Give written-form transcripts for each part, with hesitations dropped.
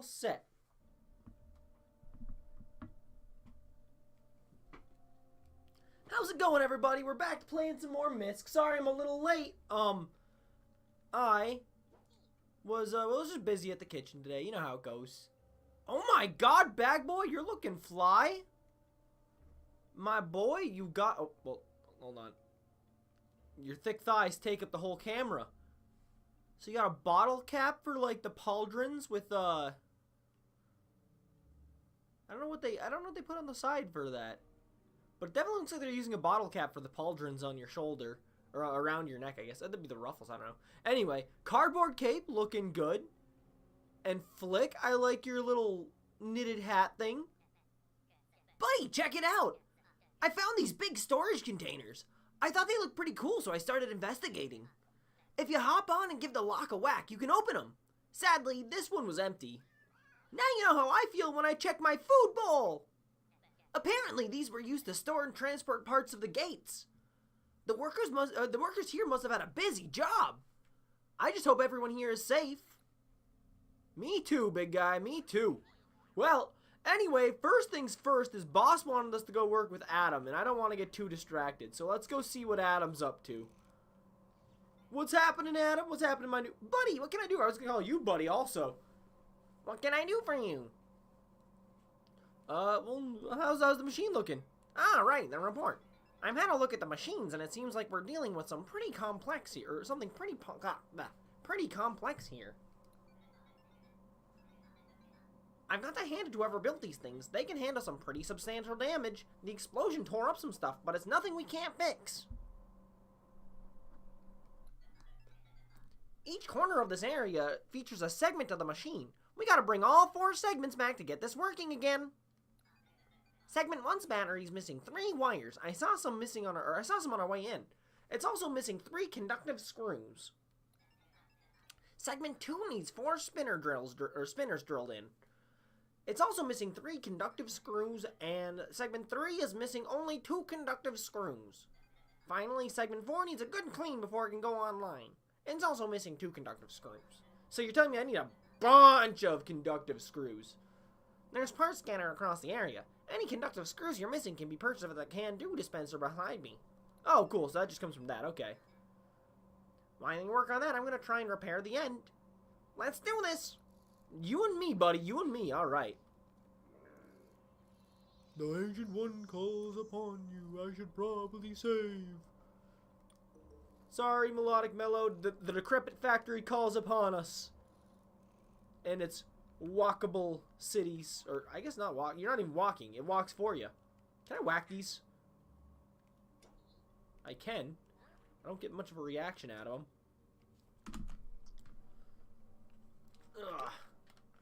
all set. How's it going, everybody? We're back to playing some more Myst. Sorry I'm a little late. I was just busy at the kitchen today. You know how it goes. Oh my god, bag boy, you're looking fly. My boy, you got... Oh, well, hold on. Your thick thighs take up the whole camera. So you got a bottle cap for, like, the pauldrons with, I don't know what they put on the side for that. But it definitely looks like they're using a bottle cap for the pauldrons on your shoulder. Or around your neck, I guess. That'd be the ruffles, I don't know. Anyway, cardboard cape, looking good. And Flick, I like your little knitted hat thing. Buddy, check it out! I found these big storage containers. I thought they looked pretty cool, so I started investigating. If you hop on and give the lock a whack, you can open them. Sadly, this one was empty. Now you know how I feel when I check my food bowl. Apparently, these were used to store and transport parts of the gates. The workers here must have had a busy job. I just hope everyone here is safe. Me too, big guy, me too. Well, anyway, first things first is Boss wanted us to go work with Adam, and I don't want to get too distracted, so let's go see what Adam's up to. What's happening, Adam? What's happening, my new... Buddy, what can I do? I was going to call you Buddy also. What can I do for you? Well, how's the machine looking? Ah, right, the report. I've had a look at the machines, and it seems like we're dealing with some pretty complex here, or something pretty complex here. I've got to hand it to whoever built these things. They can handle some pretty substantial damage. The explosion tore up some stuff, but it's nothing we can't fix. Each corner of this area features a segment of the machine. We gotta bring all 4 segments back to get this working again. Segment 1's battery is missing 3 wires. I saw some on our way in. It's also missing 3 conductive screws. Segment 2 needs 4 spinners drilled in. It's also missing 3 conductive screws, and segment 3 is missing only 2 conductive screws. Finally, segment 4 needs a good clean before it can go online. It's also missing 2 conductive screws. So you're telling me I need a bunch of conductive screws. There's parts scanner across the area. Any conductive screws you're missing can be purchased at the can-do dispenser behind me. Oh, cool. So that just comes from that. Okay. While I work on that, I'm going to try and repair the end. Let's do this. You and me, buddy. You and me. All right. The Ancient One calls upon you. I should probably save. Sorry, Melodic Mellow. The decrepit factory calls upon us. And it's walkable cities. Or, I guess not walk. You're not even walking. It walks for you. Can I whack these? I can. I don't get much of a reaction out of them. Ugh.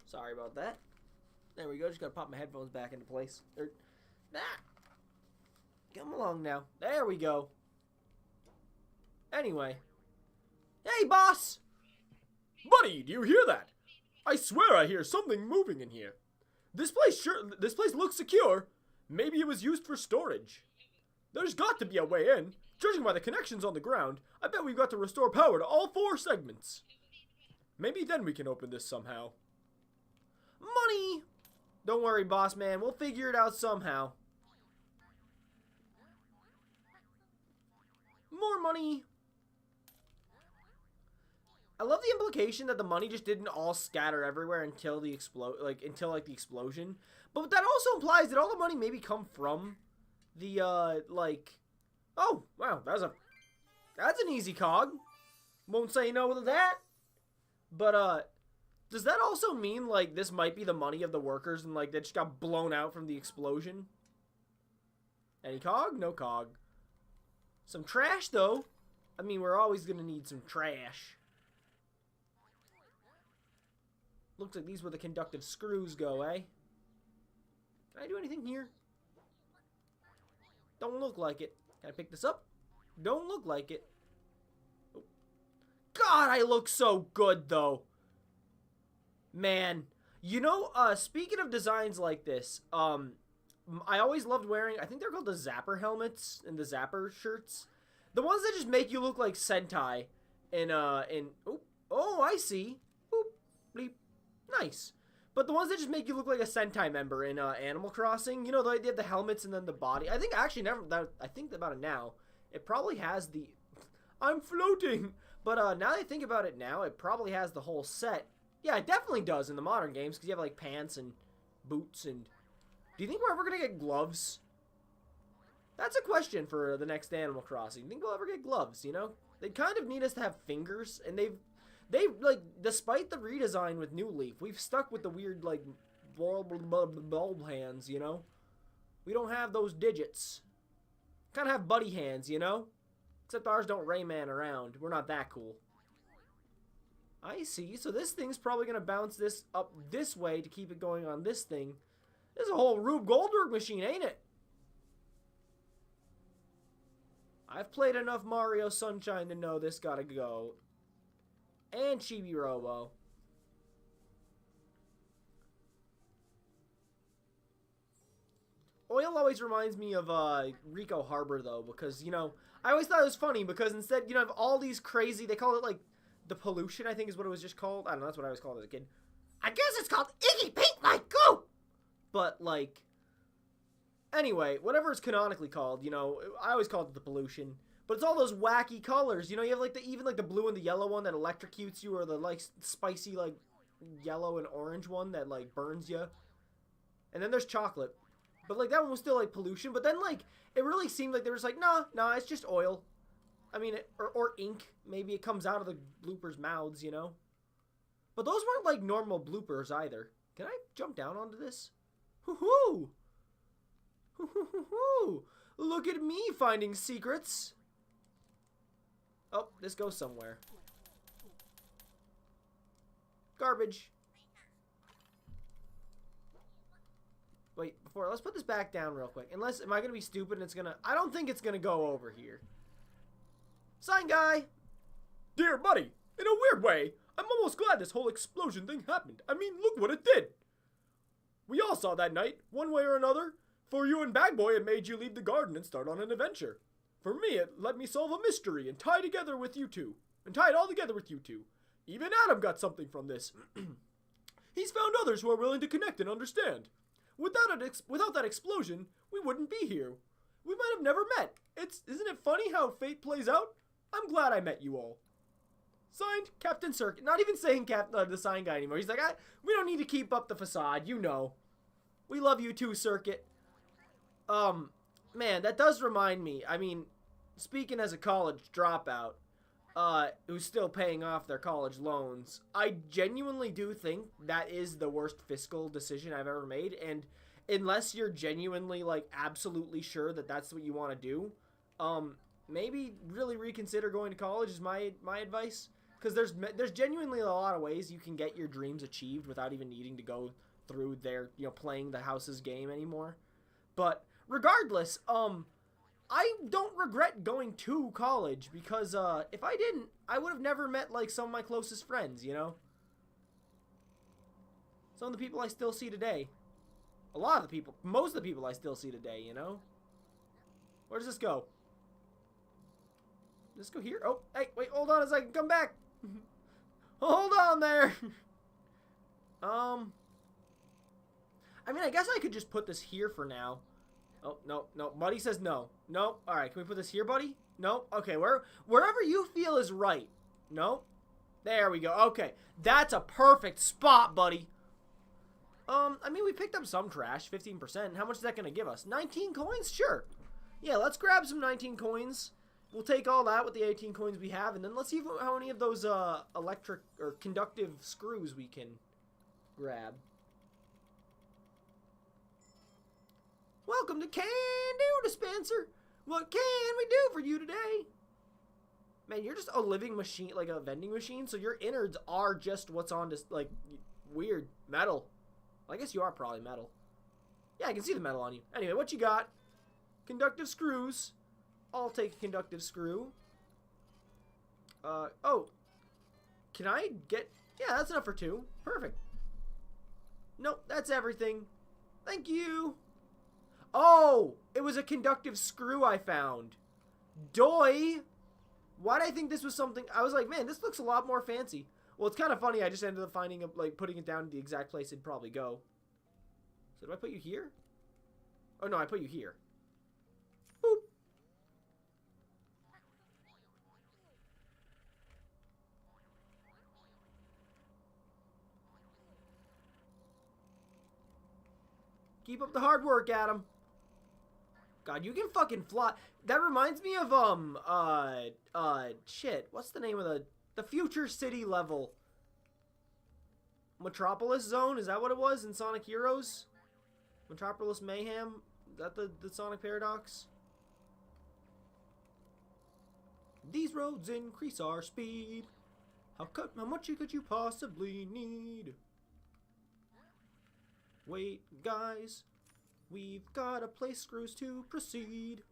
Sorry about that. There we go. Just gotta pop my headphones back into place. Come along now. There we go. Anyway. Hey, boss! Buddy, do you hear that? I swear I hear something moving in here. This place looks secure. Maybe it was used for storage. There's got to be a way in. Judging by the connections on the ground, I bet we've got to restore power to all 4 segments. Maybe then we can open this somehow. Money! Don't worry, boss man. We'll figure it out somehow. More money. I love the implication that the money just didn't all scatter everywhere until the the explosion. But that also implies that all the money maybe come from the oh, wow, that's an easy cog. Won't say no to that. But does that also mean like this might be the money of the workers and like they just got blown out from the explosion? Any cog? No cog. Some trash though. I mean, we're always gonna need some trash. Looks like these where the conductive screws go, eh? Can I do anything here? Don't look like it. Can I pick this up? Don't look like it. Oh. God, I look so good, though. Man. You know, speaking of designs like this, I always loved wearing, I think they're called the Zapper helmets and the Zapper shirts. The ones that just make you look like Sentai oh, I see. Boop, bleep. Nice. But the ones that just make you look like a Sentai member in Animal Crossing, you know, they have the helmets and then the body. I think actually I think about it now, it probably has the. I'm floating. But now that I think about it now, it probably has the whole set. Yeah, it definitely does in the modern games because you have like pants and boots and. Do you think we're ever gonna get gloves? That's a question for the next Animal Crossing. Do you think we'll ever get gloves? You know, they kind of need us to have fingers, and they like, despite the redesign with New Leaf, we've stuck with the weird like bulb hands. You know, we don't have those digits. Kind of have buddy hands, you know. Except ours don't Rayman around. We're not that cool. I see. So this thing's probably going to bounce this up this way to keep it going on this thing. This is a whole Rube Goldberg machine, ain't it? I've played enough Mario Sunshine to know this gotta go. And Chibi-Robo. Oil always reminds me of Rico Harbor, though, because, you know, I always thought it was funny because instead, you know, of all these crazy, they call it, like, the pollution, I think is what it was just called. I don't know, that's what I always called it as a kid. I guess it's called Iggy Pink Like Goo! But, like, anyway, whatever it's canonically called, you know, I always called it the pollution. But it's all those wacky colors, you know, you have, like, even, like, the blue and the yellow one that electrocutes you, or the, like, spicy, like, yellow and orange one that, like, burns you. And then there's chocolate. But, like, that one was still, like, pollution. But then, like, it really seemed like they were just like, nah, it's just oil. I mean, or ink. Maybe it comes out of the bloopers' mouths, you know? But those weren't, like, normal bloopers either. Can I jump down onto this? Hoo-hoo! Hoo-hoo-hoo-hoo! Look at me finding secrets! Oh, this goes somewhere. Garbage. Wait, let's put this back down real quick. Unless, am I going to be stupid and it's going to... I don't think it's going to go over here. Sign guy! Dear buddy, in a weird way, I'm almost glad this whole explosion thing happened. I mean, look what it did. We all saw that night, one way or another. For you and Bag Boy, it made you leave the garden and start on an adventure. For me, it let me solve a mystery and tie it all together with you two. Even Adam got something from this. He's found others who are willing to connect and understand. Without that explosion, we wouldn't be here. We might have never met. Isn't it funny how fate plays out? I'm glad I met you all. Signed, Captain Circuit. Not even saying the sign guy anymore. He's like, we don't need to keep up the facade, you know. We love you too, Circuit. Man, that does remind me. I mean, speaking as a college dropout, who's still paying off their college loans, I genuinely do think that is the worst fiscal decision I've ever made. And unless you're genuinely, like, absolutely sure that that's what you want to do, maybe really reconsider going to college is my advice. Because there's genuinely a lot of ways you can get your dreams achieved without even needing to go through their, you know, playing the house's game anymore. But regardless, I don't regret going to college because if I didn't, I would have never met, like, some of my closest friends, you know? Some of the people I still see today. A lot of the people, most of the people I still see today, you know? Where does this go? Does this go here? Oh, hey, wait, hold on a second, come back! Hold on there! I mean, I guess I could just put this here for now. Oh, no, Buddy says no. No, alright, can we put this here, Buddy? No? Okay, wherever you feel is right. No? There we go, okay. That's a perfect spot, Buddy. I mean, we picked up some trash, 15%. How much is that going to give us? 19 coins? Sure. Yeah, let's grab some 19 coins. We'll take all that with the 18 coins we have, and then let's see how many of those electric or conductive screws we can grab. Welcome to Can Do Dispenser. What can we do for you today? Man, you're just a living machine, like a vending machine, so your innards are just what's on this, like, weird metal. I guess you are probably metal. Yeah, I can see the metal on you. Anyway, what you got? Conductive screws. I'll take a conductive screw. Oh. Can I get... Yeah, that's enough for 2. Perfect. Nope, that's everything. Thank you. Oh, it was a conductive screw I found. Doy. Why did I think this was something... I was like, man, this looks a lot more fancy. Well, it's kind of funny. I just ended up finding, like, putting it down to the exact place it'd probably go. So do I put you here? Oh, no, I put you here. Boop. Keep up the hard work, Adam. God, you can fucking fly. That reminds me of, shit. What's the name of the Future City level? Metropolis Zone? Is that what it was in Sonic Heroes? Metropolis Mayhem? Is that the Sonic Paradox? These roads increase our speed. How much could you possibly need? Wait, guys. We've got to place screws to proceed.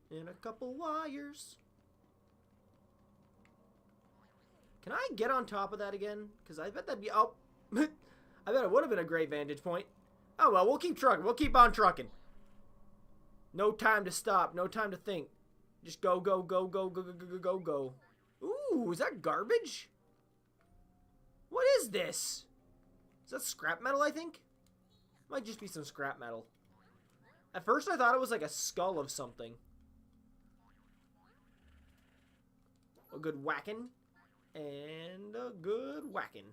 And a couple wires. Can I get on top of that again? Because I bet that'd be... Oh. I bet it would have been a great vantage point. Oh, well, we'll keep trucking. We'll keep on trucking. No time to stop. No time to think. Just go, go, go, go, go, go, go, go, go. Ooh, is that garbage? What is this? Is that scrap metal, I think? Might just be some scrap metal. At first, I thought it was like a skull of something. A good whacking. And a good whacking.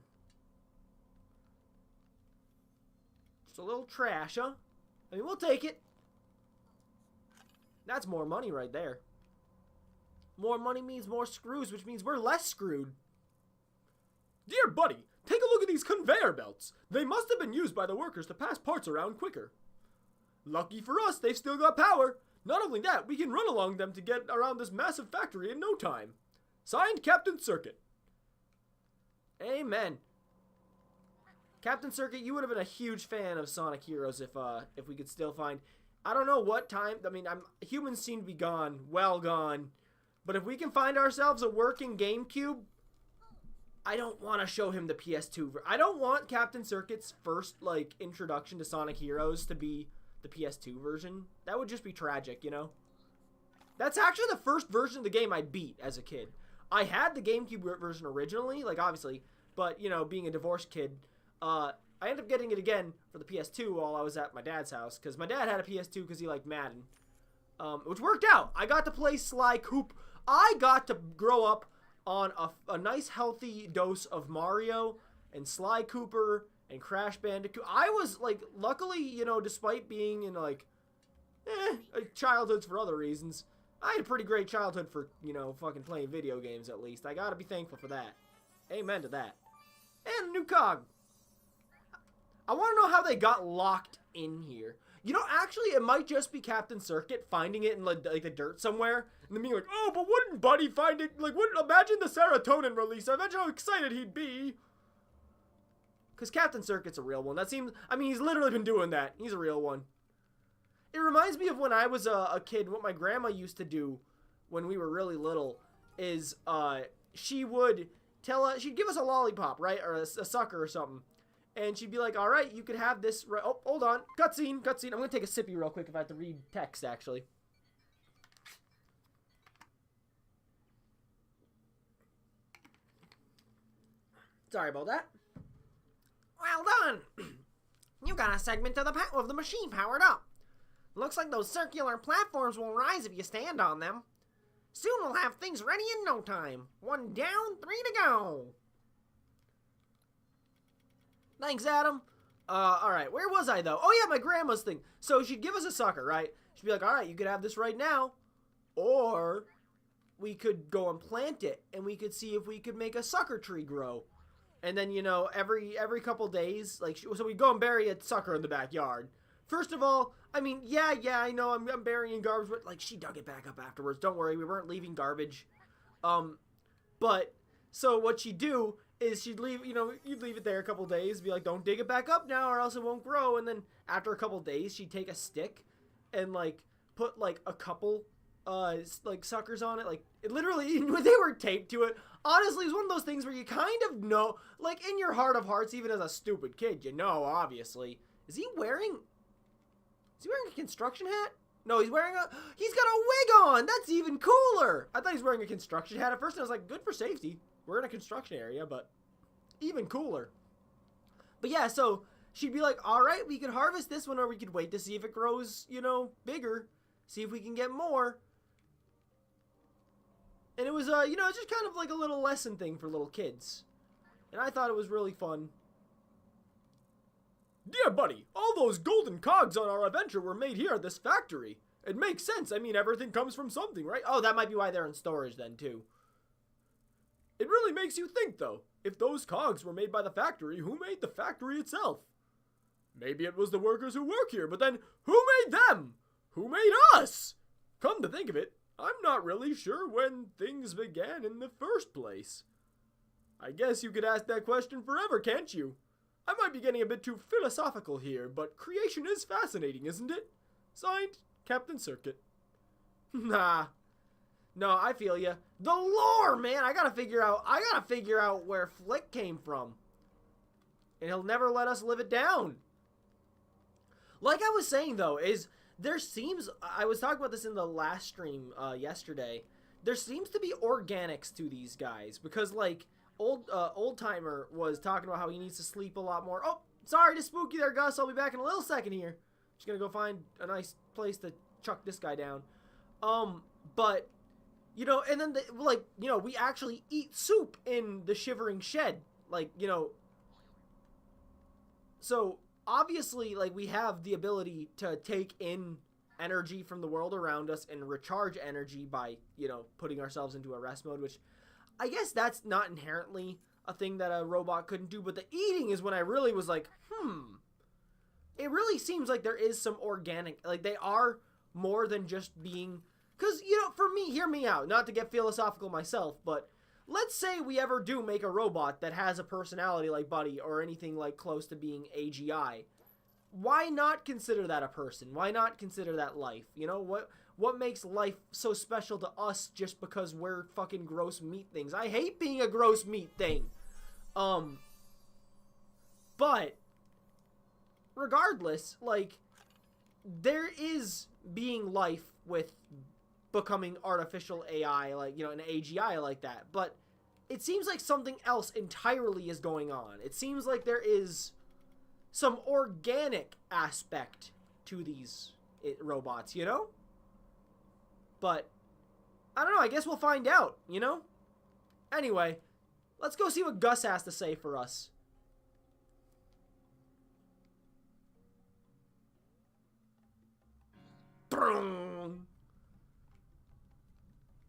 Just a little trash, huh? I mean, we'll take it. That's more money right there. More money means more screws, which means we're less screwed. Dear buddy, take a look at these conveyor belts. They must have been used by the workers to pass parts around quicker. Lucky for us, they've still got power. Not only that, we can run along them to get around this massive factory in no time. Signed, Captain Circuit. Amen. Captain Circuit, you would have been a huge fan of Sonic Heroes if we could still find... I don't know what time... I mean, humans seem to be gone. Well gone. But if we can find ourselves a working GameCube... I don't want to show him the PS2. I don't want Captain Circuit's first, like, introduction to Sonic Heroes to be the PS2 version. That would just be tragic, you know? That's actually the first version of the game I beat as a kid. I had the GameCube version originally, like, obviously, but, you know, being a divorced kid, I ended up getting it again for the PS2 while I was at my dad's house, because my dad had a PS2 because he liked Madden, which worked out. I got to play Sly Coop. I got to grow up on a nice, healthy dose of Mario and Sly Cooper and Crash Bandicoot. I was, like, luckily, you know, despite being in, like, childhoods for other reasons, I had a pretty great childhood for, you know, fucking playing video games, at least. I gotta be thankful for that. Amen to that. And a new cog. I want to know how they got locked in here. You know, actually, it might just be Captain Circuit finding it in, like the dirt somewhere. And then being like, oh, but wouldn't Buddy find it? Like, wouldn't... Imagine the serotonin release. Imagine how excited he'd be. Because Captain Circuit's a real one. That seems... I mean, he's literally been doing that. He's a real one. It reminds me of when I was a kid, what my grandma used to do when we were really little is she would tell us, she'd give us a lollipop, right? Or a sucker or something. And she'd be like, all right, you could have this. Oh, hold on. Cutscene, cutscene. I'm going to take a sippy real quick if I have to read text, actually. Sorry about that. Well done. You got a segment of the machine powered up. Looks like those circular platforms will rise if you stand on them. Soon we'll have things ready in no time. 1 down, 3 to go. Thanks, Adam. Alright, where was I, though? Oh, yeah, my grandma's thing. So she'd give us a sucker, right? She'd be like, alright, you could have this right now. Or we could go and plant it, and we could see if we could make a sucker tree grow. And then, you know, every couple days, like, so we'd go and bury a sucker in the backyard. First of all, I mean, yeah, I know I'm burying garbage, but, like, she dug it back up afterwards. Don't worry, we weren't leaving garbage. But, so what she'd do is she'd leave, you know, you'd leave it there a couple days, be like, don't dig it back up now or else it won't grow. And then after a couple days, she'd take a stick and, like, put, like, a couple, like, suckers on it. Like, it literally, they were taped to it. Honestly, it's one of those things where you kind of know, like, in your heart of hearts, even as a stupid kid, you know, obviously. Is he wearing a construction hat? No, he's got a wig on. That's even cooler. I thought he was wearing a construction hat at first, and I was like, good for safety. we're in a construction area, but even cooler. But yeah, so she'd be like, all right, we could harvest this one, or we could wait to see if it grows, you know, bigger. See if we can get more. And it was, you know, it's just kind of like a little lesson thing for little kids. And I thought it was really fun. Dear buddy, all those golden cogs on our adventure were made here at this factory. It makes sense. I mean, everything comes from something, right? Oh, that might be why they're in storage then, too. It really makes you think, though. If those cogs were made by the factory, who made the factory itself? Maybe it was the workers who work here, but then who made them? Who made us? Come to think of it, I'm not really sure when things began in the first place. I guess you could ask that question forever, can't you? I might be getting a bit too philosophical here, but creation is fascinating, isn't it? Signed, Captain Circuit. Nah. No, I feel ya. The lore, man! I gotta figure out where Flick came from. And he'll never let us live it down. Like I was saying, though, is there seems... I was talking about this in the last stream yesterday. There seems to be organics to these guys. Because, like, Old Timer was talking about how he needs to sleep a lot more. Oh, sorry to spook you there, Gus. I'll be back in a little second here. Just gonna go find a nice place to chuck this guy down. But, you know, and then, like, you know, we actually eat soup in the Shivering Shed. Like, you know... So... Obviously, like, we have the ability to take in energy from the world around us and recharge energy by, you know, putting ourselves into a rest mode, which I guess that's not inherently a thing that a robot couldn't do, but the eating is when I really was like, it really seems like there is some organic, like, they are more than just being, because, you know, for me, hear me out, not to get philosophical myself, but let's say we ever do make a robot that has a personality like Buddy or anything like close to being AGI. Why not consider that a person? Why not consider that life? You know, what makes life so special to us just because we're fucking gross meat things? I hate being a gross meat thing. But regardless, like, there is being life with becoming artificial AI, like, you know, an AGI like that, but it seems like something else entirely is going on. It seems like there is some organic aspect to these robots, you know? But I don't know, I guess we'll find out, you know? Anyway, let's go see what Gus has to say for us.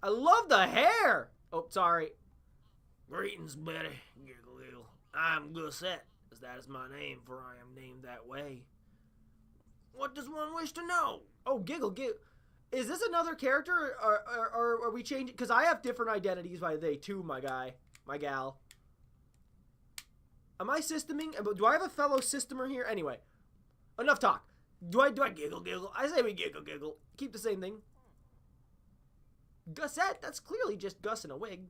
I love the hair! Oh, sorry. Greetings, Betty. Giggle, giggle. I'm Gusette, as that is my name, for I am named that way. What does one wish to know? Oh, Giggle, Giggle. Is this another character, or are we changing? Because I have different identities by they too, my guy. My gal. Am I systeming? Do I have a fellow systemer here? Anyway. Enough talk. Do I giggle, giggle? I say we giggle, giggle. Keep the same thing. Gusette? That's clearly just Gus in a wig.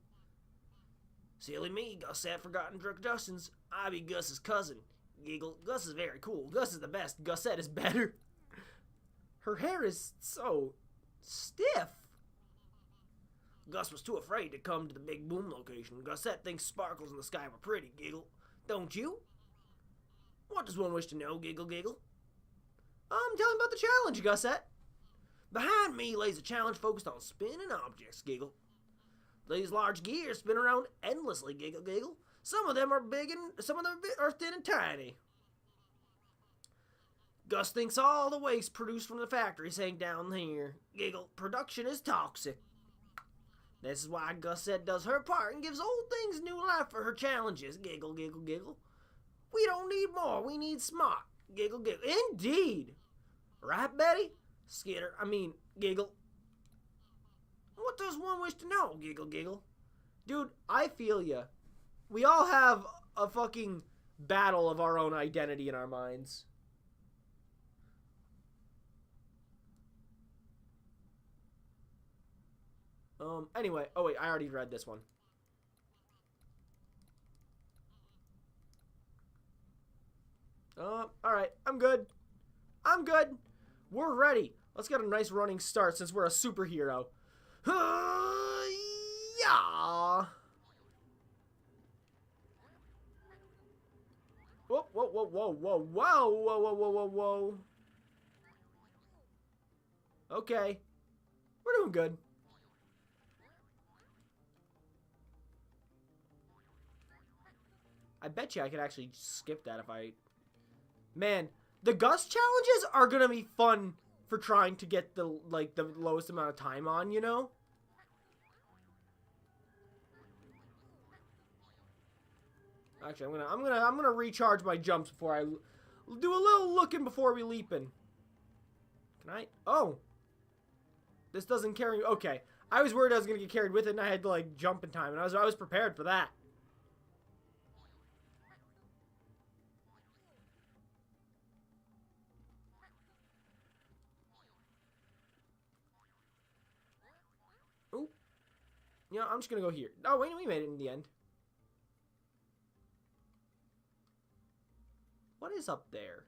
Silly me, Gusette forgotten introductions. I be Gus's cousin. Giggle. Gus is very cool. Gus is the best. Gusette is better. Her hair is so stiff. Gus was too afraid to come to the big boom location. Gusette thinks sparkles in the sky were pretty, Giggle. Don't you? What does one wish to know, Giggle, giggle? Tell him about the challenge, Gusette. Behind me lays a challenge focused on spinning objects, Giggle. These large gears spin around endlessly, Giggle, giggle. Some of them are big and some of them are thin and tiny. Gus thinks all the waste produced from the factory sank down here. Giggle, production is toxic. This is why Gusette does her part and gives old things new life for her challenges. Giggle, giggle, giggle. We don't need more, we need smart. Giggle, giggle. Indeed. Right, Betty? Giggle. What does one wish to know? Giggle, giggle. Dude, I feel ya. We all have a fucking battle of our own identity in our minds. Anyway. Oh, wait. I already read this one. Alright. I'm good. I'm good. We're ready. Let's get a nice running start since we're a superhero. Yeah. Whoa, whoa, whoa, whoa, whoa, whoa, whoa, whoa, whoa, whoa, whoa. Okay. We're doing good. I bet you I could actually skip that if I... Man, the gust challenges are gonna be fun for trying to get the lowest amount of time on, you know? Actually, I'm gonna recharge my jumps before I do a little looking before we leaping. Can I? Oh, this doesn't carry. Okay, I was worried I was gonna get carried with it, and I had to like jump in time, and I was prepared for that. Oh, yeah, I'm just gonna go here. Oh wait, we made it in the end. What is up there?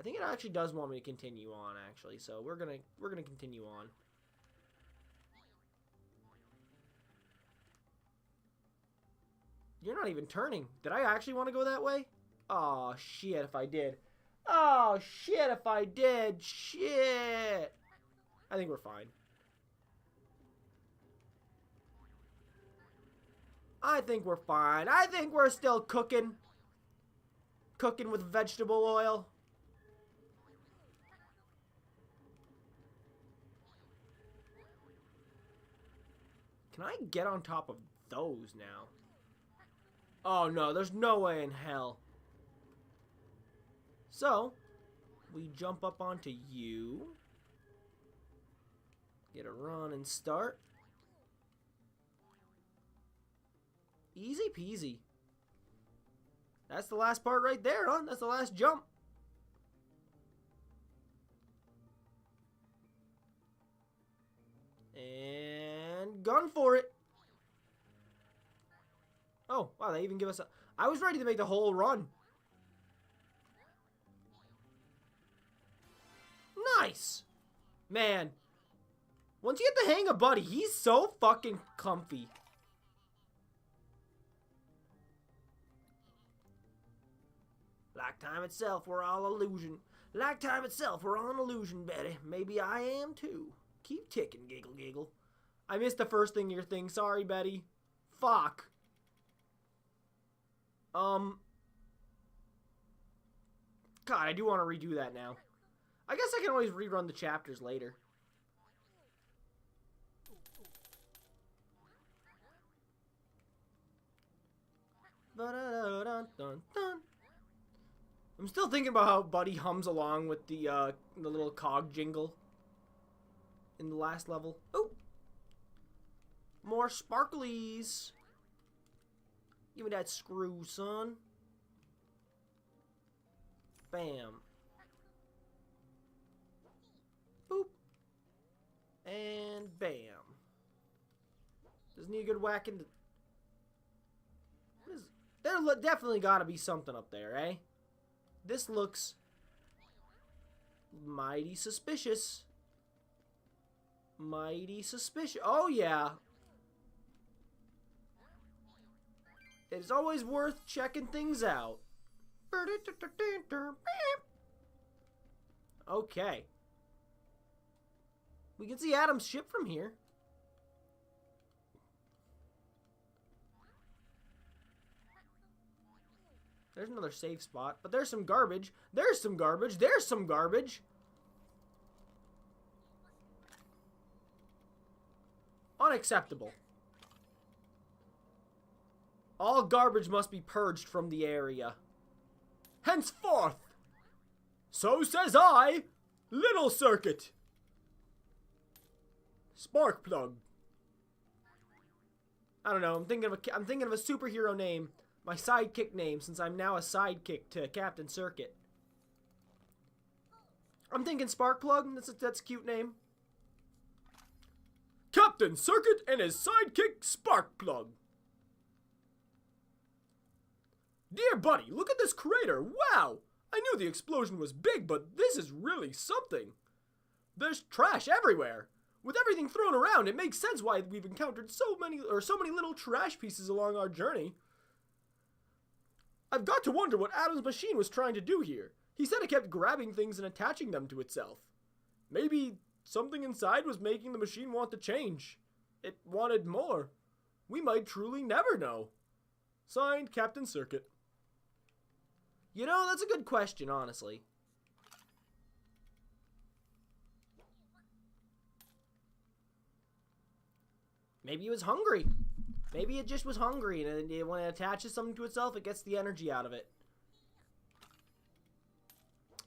I think it actually does want me to continue on, actually. So we're gonna continue on. You're not even turning. Did I actually want to go that way? Oh shit! If I did. Oh shit! If I did. Shit. I think we're fine. I think we're fine. I think we're still cooking. Cooking with vegetable oil. Can I get on top of those now? Oh no, there's no way in hell. So, we jump up onto you. Get a run and start. Easy peasy. That's the last part right there, huh? That's the last jump. And gun for it. Oh, wow, they even give us a... I was ready to make the whole run. Nice. Man. Once you get the hang of Buddy, he's so fucking comfy. Like time itself, we're all illusion. Like time itself, we're all an illusion, Betty. Maybe I am too. Keep ticking, giggle giggle. I missed the first thing in your thing. Sorry, Betty. Fuck. God, I do want to redo that now. I guess I can always rerun the chapters later. I'm still thinking about how Buddy hums along with the little cog jingle in the last level. Oh, more sparklies. Give me that screw, son. Bam. Boop. And bam. Doesn't need a good whack into... There definitely got to be something up there, eh? This looks mighty suspicious. Mighty suspicious. Oh, yeah. It is always worth checking things out. Okay. We can see Adam's ship from here. There's another safe spot, but there's some garbage. There's some garbage. There's some garbage. Unacceptable. All garbage must be purged from the area. Henceforth, so says I, Little Circuit. Spark plug. I don't know. I'm thinking of a superhero name. My sidekick name, since I'm now a sidekick to Captain Circuit. I'm thinking Sparkplug. That's a cute name. Captain Circuit and his sidekick Sparkplug. Dear Buddy, look at this crater. Wow! I knew the explosion was big, but this is really something. There's trash everywhere. With everything thrown around, it makes sense why we've encountered so many little trash pieces along our journey. I've got to wonder what Adam's machine was trying to do here. He said it kept grabbing things and attaching them to itself. Maybe something inside was making the machine want to change. It wanted more. We might truly never know. Signed, Captain Circuit. You know, that's a good question, honestly. Maybe it was hungry. Maybe it just was hungry, and when it attaches something to itself, it gets the energy out of it.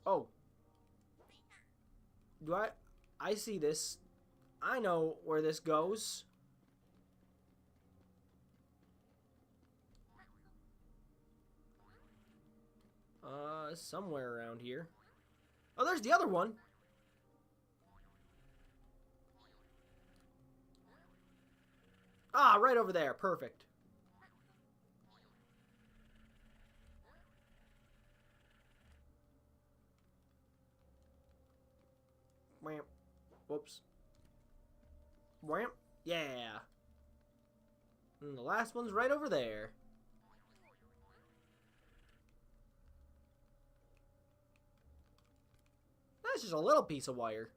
Oh. I see this. I know where this goes. Somewhere around here. Oh, there's the other one. Ah, right over there. Perfect. Wham. Whoops. Wham. Yeah. And the last one's right over there. That's just a little piece of wire.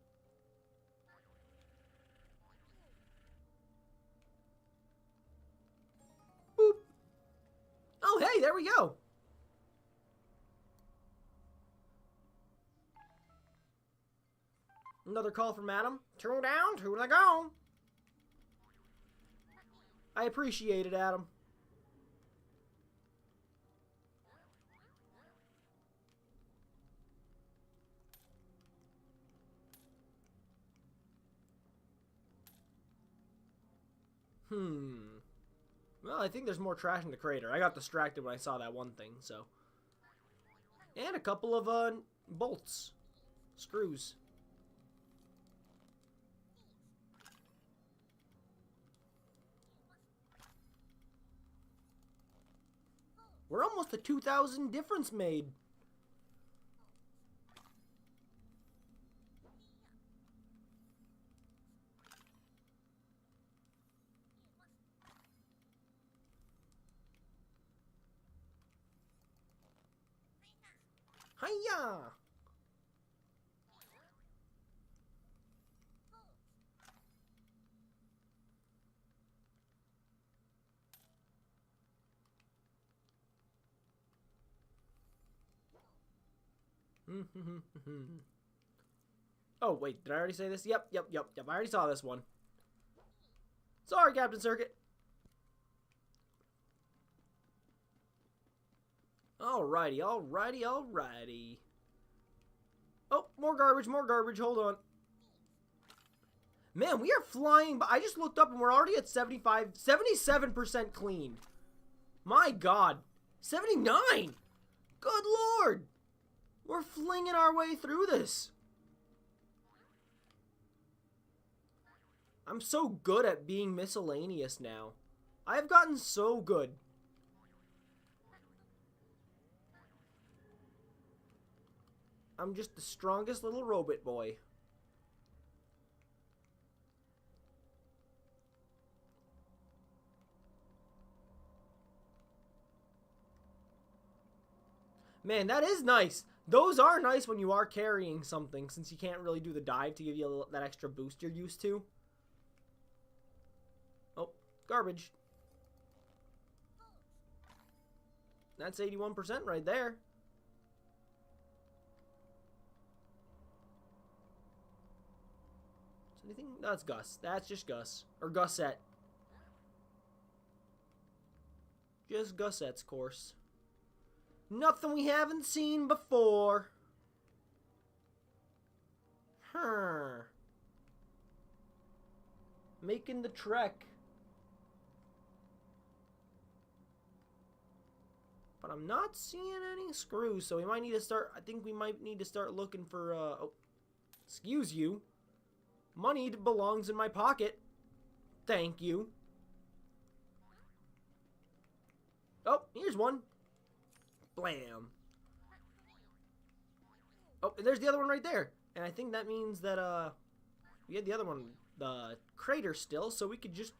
Boop. Oh, hey, there we go. Another call from Adam. 2 down, 2 to go. I appreciate it, Adam. Well, I think there's more trash in the crater. I got distracted when I saw that one thing, so. And a couple of, bolts. Screws. We're almost a 2,000 difference made. Hiya! Oh, wait, did I already say this? Yep. I already saw this one. Sorry, Captain Circuit. Alrighty. Oh, more garbage. Hold on. Man, we are flying, but I just looked up and we're already at 77% cleaned. My God. 79! Good Lord! We're flinging our way through this. I'm so good at being miscellaneous now. I've gotten so good. I'm just the strongest little robot boy. Man, that is nice. Those are nice when you are carrying something, since you can't really do the dive to give you that extra boost you're used to. Oh, garbage. That's 81% right there. Is anything? No, that's Gus. That's just Gus. Or Gusette. Just Gusette's course. Nothing we haven't seen before. Making the trek. But I'm not seeing any screws, so we might need to start, I think we might need to start looking for, oh, excuse you. Money belongs in my pocket. Thank you. Oh, here's one. Blam. Oh, and there's the other one right there. And I think that means that, we had the other one, the crater still, so we could just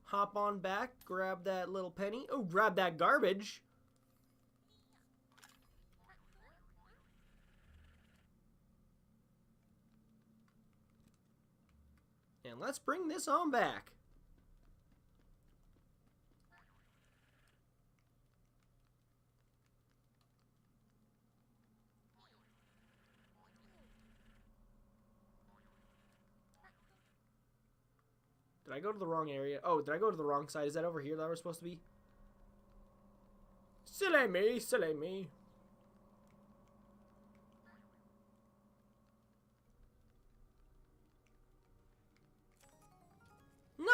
hop on back, grab that little penny. Oh, grab that garbage. And let's bring this on back. Did I go to the wrong area? Oh, did I go to the wrong side? Is that over here that we're supposed to be? Silly me, silly me.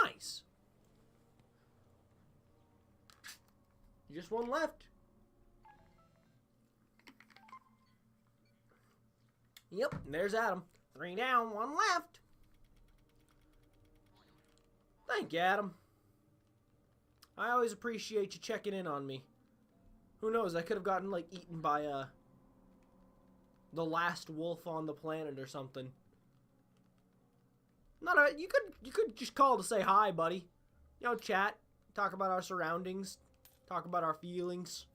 Nice. Just one left. Yep, there's Adam. 3 down, 1 left. Thank you, Adam. I always appreciate you checking in on me. Who knows, I could have gotten, like, eaten by, the last wolf on the planet or something. You could just call to say hi, buddy. You know, chat, talk about our surroundings, talk about our feelings.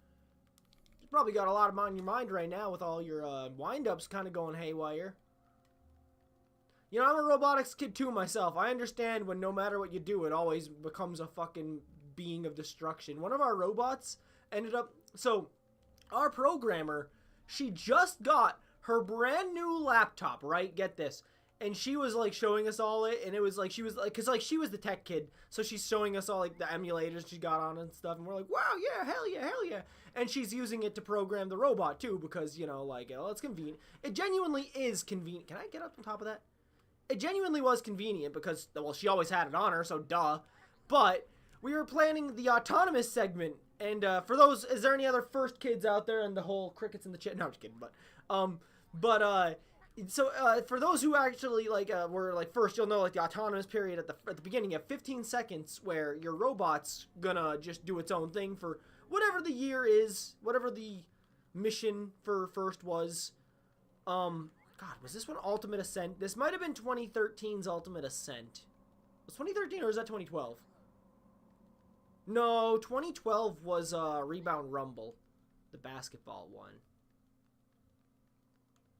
You probably got a lot on your mind right now with all your, wind-ups kind of going haywire. You know, I'm a robotics kid too myself. I understand when no matter what you do, it always becomes a fucking being of destruction. One of our robots ended up... So, our programmer, she just got her brand new laptop, right? Get this. And she was, like, showing us all it, and it was, like, she was, like, because, like, she was the tech kid, so she's showing us all, like, the emulators she got on and stuff, and we're like, wow, yeah, hell yeah, hell yeah. And she's using it to program the robot, too, because, you know, like, oh, it's convenient. It genuinely is convenient. Can I get up on top of that? It genuinely was convenient because, well, she always had it on her, so duh. But we were planning the autonomous segment, and for those, is there any other first kids out there and the whole crickets in the chat? No, I'm just kidding, so for those who actually, like, were, like, first, you'll know, like, the autonomous period at the beginning of 15 seconds where your robot's gonna just do its own thing for whatever the year is, whatever the mission for first was. God, was this one Ultimate Ascent? This might have been 2013's Ultimate Ascent. Was 2013 or was that 2012? No, 2012 was Rebound Rumble, the basketball one.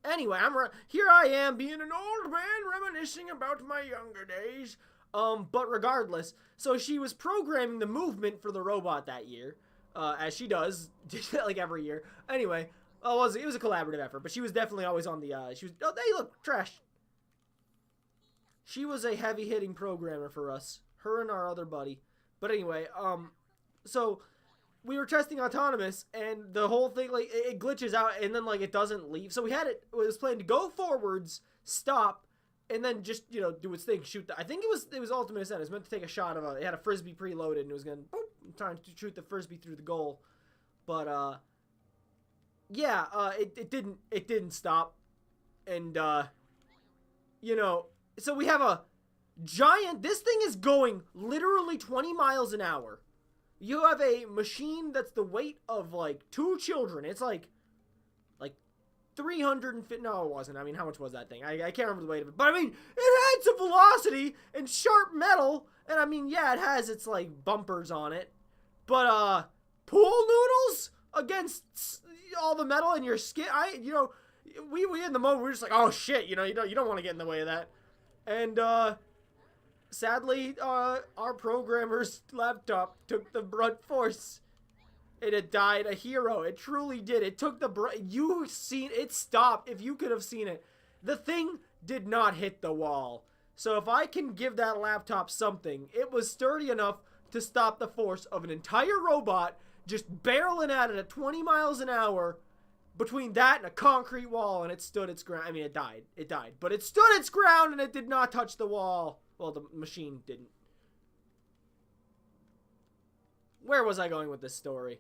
Anyway, here I am being an old man reminiscing about my younger days. But regardless, so she was programming the movement for the robot that year, as she does, like every year. Anyway. Oh, it was a collaborative effort, but she was definitely always on the, oh, hey, look, trash. She was a heavy-hitting programmer for us. Her and our other buddy. But anyway, so we were testing autonomous, and the whole thing, like, it glitches out, and then, like, it doesn't leave. So it was planned to go forwards, stop, and then just, you know, do its thing, shoot I think it was Ultimate Ascent. It was meant to take a shot of it had a Frisbee preloaded, and it was going to, trying to shoot the Frisbee through the goal. But, yeah, it didn't stop, and, you know, so we have a giant, this thing is going literally 20 miles an hour. You have a machine that's the weight of, like, 2 children. It's, like 350, no, it wasn't. I mean, how much was that thing? I can't remember the weight of it, but, I mean, it had some velocity and sharp metal, and, I mean, yeah, it has its, like, bumpers on it, but, pool noodles against all the metal in your skin. You know, we in the moment, we're just like, oh shit, you know, you don't want to get in the way of that. And sadly, our programmer's laptop took the brunt force. It had died a hero. It truly did. It took it stopped. If you could have seen it, the thing did not hit the wall. So if I can give that laptop something, it was sturdy enough to stop the force of an entire robot just barreling at it at 20 miles an hour between that and a concrete wall, and it stood its ground. I mean, it died. It died. But it stood its ground, and it did not touch the wall. Well, the machine didn't. Where was I going with this story?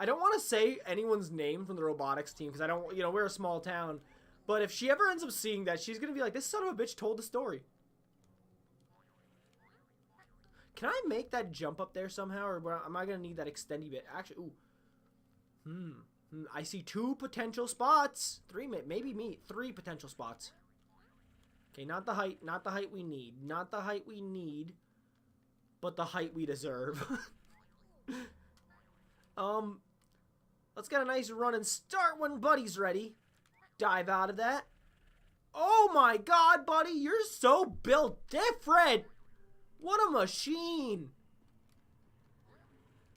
I don't want to say anyone's name from the robotics team because I don't, you know, we're a small town. But if she ever ends up seeing that, she's going to be like, this son of a bitch told the story. Can I make that jump up there somehow, or am I going to need that extendy bit? Actually, ooh. I see 2 potential spots. 3, maybe 3 potential spots. Okay, not the height we need. Not the height we need. but the height we deserve. Let's get a nice run and start when Buddy's ready. Dive out of that. Oh my god, Buddy, you're so built different. What a machine.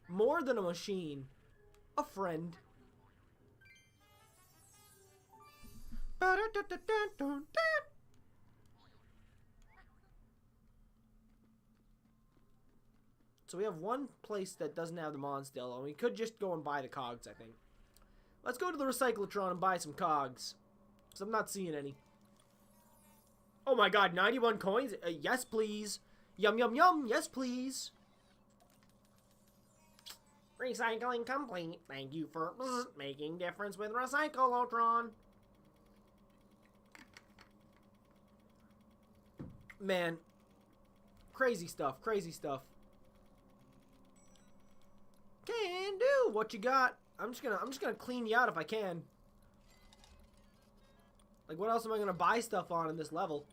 More than a machine. A friend. So we have one place that doesn't have the Mon still, and we could just go and buy the cogs, I think. Let's go to the Recyclotron and buy some cogs, because I'm not seeing any. Oh my god, 91 coins? Yes, please. Yum, yum, yum. Yes, please. Recycling complete. Thank you for making difference with Recyclotron. Man. Crazy stuff. Crazy stuff. Can do. What you got? I'm just gonna clean you out if I can. Like, what else am I gonna buy stuff on in this level?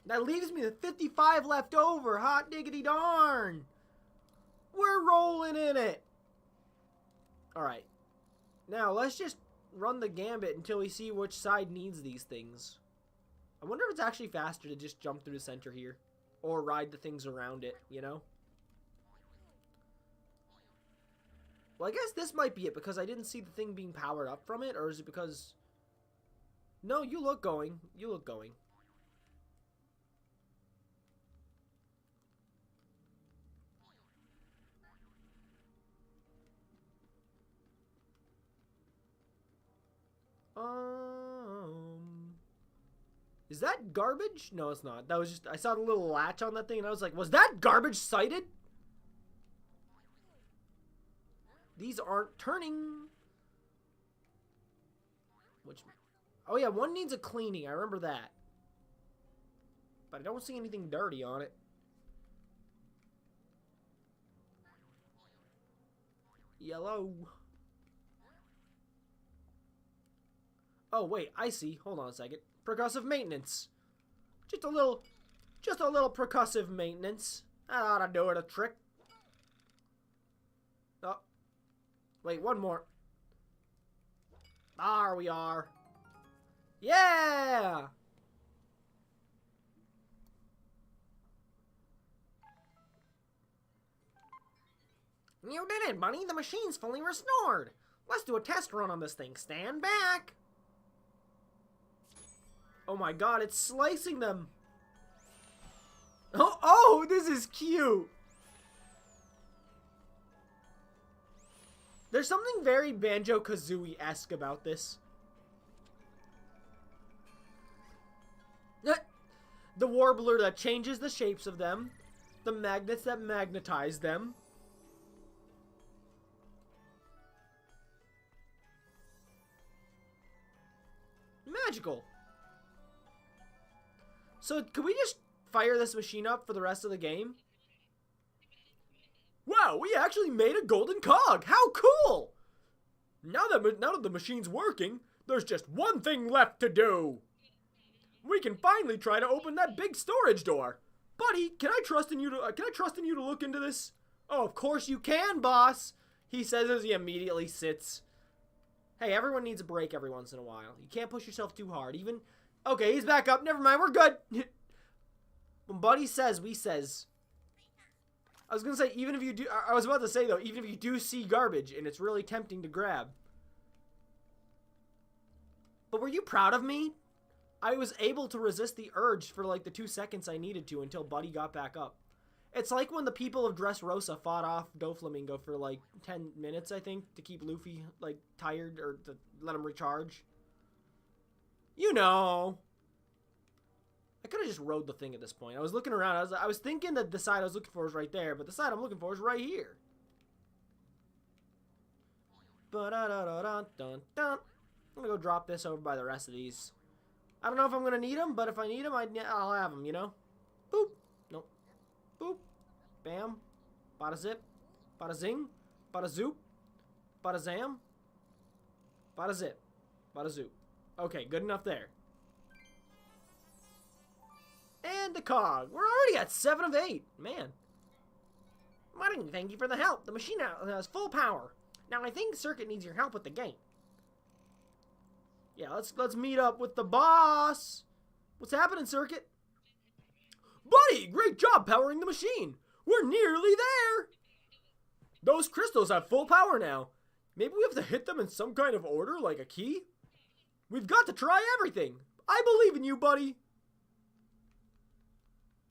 That leaves me with 55 left over. Hot diggity darn. We're rolling in it. Alright. Now, let's just run the gambit until we see which side needs these things. I wonder if it's actually faster to just jump through the center here. Or ride the things around it, you know? Well, I guess this might be it because I didn't see the thing being powered up from it. Or is it because... No, you look going. You look going. Is that garbage? No, it's not. That was just, I saw the little latch on that thing and I was like, was that garbage sighted? These aren't turning. Which, oh yeah, one needs a cleaning. I remember that. But I don't see anything dirty on it. Yellow. Oh, wait, I see. Hold on a second. Percussive maintenance. Just a little percussive maintenance. That ought to do it a trick. Oh. Wait, one more. There we are. Yeah! You did it, Bunny. The machine's fully restored. Let's do a test run on this thing. Stand back. Oh my god, it's slicing them. Oh, this is cute. There's something very Banjo-Kazooie-esque about this. The warbler that changes the shapes of them. The magnets that magnetize them. Magical. So, could we just fire this machine up for the rest of the game? Wow, we actually made a golden cog! How cool! Now that the machine's working, there's just one thing left to do. We can finally try to open that big storage door. Buddy, can I trust in you to look into this? Oh, of course you can, boss. He says as he immediately sits. Hey, everyone needs a break every once in a while. You can't push yourself too hard. Even... Okay, he's back up. Never mind, we're good. When Buddy says, we says. I was going to say, even if you do... I was about to say, though, even if you do see garbage and it's really tempting to grab. But were you proud of me? I was able to resist the urge for, like, the 2 seconds I needed to until Buddy got back up. It's like when the people of Dressrosa fought off Doflamingo for, like, 10 minutes, I think, to keep Luffy, like, tired or to let him recharge. You know. I could have just rode the thing at this point. I was looking around. I was thinking that the side I was looking for is right there, but the side I'm looking for is right here. I'm gonna go drop this over by the rest of these. I don't know if I'm gonna need them, but if I need them, I'll have them, you know? Boop. Nope. Boop. Bam. Bada zip. Bada zing. Bada zoop. Bada zam. Bada zip. Bada zoop. Okay, good enough there. And the cog. We're already at 7 of 8. Man, Buddy, thank you for the help. The machine now has full power. Now I think Circuit needs your help with the gate. Yeah, let's meet up with the boss. What's happening, Circuit? Buddy, great job powering the machine. We're nearly there. Those crystals have full power now. Maybe we have to hit them in some kind of order, like a key? We've got to try everything. I believe in you, buddy.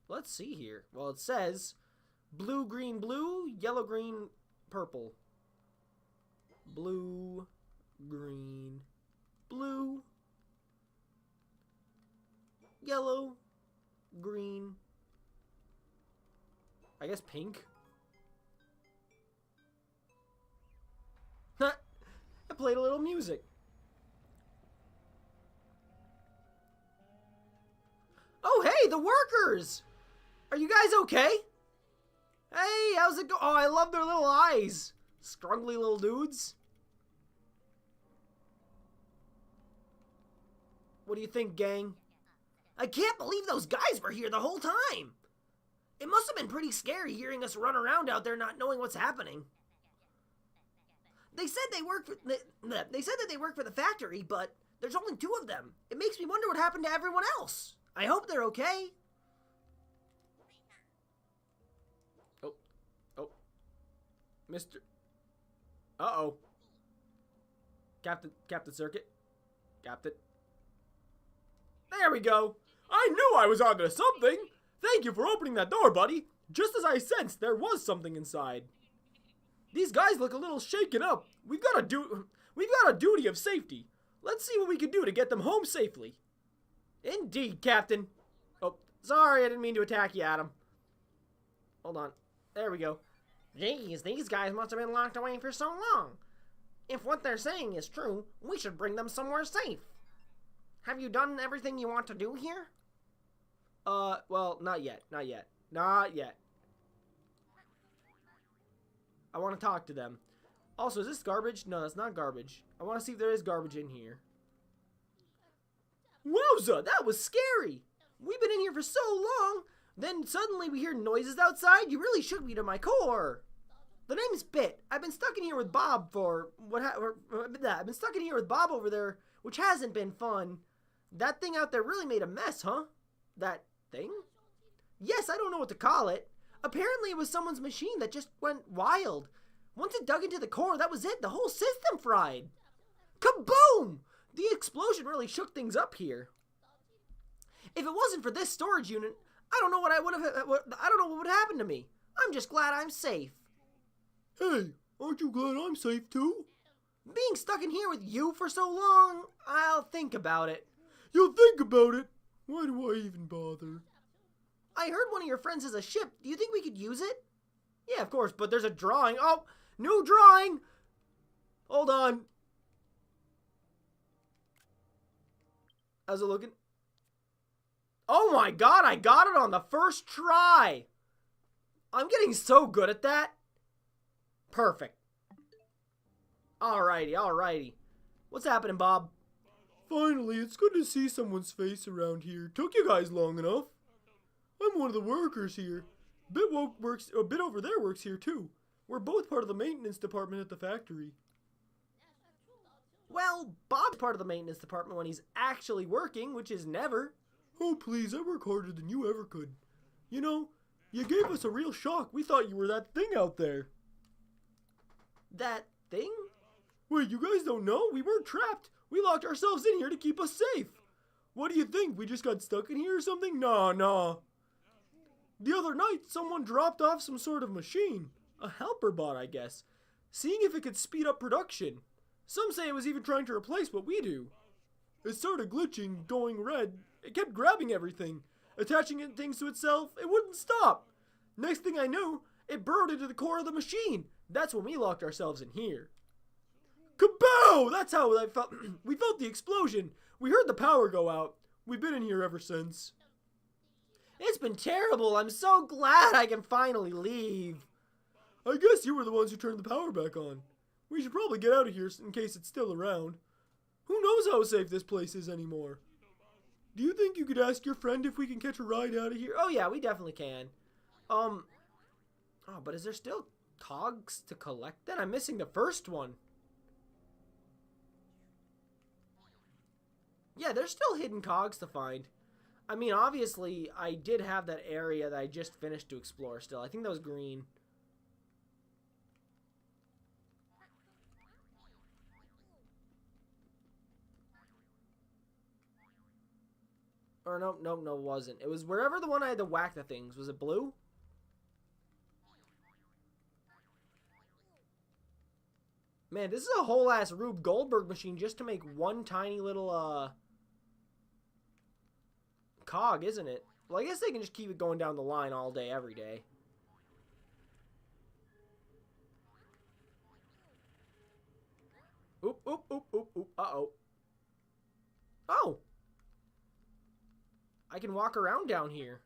Let's see here. Well, it says blue, green, yellow, green, purple. Blue, green, blue, yellow, green, I guess pink. I played a little music. Oh, hey, the workers! Are you guys okay? Hey, how's it go? Oh, I love their little eyes. Scrungly little dudes. What do you think, gang? I can't believe those guys were here the whole time. It must have been pretty scary hearing us run around out there not knowing what's happening. They said they work for they said that they work for the factory, but there's only 2 of them. It makes me wonder what happened to everyone else. I hope they're okay. Oh. Mr. Uh-oh. Captain Circuit. Captain. There we go. I knew I was onto something. Thank you for opening that door, buddy. Just as I sensed there was something inside. These guys look a little shaken up. We've got a duty of safety. Let's see what we can do to get them home safely. Indeed, Captain. Oh, sorry, I didn't mean to attack you, Adam. Hold on. There we go. Geez, these guys must have been locked away for so long. If what they're saying is true, we should bring them somewhere safe. Have you done everything you want to do here? Well, not yet. I want to talk to them. Also, is this garbage? No, that's not garbage. I want to see if there is garbage in here. Wowza, that was scary. We've been in here for so long. Then suddenly we hear noises outside. You really shook me to my core. The name's Bit. I've been stuck in here with Bob I've been stuck in here with Bob over there, which hasn't been fun. That thing out there really made a mess, huh? That thing? Yes, I don't know what to call it. Apparently it was someone's machine that just went wild. Once it dug into the core, that was it. The whole system fried. Kaboom! The explosion really shook things up here. If it wasn't for this storage unit, I don't know what would happen to me. I'm just glad I'm safe. Hey, aren't you glad I'm safe too? Being stuck in here with you for so long, I'll think about it. You'll think about it? Why do I even bother? I heard one of your friends has a ship. Do you think we could use it? Yeah, of course, but there's a drawing. Oh, new drawing! Hold on. How's it looking? Oh my god, I got it on the first try! I'm getting so good at that. Perfect. Alrighty. What's happening, Bob? Finally, it's good to see someone's face around here. Took you guys long enough. I'm one of the workers here. A bit over there works here too. We're both part of the maintenance department at the factory. Well, Bob's part of the maintenance department when he's actually working, which is never. Oh please, I work harder than you ever could. You know, you gave us a real shock. We thought you were that thing out there. That thing? Wait, you guys don't know? We weren't trapped. We locked ourselves in here to keep us safe. What do you think? We just got stuck in here or something? Nah. The other night, someone dropped off some sort of machine. A helper bot, I guess. Seeing if it could speed up production. Some say it was even trying to replace what we do. It started glitching, going red. It kept grabbing everything. Attaching things to itself. It wouldn't stop. Next thing I knew, it burrowed into the core of the machine. That's when we locked ourselves in here. Kabow! That's how I felt. We felt the explosion. We heard the power go out. We've been in here ever since. It's been terrible. I'm so glad I can finally leave. I guess you were the ones who turned the power back on. We should probably get out of here in case it's still around. Who knows how safe this place is anymore? Do you think you could ask your friend if we can catch a ride out of here? Oh yeah, we definitely can. Oh Oh, but is there still cogs to collect then? I'm missing the first one. Yeah, there's still hidden cogs to find. I mean, obviously, I did have that area that I just finished to explore still. I think that was green. Or no, it wasn't. It was wherever the one I had to whack the things. Was it blue? Man, this is a whole ass Rube Goldberg machine just to make one tiny little cog, isn't it? Well, I guess they can just keep it going down the line all day, every day. Oop, oop, oop, oop, oop. Uh-oh. Oh! I can walk around down here.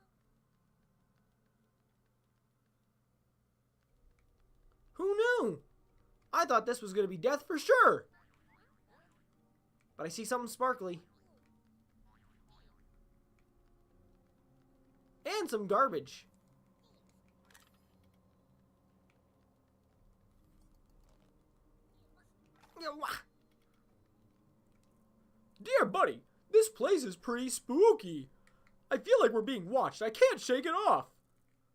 Who knew? I thought this was going to be death for sure. But I see something sparkly. And some garbage. Dear buddy, this place is pretty spooky. I feel like we're being watched. I can't shake it off.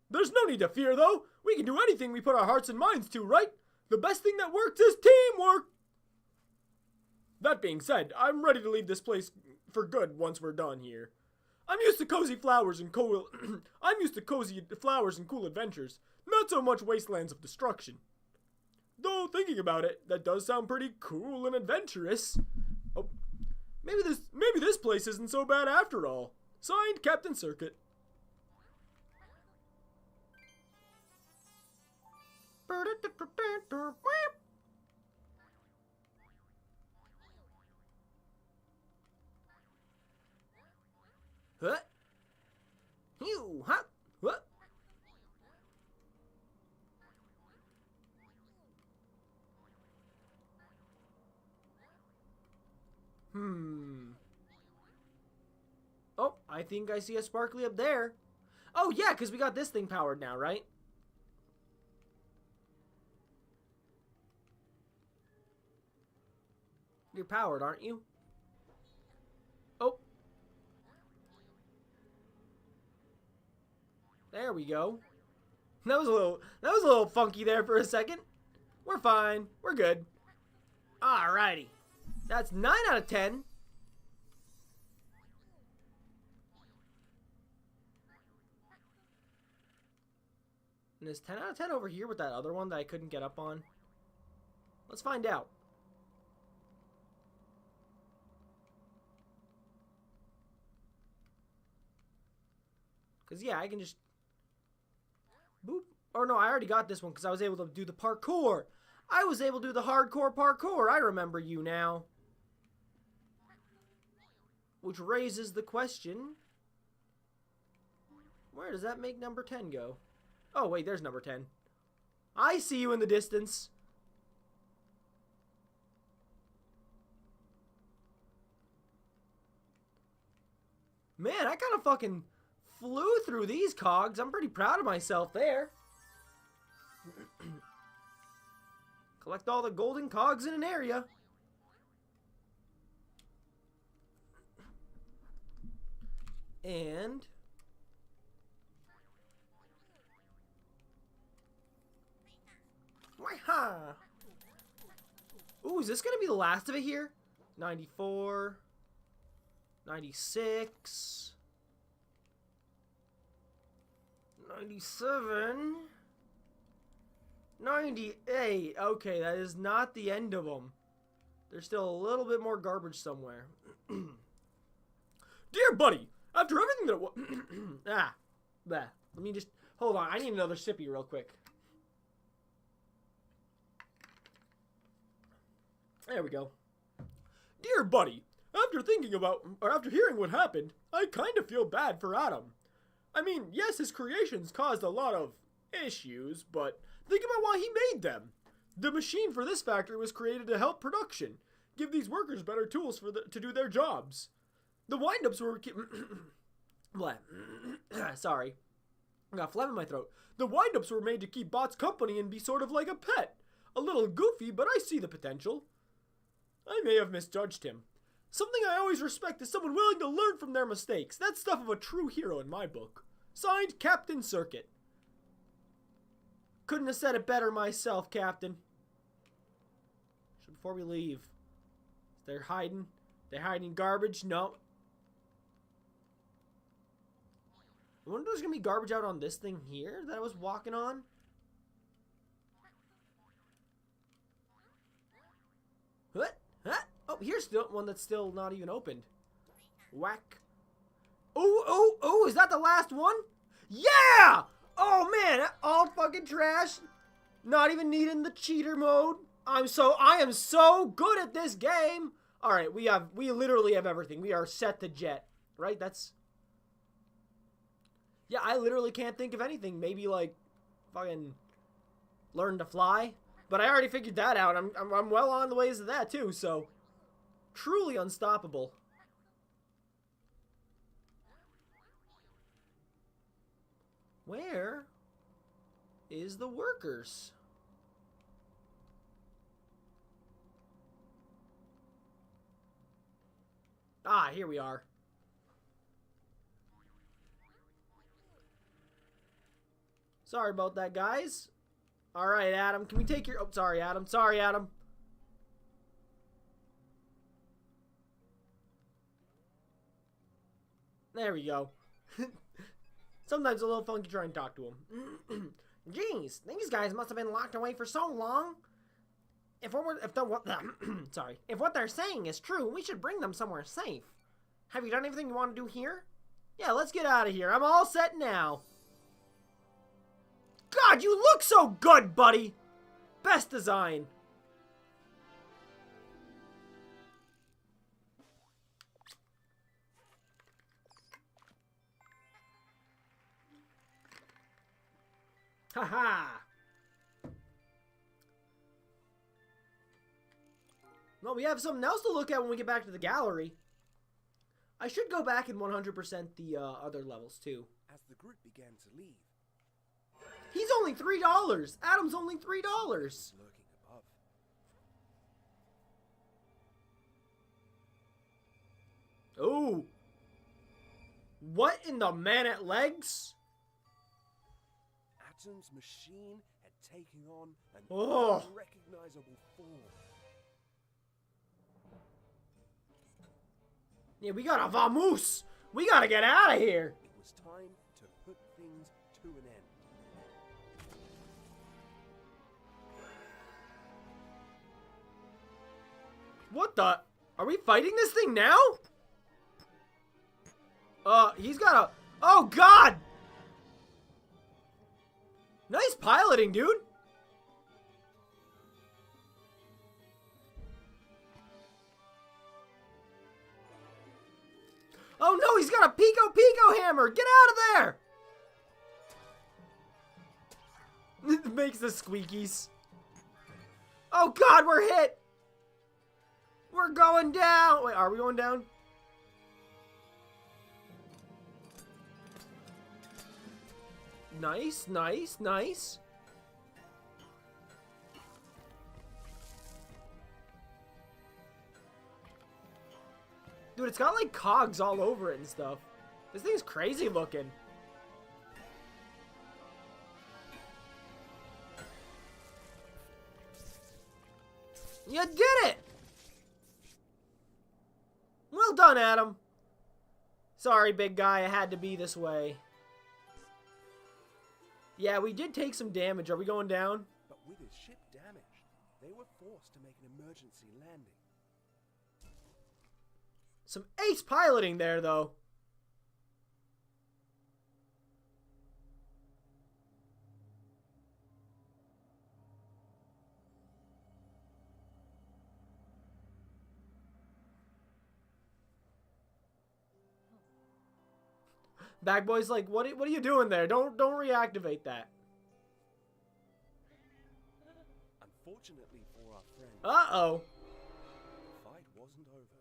There's no need to fear, though. We can do anything we put our hearts and minds to, right? The best thing that works is teamwork. That being said, I'm ready to leave this place for good once we're done here. I'm used to cozy flowers and cool adventures, not so much wastelands of destruction. Though thinking about it, that does sound pretty cool and adventurous. Oh, maybe this place isn't so bad after all. Signed, Captain Circuit. Huh? You, huh? What? Oh, I think I see a sparkly up there. Oh, yeah, because we got this thing powered now, right? You're powered, aren't you? Oh. There we go. That was a little funky there for a second. We're fine. We're good. Alrighty. That's 9 out of 10. And is 10 out of 10 over here with that other one that I couldn't get up on? Let's find out. Because, yeah, I can just... Boop. Or no, I already got this one because I was able to do the parkour. I was able to do the hardcore parkour. I remember you now. Which raises the question... Where does that make number 10 go? Oh, wait, there's number 10. I see you in the distance. Man, I kind of fucking flew through these cogs. I'm pretty proud of myself there. Collect all the golden cogs in an area. And... Why-ha! Ooh, is this going to be the last of it here? 94... 96... 97... 98. Okay, that is not the end of them. There's still a little bit more garbage somewhere. Dear buddy, after everything that Let me just... Hold on, I need another sippy real quick. There we go. Dear buddy, after hearing what happened, I kind of feel bad for Adam. I mean, yes, his creations caused a lot of issues, but think about why he made them. The machine for this factory was created to help production, give these workers better tools to do their jobs. The wind-ups were... Sorry. I got phlegm in my throat. The wind-ups were made to keep bots company and be sort of like a pet. A little goofy, but I see the potential. I may have misjudged him. Something I always respect is someone willing to learn from their mistakes. That's stuff of a true hero in my book. Signed, Captain Circuit. Couldn't have said it better myself, Captain. So before we leave, they're hiding. They're hiding garbage. No. I wonder if there's gonna be garbage out on this thing here that I was walking on. What? Huh? Oh, here's still one that's still not even opened. Whack. Oh, oh, oh, is that the last one? Yeah! Oh, man, all fucking trash. Not even needing the cheater mode. I am so good at this game. All right, we literally have everything. We are set to jet, right? Yeah, I literally can't think of anything. Maybe, like, fucking learn to fly. But I already figured that out. I'm well on the ways to that, too, so truly unstoppable. Where is the workers? Ah, here we are. Sorry about that, guys. All right, Adam, can we take your... Oh, sorry, Adam. Sorry, Adam. There we go. Sometimes a little funky trying to talk to him. Jeez, these guys must have been locked away for so long. If what they're saying is true, we should bring them somewhere safe. Have you done everything you want to do here? Yeah, let's get out of here. I'm all set now. God, you look so good, buddy. Best design. Haha. Well, we have something else to look at when we get back to the gallery. I should go back and 100% the other levels, too. As the group began to leave, He's only $3. Adam's only $3. lurking above. Oh. What in the man at legs? Atom's machine had taken on an Oh. unrecognizable form. Yeah, we got a vamoose. We gotta get out of here. It was time to put things to an end. What the? Are we fighting this thing now? He's got a... Oh, God! Nice piloting, dude. Oh, no, he's got a Pico hammer. Get out of there. It makes the squeakies. Oh, God, we're hit. We're going down. Wait, are we going down? Nice, nice, nice. Dude, it's got like cogs all over it and stuff. This thing's crazy looking. You did it! Well done, Adam. Sorry, big guy, it had to be this way. Yeah, we did take some damage. Are we going down? But with his ship damaged, they were forced to make an emergency landing. Some ace piloting there, though. Bag Boy's like, what are you doing there? Don't reactivate that. Unfortunately for our friend, Uh-oh. the fight wasn't over.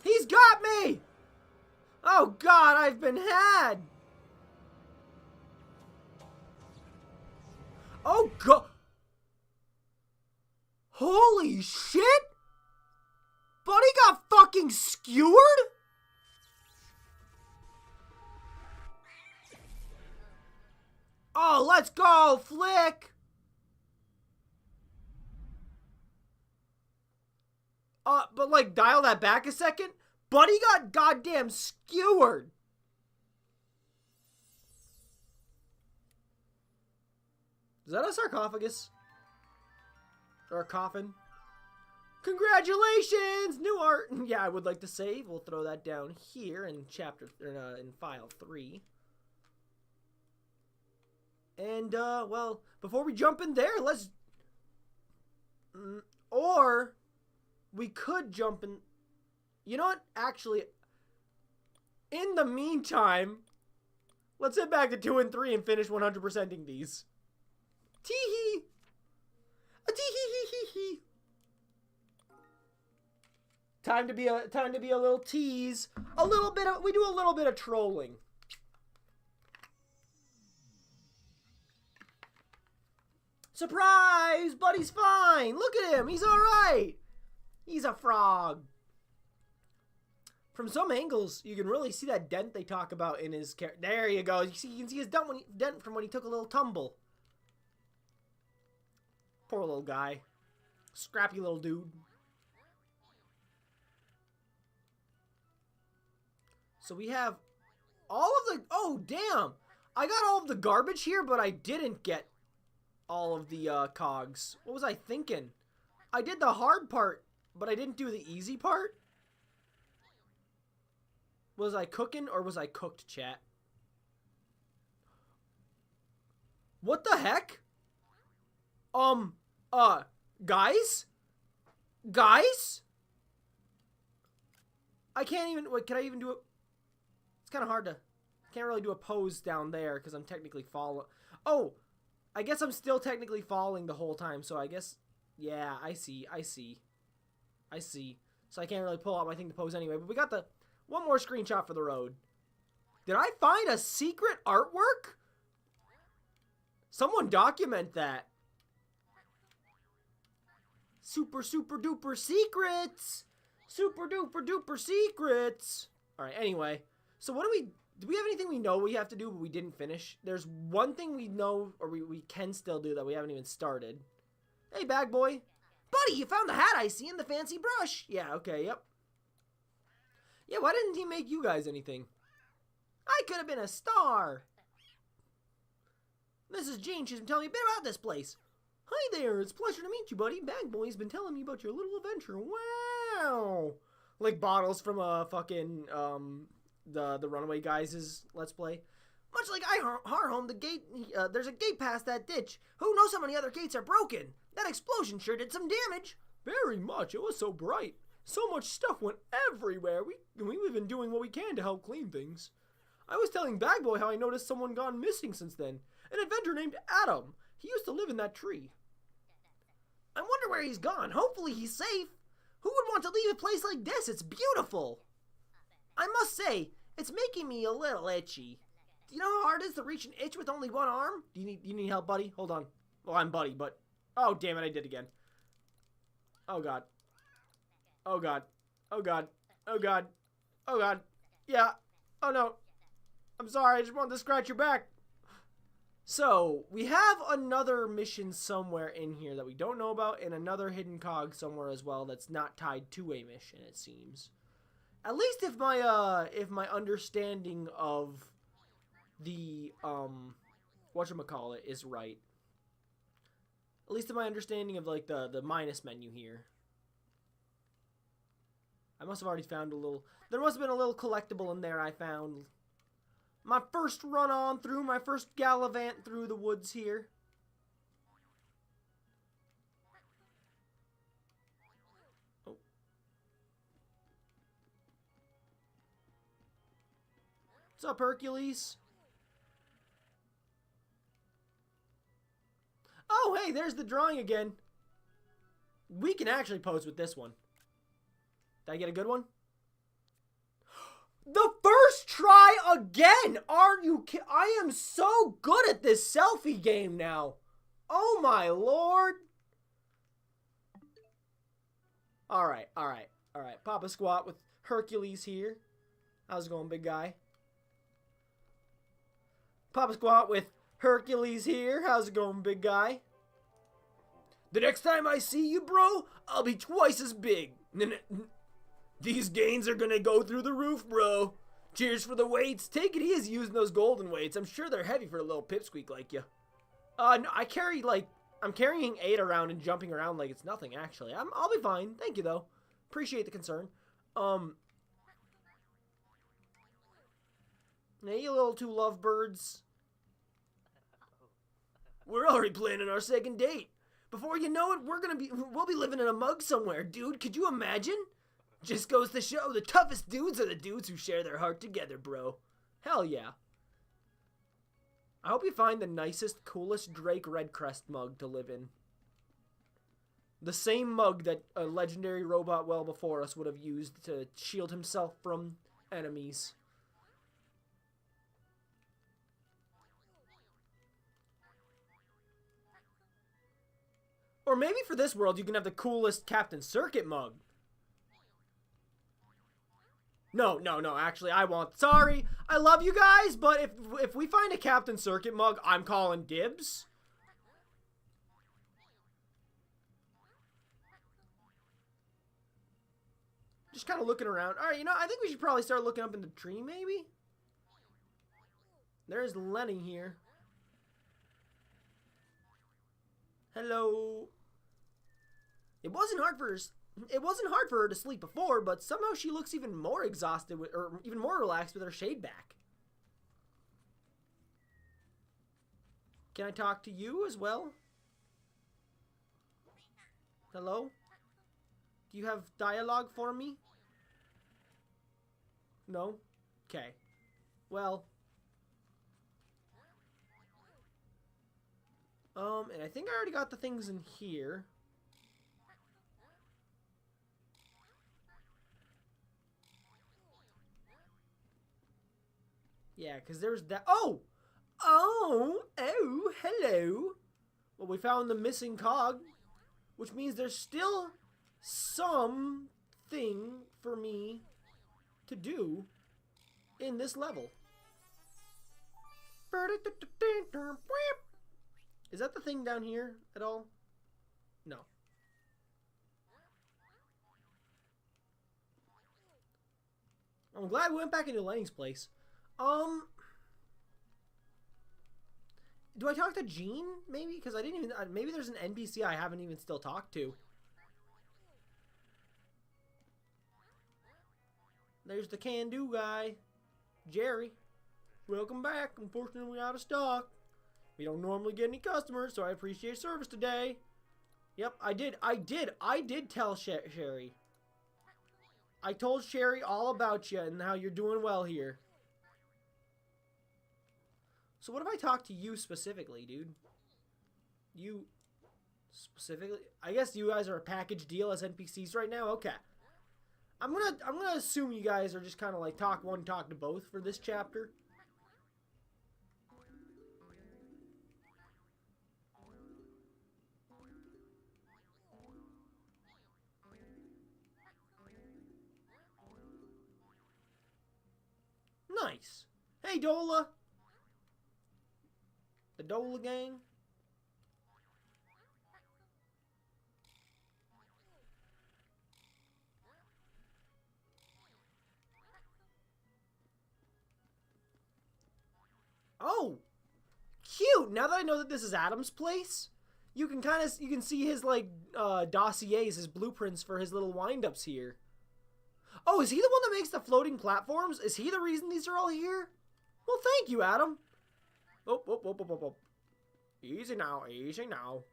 He's got me! Oh God, I've been had! Oh God! Holy shit! Buddy got fucking skewered? Oh, let's go, Flick! But like, dial that back a second. Buddy got goddamn skewered. Is that a sarcophagus? Or a coffin? Congratulations! New art! Yeah, I would like to save. We'll throw that down here in in file 3. And, well, before we jump in there, let's... Or, we could jump in... You know what? Actually, in the meantime, let's head back to 2 and 3 and finish 100%ing these. Tee-hee! A tee-hee-hee-hee-hee! Time to be a little tease. We do a little bit of trolling. Surprise! Buddy's fine! Look at him! He's alright! He's a frog. From some angles, you can really see that dent they talk about in his character. There you go. You can see his dent from when he took a little tumble. Poor little guy. Scrappy little dude. So we have all of the... Oh, damn! I got all of the garbage here, but I didn't get all of the cogs. What was I thinking? I did the hard part, but I didn't do the easy part? Was I cooking or was I cooked, chat? What the heck? Guys? Guys? I can't even... Wait, can I even do it? It's kind of hard to... I can't really do a pose down there because I'm technically falling. Oh! I guess I'm still technically falling the whole time, so I guess... Yeah, I see. So I can't really pull out my thing to pose anyway, but we got the... One more screenshot for the road. Did I find a secret artwork? Someone document that. Super duper secrets. Super duper secrets. Alright, anyway. So what do we have anything we know we have to do but we didn't finish? There's one thing we know, or we can still do that we haven't even started. Hey, bag boy. Buddy, you found the hat I see in the fancy brush. Yeah, okay, yep. Yeah, why didn't he make you guys anything? I could have been a star. This is Jean. She's been telling me a bit about this place. Hi there. It's a pleasure to meet you, buddy. Bag Boy's been telling me about your little adventure. Wow. Like bottles from a fucking, the Runaway Guys' Let's Play. Much like our home, the gate, there's a gate past that ditch. Who knows how many other gates are broken? That explosion sure did some damage. Very much. It was so bright. So much stuff went everywhere. We've been doing what we can to help clean things. I was telling Bag Boy how I noticed someone gone missing since then. An inventor named Adam. He used to live in that tree. I wonder where he's gone. Hopefully he's safe. Who would want to leave a place like this? It's beautiful. I must say, it's making me a little itchy. Do you know how hard it is to reach an itch with only one arm? Do you need help, buddy? Hold on. Well, I'm buddy, but... Oh, damn it, I did again. Oh, God. Oh, God. Oh, God. Oh, God. Oh, God. Yeah. Oh, no. I'm sorry. I just wanted to scratch your back. So, we have another mission somewhere in here that we don't know about, and another hidden cog somewhere as well that's not tied to a mission, it seems. At least if my understanding of the, whatchamacallit is right. At least in my understanding of, like, the minus menu here. I must have already found a little... There must have been a little collectible in there I found. My first run on through, my first gallivant through the woods here. Oh. What's up, Hercules? Oh, hey, there's the drawing again. We can actually pose with this one. Did I get a good one? The first try again! Are you I am so good at this selfie game now. Oh my lord. Alright. Papa Squat with Hercules here. How's it going, big guy? Papa Squat with Hercules here. How's it going, big guy? The next time I see you, bro, I'll be twice as big. These gains are gonna go through the roof, bro. Cheers for the weights. Take it easy using those golden weights. I'm sure they're heavy for a little pipsqueak like you. No, I'm carrying 8 around and jumping around like it's nothing, actually. I'll be fine. Thank you, though. Appreciate the concern. Hey, you little two lovebirds. We're already planning our second date. Before you know it, we'll be living in a mug somewhere, dude. Could you imagine? Just goes to show the toughest dudes are the dudes who share their heart together, bro. Hell yeah. I hope you find the nicest, coolest Drake Redcrest mug to live in. The same mug that a legendary robot well before us would have used to shield himself from enemies. Or maybe for this world, you can have the coolest Captain Circuit mug. No, actually, I want... Sorry, I love you guys, but if we find a Captain Circuit mug, I'm calling dibs. Just kind of looking around. Alright, you know, I think we should probably start looking up in the tree, maybe? There's Lenny here. Hello. It wasn't hard for her to sleep before, but somehow she looks even more exhausted or even more relaxed with her shade back. Can I talk to you as well? Hello? Do you have dialogue for me? No? Okay. Well. And I think I already got the things in here. Yeah, because there's that. Oh, hello. Well, we found the missing cog, which means there's still something for me to do in this level. Is that the thing down here at all? No. I'm glad we went back into Lenny's place. Do I talk to Jean, maybe? Because I didn't even... maybe there's an NPC I haven't even still talked to. There's the can-do guy. Jerry. Welcome back. Unfortunately, we're out of stock. We don't normally get any customers, so I appreciate service today. Yep, I did tell Sherry. I told Sherry all about you and how you're doing well here. So what if I talk to you specifically, dude? You specifically? I guess you guys are a package deal as NPCs right now? Okay. I'm gonna assume you guys are just kind of like talk one, talk to both for this chapter. Nice. Hey, Dola. The Dola gang. Oh, cute. Now that I know that this is Adam's place, you can see his like dossiers, his blueprints for his little wind-ups here. Oh, is he the one that makes the floating platforms? Is he the reason these are all here? Well, thank you, Adam. Oh. Easy now, easy now.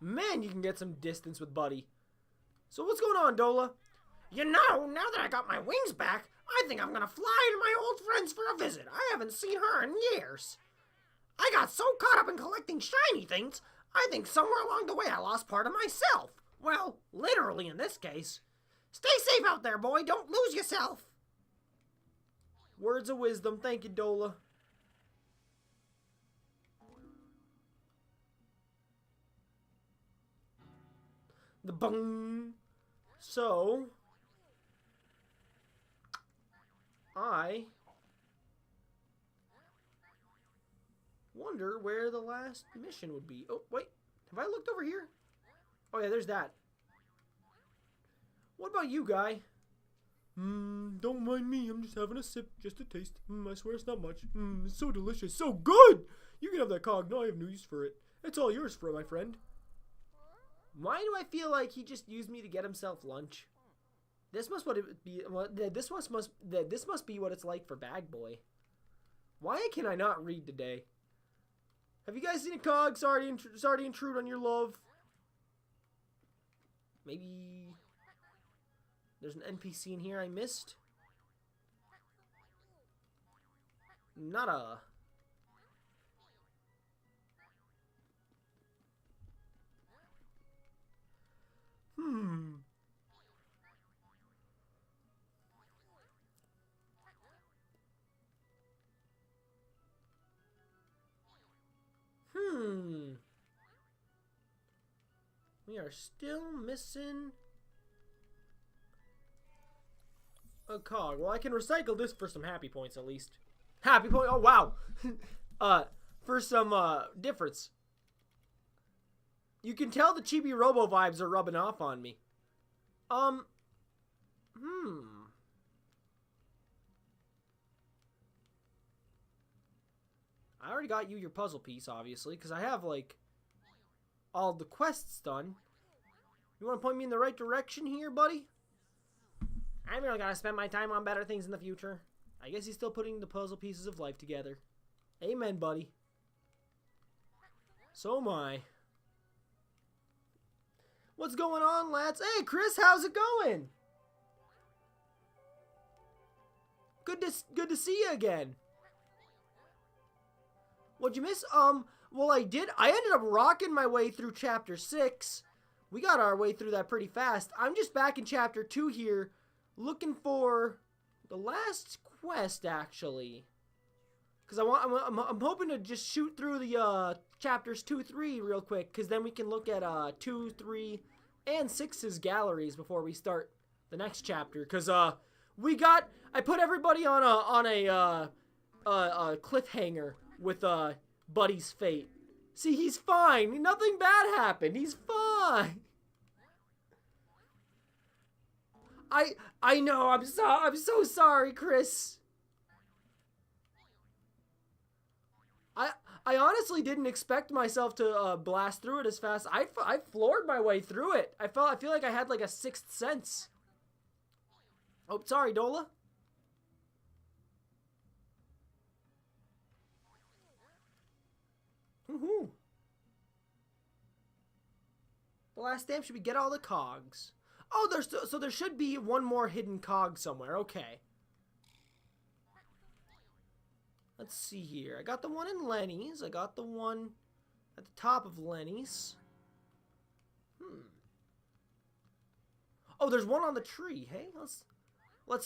Man, you can get some distance with Buddy. So what's going on, Dola? You know, now that I got my wings back, I think I'm gonna fly to my old friends for a visit. I haven't seen her in years. I got so caught up in collecting shiny things, I think somewhere along the way I lost part of myself. Well, literally in this case. Stay safe out there, boy. Don't lose yourself. Words of wisdom. Thank you, Dola. The bung. So, I wonder where the last mission would be. Oh, wait. Have I looked over here? Oh, yeah, there's that. What about you, guy? Don't mind me. I'm just having a sip, just a taste. I swear it's not much. It's so delicious, so good. You can have that cog. No, I have no use for it. It's all yours, my friend. Why do I feel like he just used me to get himself lunch? This must be this must be what it's like for Bag Boy. Why can I not read today? Have you guys seen a cog? Sorry to intrude on your love. Maybe there's an NPC in here I missed. Not a... We are still missing a cog. Well, I can recycle this for some happy points at least. Happy point. Oh, wow. For some difference. You can tell the Chibi-Robo vibes are rubbing off on me. I already got you your puzzle piece, obviously, because I have, like, all the quests done. You want to point me in the right direction here, buddy? I'm really gonna spend my time on better things in the future. I guess he's still putting the puzzle pieces of life together. Amen, buddy. So am I. What's going on, lads? Hey, Chris, how's it going? Good to see you again. What'd you miss? Well, I ended up rocking my way through chapter 6. We got our way through that pretty fast. I'm just back in chapter 2 here, looking for the last quest, actually. Because I'm hoping to just shoot through the chapters 2, 3 real quick, because then we can look at 2, 3, and 6's galleries before we start the next chapter. Because I put everybody on a cliffhanger with Buddy's fate. See, he's fine. Nothing bad happened. He's fine. I know. I'm so sorry, Chris. I honestly didn't expect myself to blast through it as fast. I floored my way through it. I feel like I had like a sixth sense. Oh, sorry, Dola. Woohoo! The last stamp should be get all the cogs. Oh, so there should be one more hidden cog somewhere. Okay. Let's see here. I got the one in Lenny's. I got the one at the top of Lenny's. Oh, there's one on the tree. Hey, let's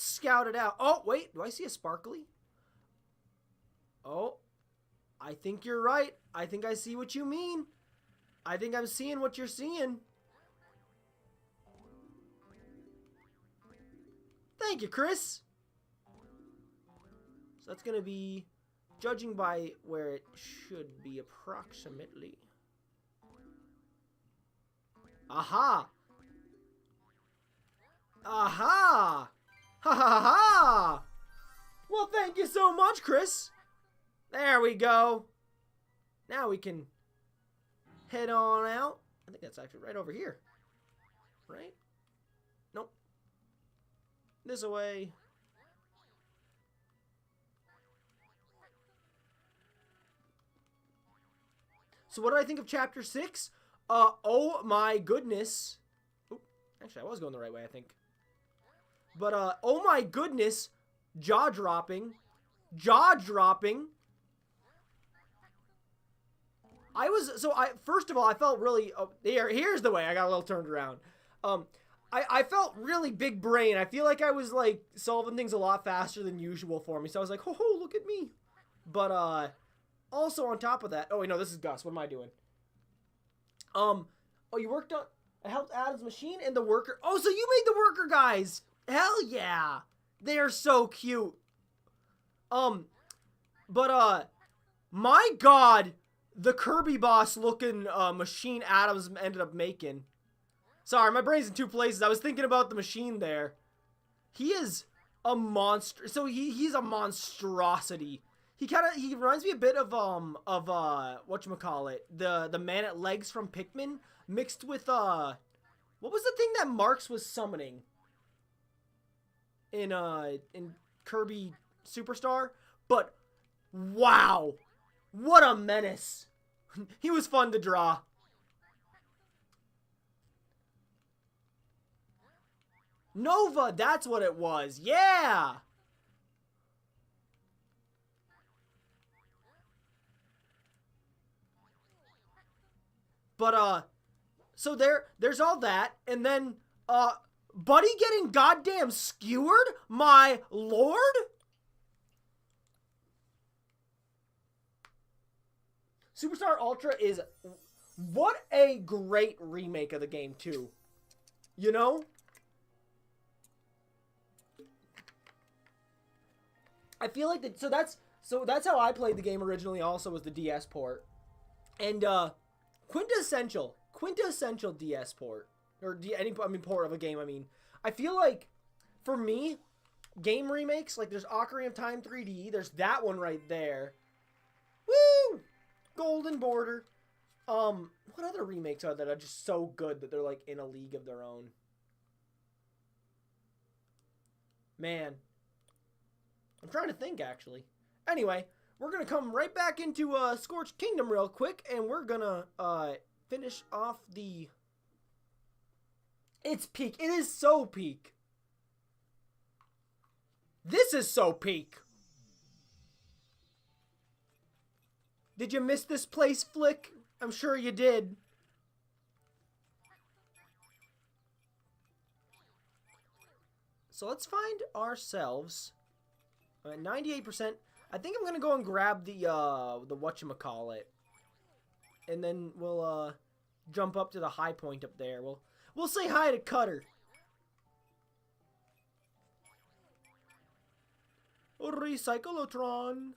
scout it out. Oh, wait. Do I see a sparkly? Oh, I think you're right. I think I see what you mean. I think I'm seeing what you're seeing. Thank you, Chris. So that's going to be, judging by where it should be approximately. Aha! Aha! Ha ha ha ha! Well, thank you so much, Chris. There we go. Now we can head on out. I think that's actually right over here. Right? Nope. This way. So what do I think of chapter 6? Oh my goodness. Oop, actually, I was going the right way, I think. But, oh my goodness. Jaw-dropping. Jaw-dropping. First of all, I felt really, here's the way, I got a little turned around. I felt really big brain. I feel like I was, like, solving things a lot faster than usual for me. So I was like, ho, look at me. But, also on top of that, oh, wait, no, this is Gus. What am I doing? Oh, you worked on, I helped Adam's machine and the worker. Oh, so you made the worker guys. Hell yeah. They're so cute. My God, the Kirby boss looking machine Adams ended up making. Sorry, my brain's in two places. I was thinking about the machine there. He is a monster. So he's a monstrosity. He reminds me a bit of whatchamacallit, the man at legs from Pikmin mixed with what was the thing that Marx was summoning in Kirby Superstar? But wow, what a menace. He was fun to draw. Nova, that's what it was. Yeah. But so there's all that, and then Buddy getting goddamn skewered, my lord. Superstar Ultra is what a great remake of the game too. You know? I feel like so that's how I played the game originally also, was the DS port. And quintessential DS port, or port of a game. I mean, I feel like for me, game remakes, like there's Ocarina of Time 3D, there's that one right there. Woo! Golden Border. What other remakes are that are just so good that they're like in a league of their own? Man, I'm trying to think actually. Anyway, we're gonna come right back into Scorched Kingdom real quick, and we're gonna finish off the. It's peak. It is so peak. This is so peak. Did you miss this place, Flick? I'm sure you did. So let's find ourselves 98%. I think I'm gonna go and grab the whatchamacallit, and then we'll jump up to the high point up there. We'll say hi to Cutter. Recyclotron.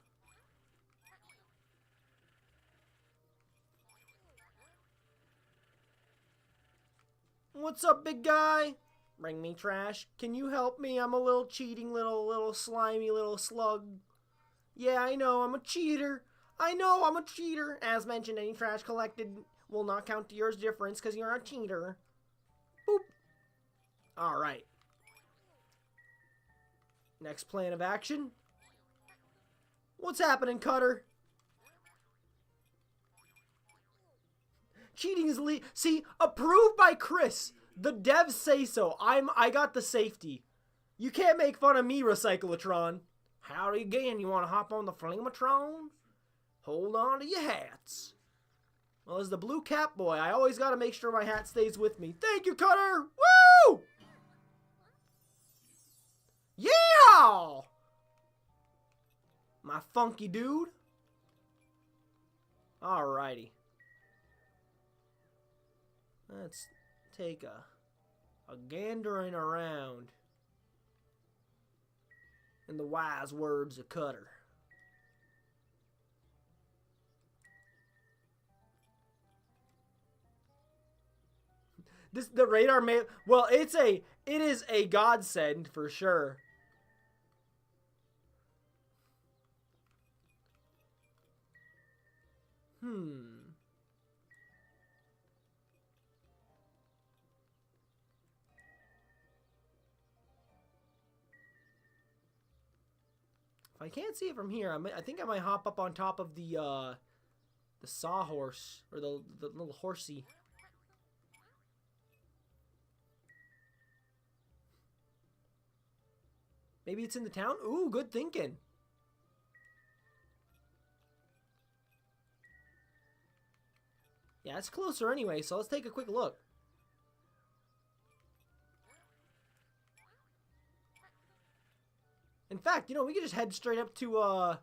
What's up, big guy? Bring me trash. Can you help me? I'm a little cheating, little slimy little slug. Yeah, I know, I'm a cheater. I know, I'm a cheater. As mentioned, any trash collected will not count to yours difference because you're a cheater. Boop. Alright. Next plan of action. What's happening, Cutter? Cheating is see, approved by Chris. The devs say so. I got the safety. You can't make fun of me, Recyclotron. Howdy again, you want to hop on the Flamatron? Hold on to your hats. Well, as the blue cap boy, I always got to make sure my hat stays with me. Thank you, Cutter! Woo! Yeah! My funky dude. Alrighty. Let's take a gandering around. In the wise words of Cutter. The radar may, well, it is a godsend for sure. If I can't see it from here, I think I might hop up on top of the sawhorse, or the little horsey. Maybe it's in the town? Ooh, good thinking. Yeah, it's closer anyway, so let's take a quick look. In fact, you know, we could just head straight up to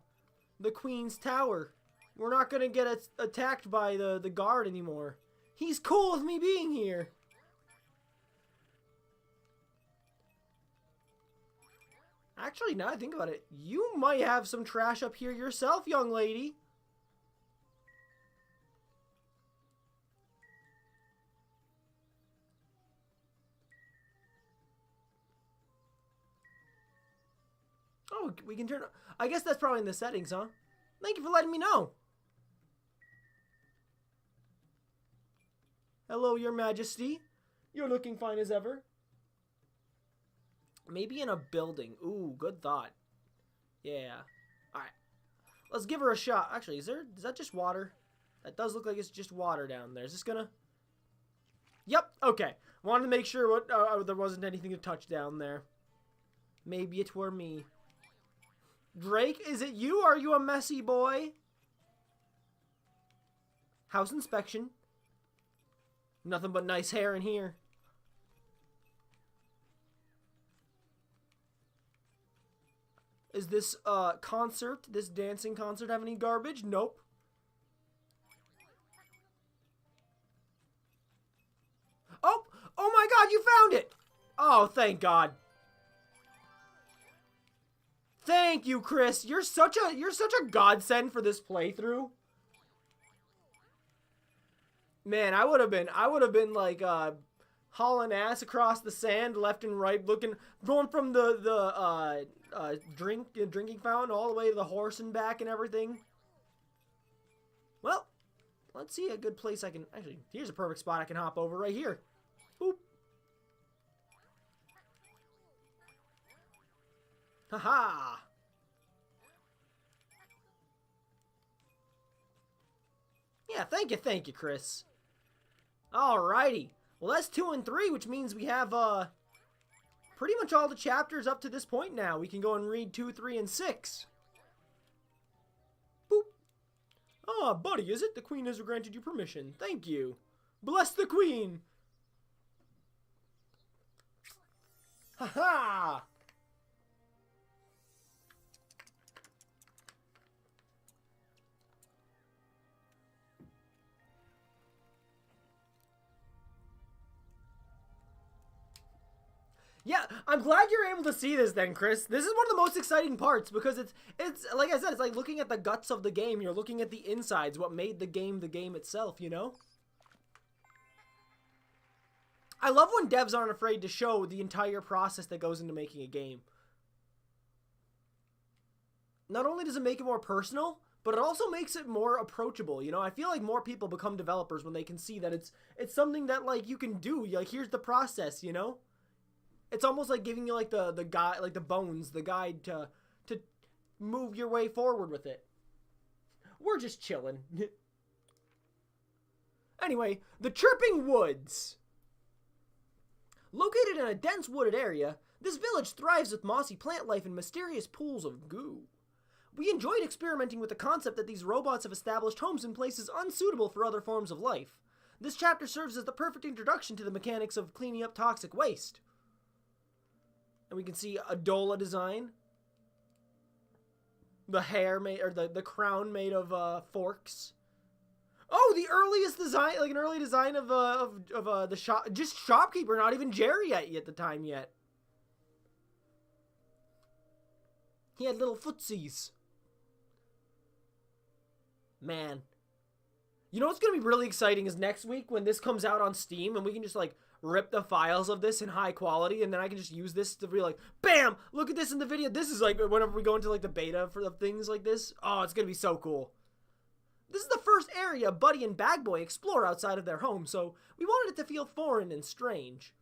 the Queen's Tower. We're not gonna get attacked by the guard anymore. He's cool with me being here. Actually, now I think about it, you might have some trash up here yourself, young lady. Oh, we can turn... I guess that's probably in the settings, huh? Thank you for letting me know. Hello, your majesty. You're looking fine as ever. Maybe in a building. Ooh, good thought. Yeah. Alright. Let's give her a shot. Actually, is that just water? That does look like it's just water down there. Is this gonna... Yep, okay. Wanted to make sure there wasn't anything to touch down there. Maybe it were me. Drake, is it you? Are you a messy boy? House inspection. Nothing but nice hair in here. Is this concert, this dancing concert, have any garbage? Nope. Oh! Oh my god, you found it! Oh, thank God. Thank you, Chris. You're such a godsend for this playthrough. Man, I would have been like hauling ass across the sand left and right, going from the drinking fountain all the way to the horse and back and everything. Well, let's see a good place I can actually. Here's a perfect spot I can hop over right here. Boop. Haha. Yeah, thank you, Chris. Alrighty. Well, that's 2 and 3, which means we have pretty much all the chapters up to this point now. We can go and read 2, 3, and 6. Boop. Ah, buddy, is it? The Queen has granted you permission. Thank you. Bless the Queen. Haha. Yeah, I'm glad you're able to see this then, Chris. This is one of the most exciting parts because it's like I said, it's like looking at the guts of the game. You're looking at the insides, what made the game itself, you know? I love when devs aren't afraid to show the entire process that goes into making a game. Not only does it make it more personal, but it also makes it more approachable, you know? I feel like more people become developers when they can see that it's something that, like, you can do. Like, here's the process, you know? It's almost like giving you, like, the guide, like, the bones, the guide to move your way forward with it. We're just chilling. Anyway, the Chirping Woods. Located in a dense wooded area, this village thrives with mossy plant life and mysterious pools of goo. We enjoyed experimenting with the concept that these robots have established homes in places unsuitable for other forms of life. This chapter serves as the perfect introduction to the mechanics of cleaning up toxic waste. And we can see a Dola design. The hair made, or the crown made of forks. Oh, the earliest design, like an early design of the shop, just shopkeeper, not even Jerry at the time yet. He had little footsies. Man. You know what's going to be really exciting is next week when this comes out on Steam and we can just, like, rip the files of this in high quality and then I can just use this to be like, bam, look at this in the video. This is, like, whenever we go into, like, the beta for the things like this. Oh, it's going to be so cool. This is the first area Buddy and Bagboy explore outside of their home, so we wanted it to feel foreign and strange.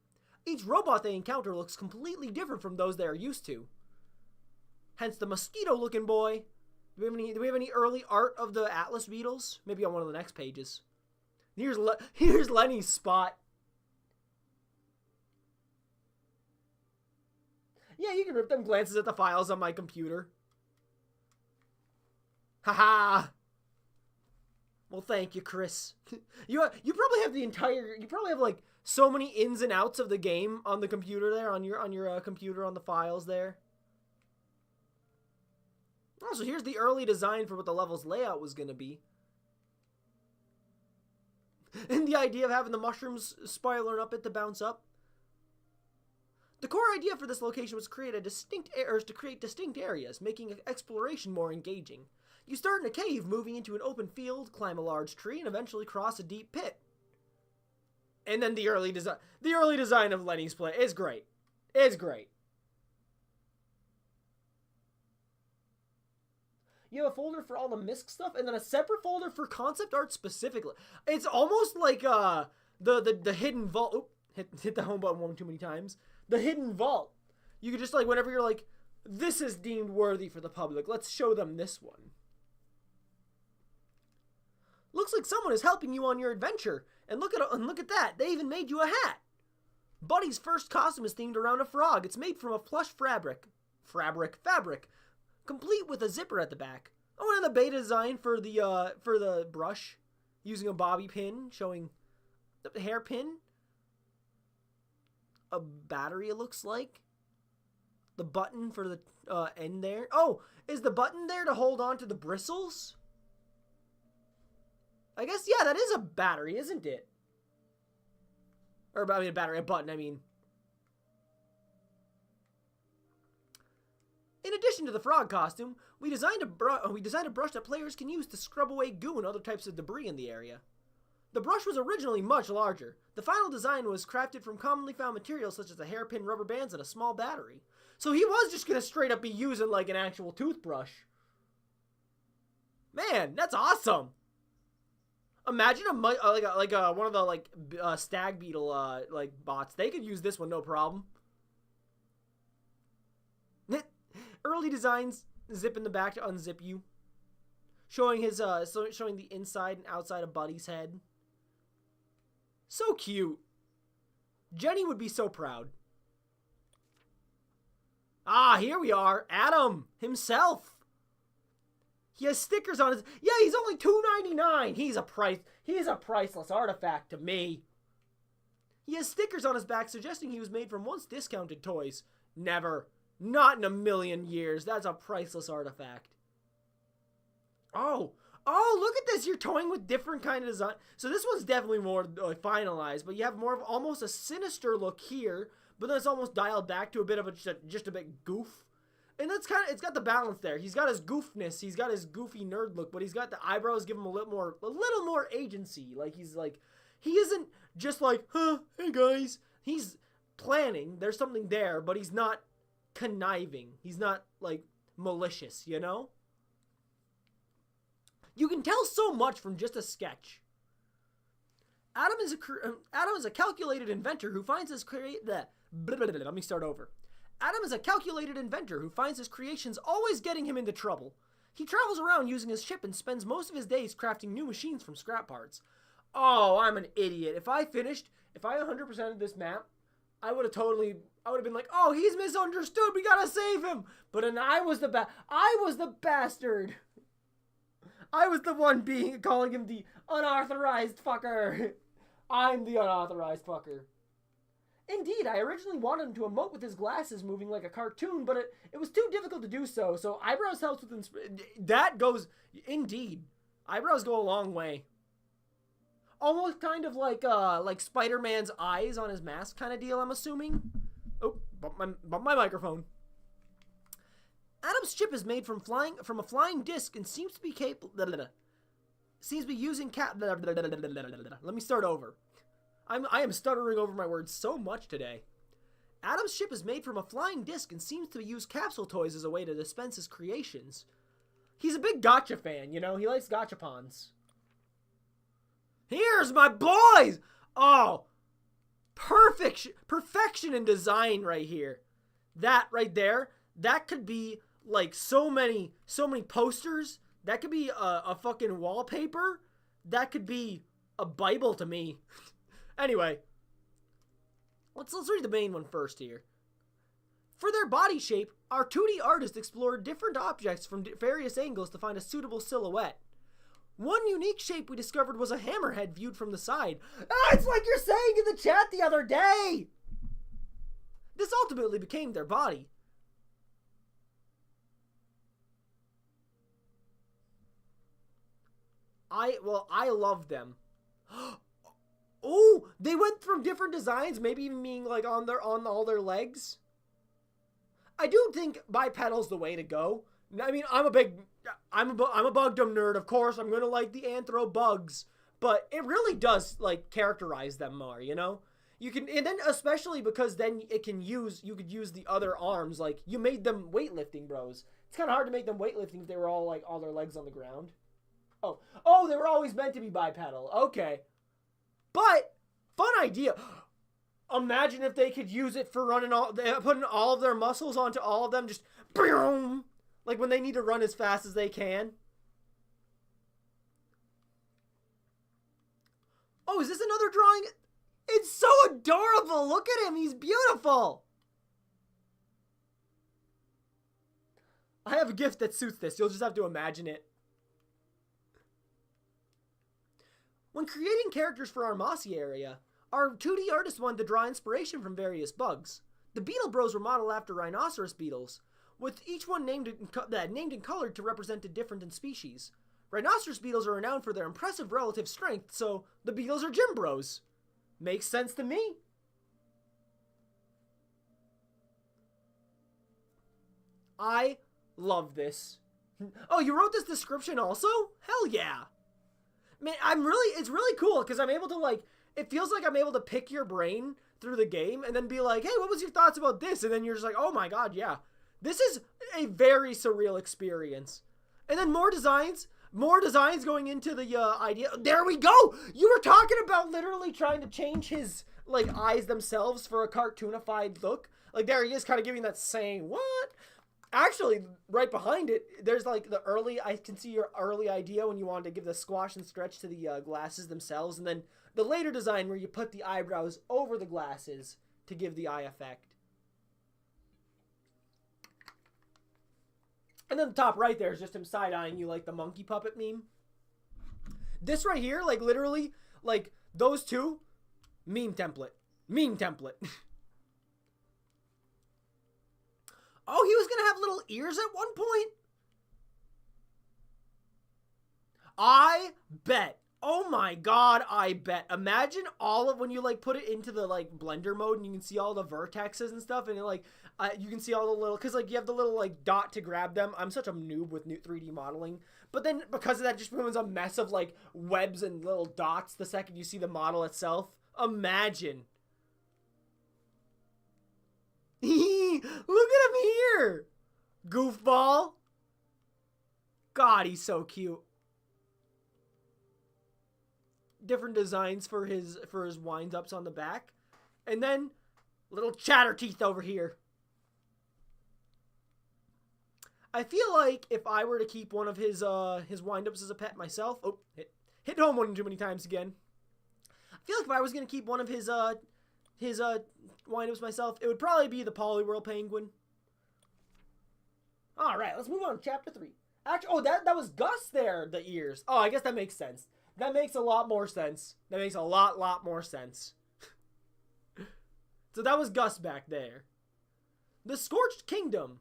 Each robot they encounter looks completely different from those they are used to. Hence the mosquito-looking boy. Do we have any early art of the Atlas beetles? Maybe on one of the next pages. Here's Lenny's spot. Yeah, you can rip them glances at the files on my computer. Haha. Well, thank you, Chris. You probably have you probably have like so many ins and outs of the game on the computer there, on your computer, on the files there. Also, here's the early design for what the level's layout was going to be. And the idea of having the mushrooms spiraling up it to bounce up. The core idea for this location was to create distinct areas, making exploration more engaging. You start in a cave, moving into an open field, climb a large tree, and eventually cross a deep pit. And then the early design of Lenny's play is great. It's great. You have a folder for all the MISC stuff, and then a separate folder for concept art specifically. It's almost like the hidden vault. Oop, hit the home button one too many times. The hidden vault. You could just, like, whenever you're like, this is deemed worthy for the public, let's show them this one. Looks like someone is helping you on your adventure. And look at that. They even made you a hat. Buddy's first costume is themed around a frog. It's made from a plush fabric, complete with a zipper at the back. Oh, and the beta design for the brush, using a bobby pin, showing the hairpin. A battery, it looks like. The button for the end there. Oh, is the button there to hold on to the bristles? I guess, yeah, that is a battery, isn't it? Or, I mean, a button, I mean. In addition to the frog costume, we designed a brush that players can use to scrub away goo and other types of debris in the area. The brush was originally much larger. The final design was crafted from commonly found materials such as a hairpin, rubber bands, and a small battery. So he was just going to straight up be using like an actual toothbrush. Man, that's awesome! Imagine one of the stag beetle bots. They could use this one, no problem. Early designs zip in the back to unzip you, showing showing the inside and outside of Buddy's head. So cute. Jenny would be so proud. Ah, here we are. Adam himself. He has stickers on his. Yeah, he's only $2.99. He's a priceless artifact to me. He has stickers on his back suggesting he was made from once discounted toys. Never. Not in a million years. That's a priceless artifact. Oh, look at this. You're toying with different kind of design. So this one's definitely more finalized, but you have more of almost a sinister look here, but then it's almost dialed back to a bit of just a bit goof. And that's it's got the balance there. He's got his goofness. He's got his goofy nerd look, but he's got the eyebrows give him a little more agency. Like he isn't just like, hey guys. He's planning. There's something there, but he's not conniving. He's not like malicious, you know? You can tell so much from just a sketch. Adam is a calculated inventor who finds his Let me start over. Adam is a calculated inventor who finds his creations always getting him into trouble. He travels around using his ship and spends most of his days crafting new machines from scrap parts. Oh, I'm an idiot. If I 100%ed this map, I would have been like, oh, he's misunderstood. We gotta save him. But then I was the bastard. I was the one calling him the unauthorized fucker. I'm the unauthorized fucker. Indeed, I originally wanted him to emote with his glasses moving like a cartoon, but it was too difficult to do so eyebrows helps with indeed. Eyebrows go a long way. Almost kind of like Spider-Man's eyes on his mask kind of deal, I'm assuming. Oh, bump my microphone. Adam's ship is made from a flying disc and seems to be using Let me start over. I am stuttering over my words so much today. Adam's ship is made from a flying disc and seems to use capsule toys as a way to dispense his creations. He's a big gotcha fan, you know? He likes gachapons. Here's my boys! Oh, perfection in design right here. That right there, that could be like so many posters. That could be a fucking wallpaper. That could be a Bible to me. Anyway, let's read the main one first here. For their body shape, our 2D artist explored different objects from various angles to find a suitable silhouette. One unique shape we discovered was a hammerhead viewed from the side. Ah, it's like you're saying in the chat the other day! This ultimately became their body. I love them. Oh, they went from different designs, maybe even being like on all their legs. I do think bipedal's the way to go. I mean, I'm a bugdom nerd, of course. I'm gonna like the anthro bugs, but it really does like characterize them more, you know? You can, and then especially because then you could use the other arms. Like, you made them weightlifting bros. It's kind of hard to make them weightlifting if they were all like all their legs on the ground. Oh, they were always meant to be bipedal. Okay. But, fun idea. Imagine if they could use it for putting all of their muscles onto all of them, just boom, like when they need to run as fast as they can. Oh, is this another drawing? It's so adorable. Look at him. He's beautiful. I have a gift that suits this. You'll just have to imagine it. When creating characters for our Mossy area, our 2D artist wanted to draw inspiration from various bugs. The Beetle Bros were modeled after rhinoceros beetles, with each one named and colored to represent a different species. Rhinoceros beetles are renowned for their impressive relative strength, so the beetles are gym bros. Makes sense to me. I love this. Oh, you wrote this description also? Hell yeah. Man, it's really cool because I'm able to like, it feels like I'm able to pick your brain through the game and then be like, hey, what was your thoughts about this? And then you're just like, oh my god, yeah. This is a very surreal experience. And then more designs going into the idea. There we go! You were talking about literally trying to change his like eyes themselves for a cartoonified look. Like there he is kind of giving that saying, what? Actually, right behind it, there's like I can see your early idea when you wanted to give the squash and stretch to the glasses themselves, and then the later design where you put the eyebrows over the glasses to give the eye effect. And then the top right there is just him side-eyeing you like the monkey puppet meme. This right here, like literally, like those two, meme template. Meme template. Oh, he was going to have little ears at one point? I bet. Oh my god, I bet. Imagine all of when you like put it into the like blender mode and you can see all the vertexes and stuff and it, like you can see all the little, because like you have the little like dot to grab them. I'm such a noob with new 3D modeling. But then because of that just becomes a mess of like webs and little dots the second you see the model itself. Imagine. Look at him here! Goofball! God, he's so cute. Different designs for his wind-ups on the back. And then, little chatter teeth over here. I feel like if I were to keep one of his wind-ups as a pet myself... Oh, hit home one too many times again. I feel like if I was going to keep one of his wind-ups myself, it would probably be the Poliwhirl Penguin. Alright, let's move on to Chapter 3. Actually, oh, that was Gus there, the ears. Oh, I guess that makes sense. That makes a lot more sense. That makes a lot more sense. So that was Gus back there. The Scorched Kingdom.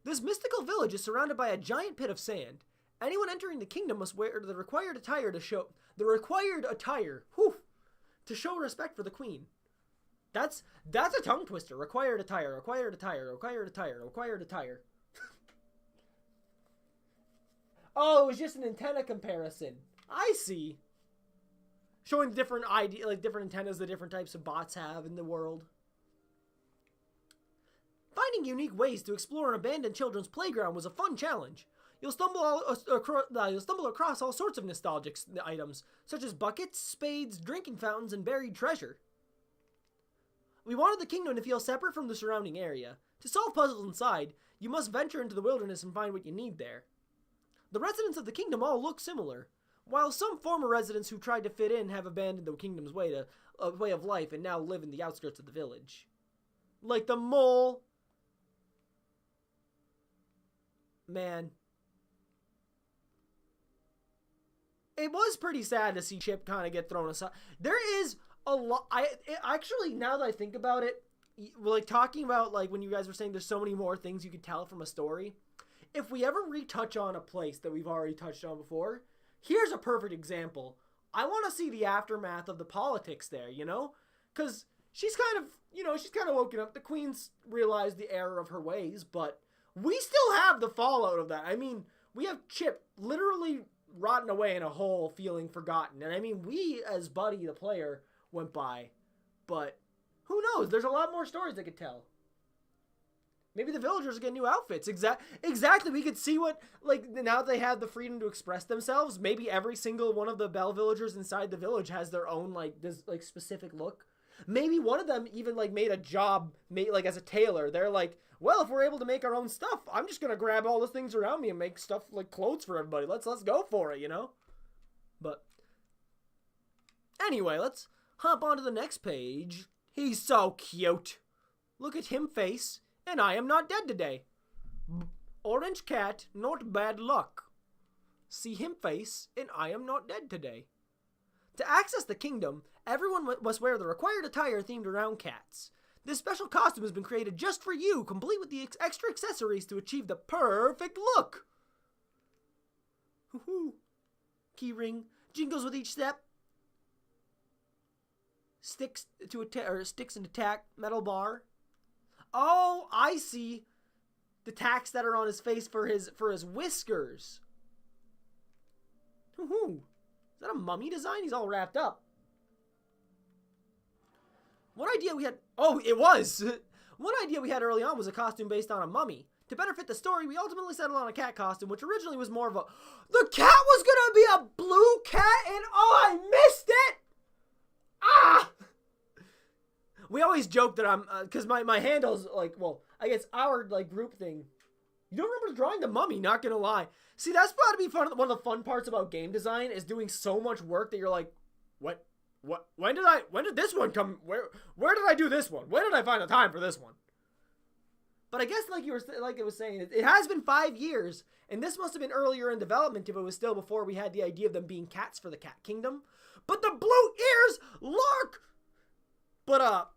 This mystical village is surrounded by a giant pit of sand. Anyone entering the kingdom must wear the required attire to show respect for the queen. That's a tongue twister. Required attire. Oh, it was just an antenna comparison. I see. Showing different different antennas the different types of bots have in the world. Finding unique ways to explore an abandoned children's playground was a fun challenge. You'll stumble across all sorts of nostalgic items, such as buckets, spades, drinking fountains, and buried treasure. We wanted the kingdom to feel separate from the surrounding area. To solve puzzles inside, you must venture into the wilderness and find what you need there. The residents of the kingdom all look similar. While some former residents who tried to fit in have abandoned the kingdom's way of life and now live in the outskirts of the village. Like the mole man. It was pretty sad to see Chip kind of get thrown aside. There is a lot. Actually, now that I think about it, like talking about like when you guys were saying there's so many more things you could tell from a story. If we ever retouch on a place that we've already touched on before, here's a perfect example. I want to see the aftermath of the politics there, you know? Because she's kind of woken up. The Queen's realized the error of her ways, but we still have the fallout of that. I mean, we have Chip literally rotting away in a hole feeling forgotten. And I mean, we as Buddy, the player, went by. But who knows? There's a lot more stories they could tell. Maybe the villagers get new outfits. Exactly. We could see what, like, now they have the freedom to express themselves. Maybe every single one of the Bell villagers inside the village has their own, like, this, like, specific look. Maybe one of them even, like, made a job, like, as a tailor. They're like, well, if we're able to make our own stuff, I'm just gonna grab all the things around me and make stuff, like, clothes for everybody. Let's go for it, you know? But anyway, let's hop on to the next page. He's so cute. Look at him face. And I am not dead today. Orange cat, not bad luck. See him face, and I am not dead today. To access the kingdom, everyone must wear the required attire themed around cats. This special costume has been created just for you, complete with the extra accessories to achieve the perfect look. Hoo-hoo. Key ring, jingles with each step. Sticks and attack, metal bar. Oh, I see. The tacks that are on his face for his whiskers. Hoo-hoo. Is that a mummy design? He's all wrapped up. One idea we had... Oh, it was! One idea we had early on was a costume based on a mummy. To better fit the story, we ultimately settled on a cat costume, which originally was more of a... The cat was gonna be a blue cat, and oh, I missed it! Ah! We always joke that I'm, because my handle's, like, well, I guess our, like, group thing. You don't remember drawing the mummy, not gonna lie. See, that's gotta be fun. One of the fun parts about game design is doing so much work that you're like, when did this one come, where did I do this one? When did I find the time for this one? But I guess, like it was saying, it has been 5 years, and this must have been earlier in development if it was still before we had the idea of them being cats for the Cat Kingdom. But the blue ears, look! But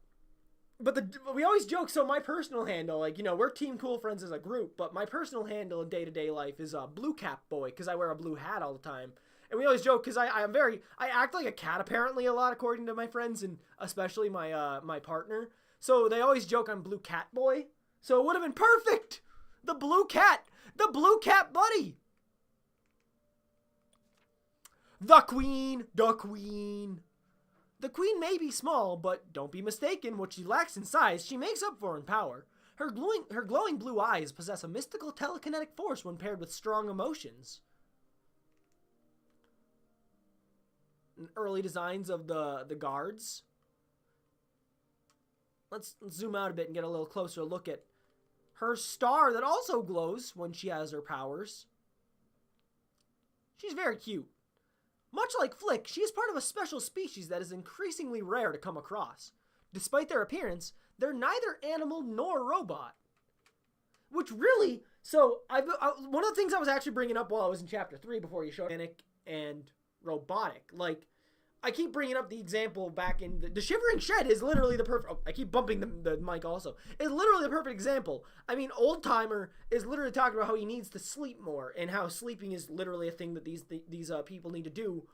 we always joke, so my personal handle, like, you know, we're Team Cool Friends as a group, but my personal handle in day-to-day life is Blue Cap Boy, because I wear a blue hat all the time. And we always joke, because I act like a cat, apparently, a lot, according to my friends, and especially my partner. So they always joke I'm Blue Cat Boy. So it would have been perfect! The Blue Cat Buddy! The Queen! The Queen may be small, but don't be mistaken, what she lacks in size, she makes up for in power. Her glowing blue eyes possess a mystical telekinetic force when paired with strong emotions. Early designs of the guards. Let's zoom out a bit and get a little closer look at her star that also glows when she has her powers. She's very cute. Much like Flick, she is part of a special species that is increasingly rare to come across. Despite their appearance, they're neither animal nor robot. Which really, so one of the things I was actually bringing up while I was in Chapter 3 before you showed organic and robotic. Like, I keep bringing up the example back in the Shivering Shed is literally the perfect... Oh, I keep bumping the mic also. It's literally the perfect example. I mean, Old Timer is literally talking about how he needs to sleep more and how sleeping is literally a thing that these people need to do.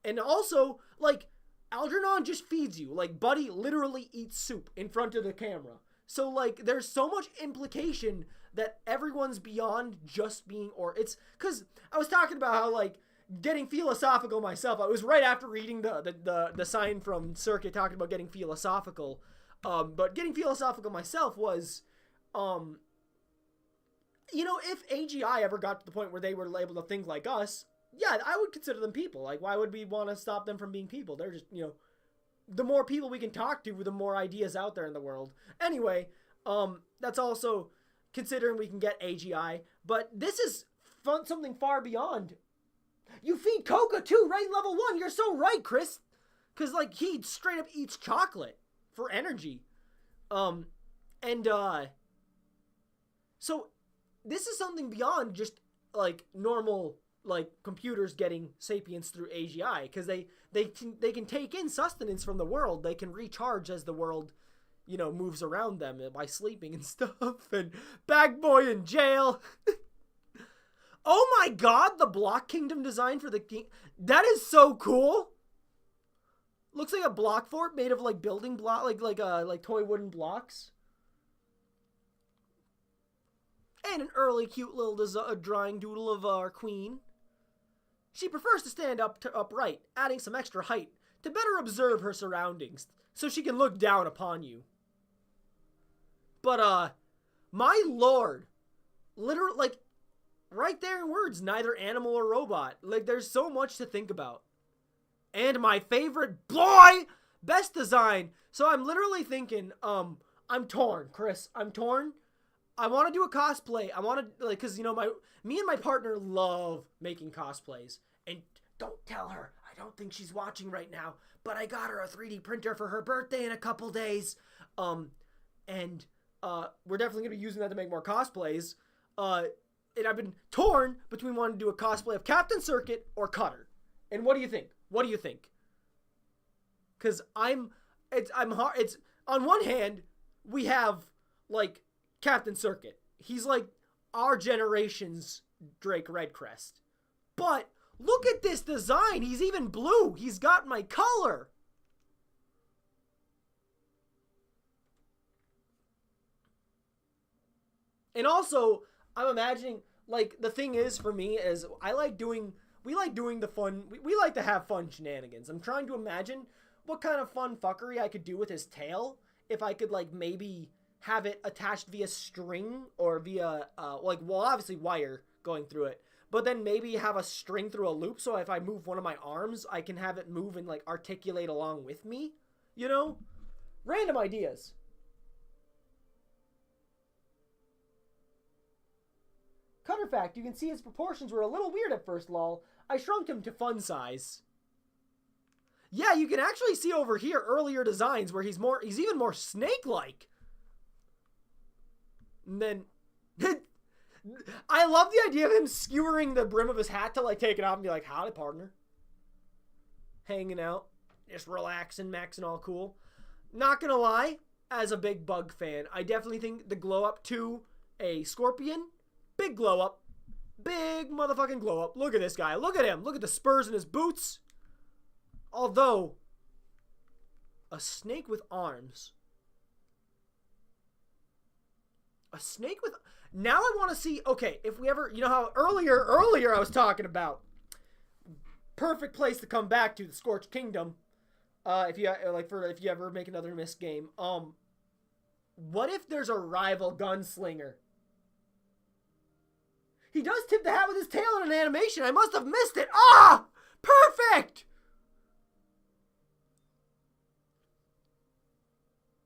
And also, like, Algernon just feeds you. Like, Buddy literally eats soup in front of the camera. So, like, there's so much implication that everyone's beyond just being... It's... Because I was talking about how, like, getting philosophical myself. I was right after reading the sign from Circuit talking about getting philosophical. But getting philosophical myself was, you know, if AGI ever got to the point where they were able to think like us, yeah, I would consider them people. Like, why would we want to stop them from being people? They're just, you know, the more people we can talk to, the more ideas out there in the world. Anyway, that's also considering we can get AGI. But this is something far beyond. You feed Coca too, right? Level 1. You're so right, Chris. Because, like, he straight up eats chocolate for energy. So this is something beyond just like normal like computers getting sapience through AGI, because they can take in sustenance from the world. They can recharge as the world, you know, moves around them by sleeping and stuff. And Bag Boy in jail. Oh my god, the block kingdom design for the king. That is so cool. Looks like a block fort made of like building block, like toy wooden blocks. And an early cute little drawing doodle of our queen. She prefers to stand upright, adding some extra height to better observe her surroundings, so she can look down upon you. But, my lord, literally, like, right there in words, neither animal or robot. Like, there's so much to think about. And my favorite boy, best design. So I'm literally thinking, I'm torn, Chris. I'm torn. I want to do a cosplay. I want to, like, because, you know, me and my partner love making cosplays. And don't tell her. I don't think she's watching right now. But I got her a 3D printer for her birthday in a couple days. We're definitely going to be using that to make more cosplays. And I've been torn between wanting to do a cosplay of Captain Circuit or Cutter. And what do you think? What do you think? Because it's on one hand, we have, like, Captain Circuit. He's like our generation's Drake Redcrest. But look at this design. He's even blue. He's got my color. And also, I'm imagining, like, the thing is for me is we like doing the fun, we like to have fun shenanigans. I'm trying to imagine what kind of fun fuckery I could do with his tail. If I could, like, maybe have it attached via string or via, obviously wire going through it. But then maybe have a string through a loop, so if I move one of my arms, I can have it move and, like, articulate along with me. You know? Random ideas. Cutter fact, you can see his proportions were a little weird at first, lol. I shrunk him to fun size. Yeah, you can actually see over here earlier designs where he's even more snake-like. And then, I love the idea of him skewering the brim of his hat to, like, take it off and be like, howdy, partner. Hanging out, just relaxing, maxing all cool. Not gonna lie, as a big bug fan, I definitely think the glow up to a scorpion, big glow up. Big motherfucking glow up. Look at this guy. Look at him. Look at the spurs in his boots. Although, a snake with arms. A snake with... Now I want to see... Okay, if we ever... You know how earlier I was talking about... Perfect place to come back to, the Scorched Kingdom. If you ever make another missed game. What if there's a rival gunslinger? He does tip the hat with his tail in an animation. I must have missed it. Ah! Perfect!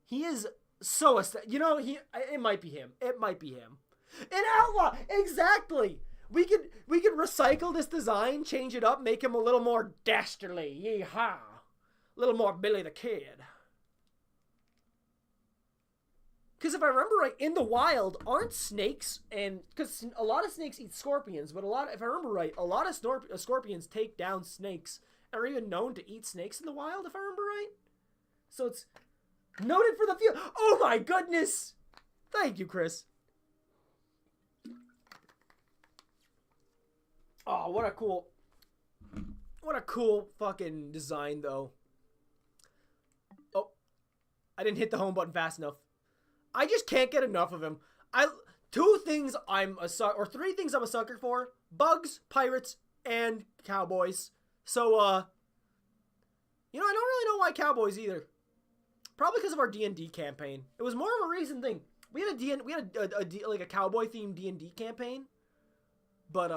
He is so you know, it might be him. It might be him. An outlaw! Exactly! We could recycle this design, change it up, make him a little more dastardly. Yee-haw. A little more Billy the Kid. Because if I remember right, in the wild, aren't snakes, and because a lot of snakes eat scorpions, but if I remember right, a lot of scorpions take down snakes, and are even known to eat snakes in the wild, if I remember right. So it's noted for the few. Oh my goodness! Thank you, Chris. Oh, what a cool fucking design, though. Oh, I didn't hit the home button fast enough. I just can't get enough of him. Three things I'm a sucker for: bugs, pirates, and cowboys. So, you know, I don't really know why cowboys either. Probably because of our D&D campaign. It was more of a recent thing. We had a cowboy themed D&D campaign, but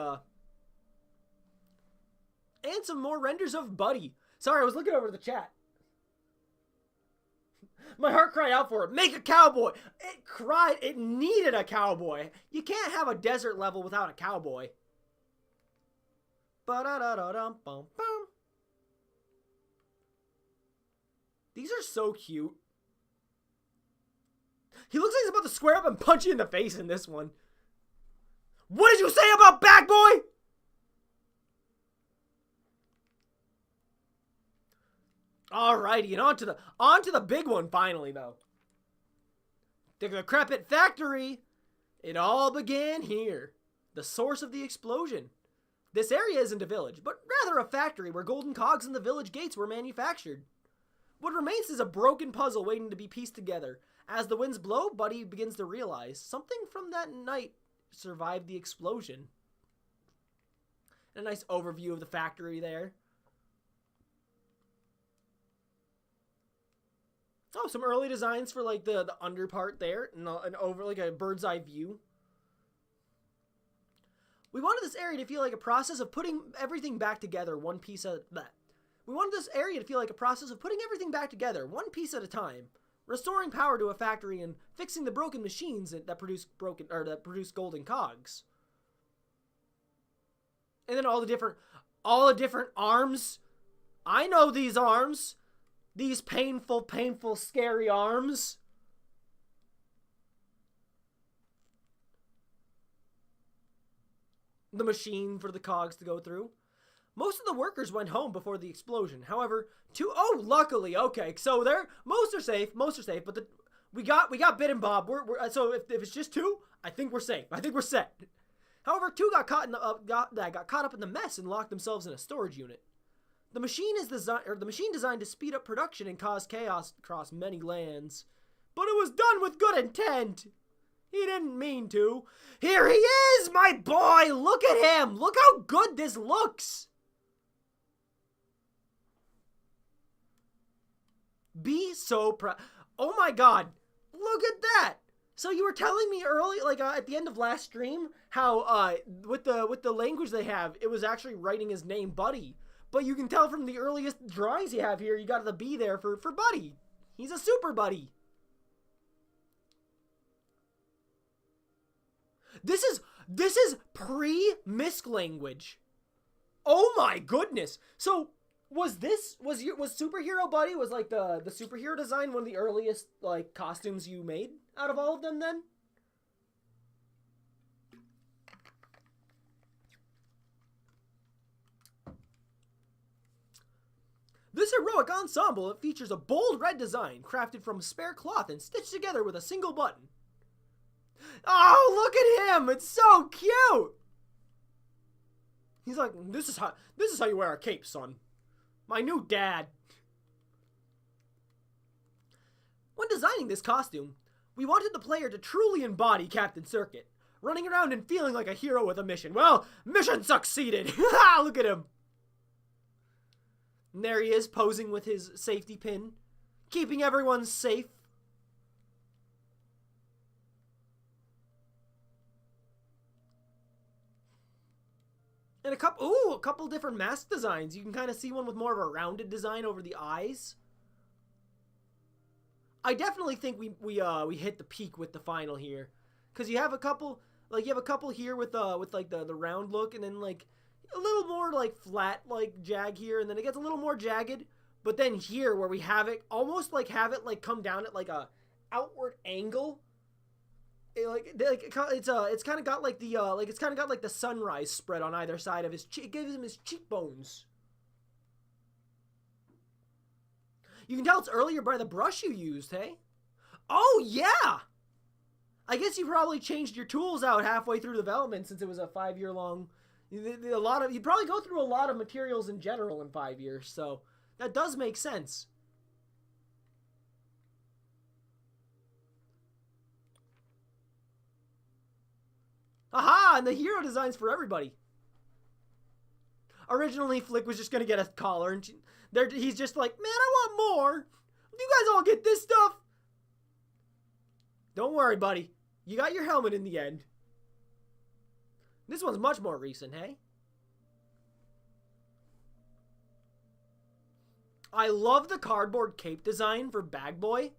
and some more renders of Buddy. Sorry, I was looking over the chat. My heart cried out for it. Make a cowboy. It cried. It needed a cowboy. You can't have a desert level without a cowboy. Ba-da-da-da-dum-bum-bum. These are so cute. He looks like he's about to square up and punch you in the face in this one. What did you say about Bag Boy? Alrighty, and on to the big one finally, though. The decrepit factory. It all began here. The source of the explosion. This area isn't a village, but rather a factory where golden cogs and the village gates were manufactured. What remains is a broken puzzle waiting to be pieced together. As the winds blow, Buddy begins to realize something from that night survived the explosion. And a nice overview of the factory there. Oh, some early designs for like the under part there, and over like a bird's eye view. We wanted this area to feel like a process of putting everything back together one piece at We wanted this area to feel like a process of putting everything back together one piece at a time, restoring power to a factory and fixing the broken machines that produce golden cogs. And then all the different arms. I know these arms. These painful, scary arms. The machine for the cogs to go through. Most of the workers went home before the explosion. However, luckily, okay, so most are safe, but we got Bit and Bob. So if it's just two, I think we're safe. I think we're set. However, two got caught up in the mess and locked themselves in a storage unit. The machine designed to speed up production and cause chaos across many lands, but it was done with good intent. He didn't mean to. Here he is, my boy! Look at him! Look how good this looks! Be so proud. Oh my god. Look at that! So you were telling me early, at the end of last stream, how, with the language they have, it was actually writing his name Buddy. But you can tell from the earliest drawings you have here, you got the B there for Buddy. He's a super buddy. This is pre-MISC language. Oh my goodness. So was Superhero Buddy like the superhero design one of the earliest like costumes you made out of all of them then? This heroic ensemble, it features a bold red design crafted from spare cloth and stitched together with a single button. Oh, look at him! It's so cute! He's like, this is how you wear a cape, son. My new dad. When designing this costume, we wanted the player to truly embody Captain Circuit, running around and feeling like a hero with a mission. Well, mission succeeded! Look at him! And there he is, posing with his safety pin, keeping everyone safe. And a couple different mask designs. You can kind of see one with more of a rounded design over the eyes. I definitely think we hit the peak with the final here, because you have a couple here with the round look, and then like a little more like flat like jag here, and then it gets a little more jagged. But then here where we have it come down at like a outward angle. It's kind of got like the sunrise spread on either side of his cheek. It gives him his cheekbones. You can tell it's earlier by the brush you used, hey? Oh yeah. I guess you probably changed your tools out halfway through development since it was a 5-year long. You probably go through a lot of materials in general in 5 years, so that does make sense. Aha! And the hero designs for everybody. Originally, Flick was just gonna get a collar, and he's just like, man, I want more. You guys all get this stuff. Don't worry, buddy. You got your helmet in the end. This one's much more recent, hey? I love the cardboard cape design for Bag Boy.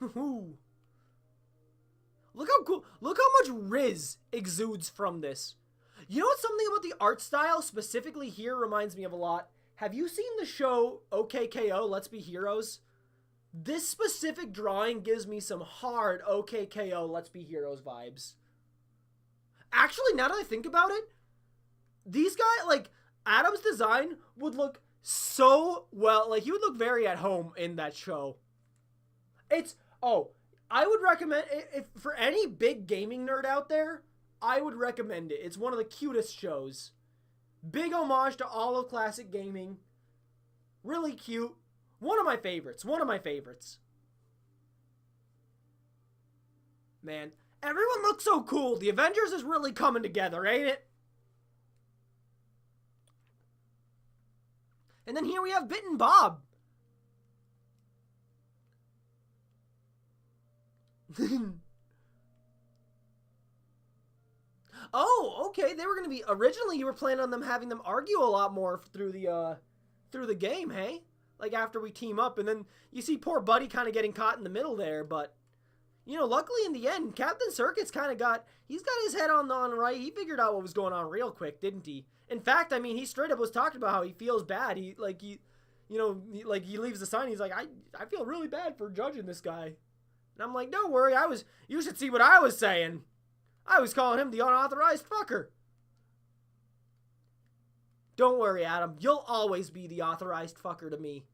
Look how cool. Look how much Riz exudes from this. You know what, something about the art style specifically here reminds me of a lot? Have you seen the show OKKO, Let's Be Heroes? This specific drawing gives me some hard OKKO Let's Be Heroes vibes. Actually, now that I think about it, these guys, like, Adam's design would look so well. Like, he would look very at home in that show. I would recommend, if for any big gaming nerd out there, I would recommend it. It's one of the cutest shows. Big homage to all of classic gaming. Really cute. One of my favorites. Man, everyone looks so cool. The Avengers is really coming together, ain't it? And then here we have Bit and Bob. Oh, okay. They were going to be... Originally, you were planning on them having them argue a lot more through the game, hey? Like, after we team up. And then you see poor Buddy kind of getting caught in the middle there. But, you know, luckily in the end, Captain Circuit's kind of got... He's got his head on right. He figured out what was going on real quick, didn't he? In fact, I mean, he straight up was talking about how he feels bad. He leaves the sign. He's like, I feel really bad for judging this guy. And I'm like, don't worry. You should see what I was saying. I was calling him the unauthorized fucker. Don't worry, Adam. You'll always be the authorized fucker to me.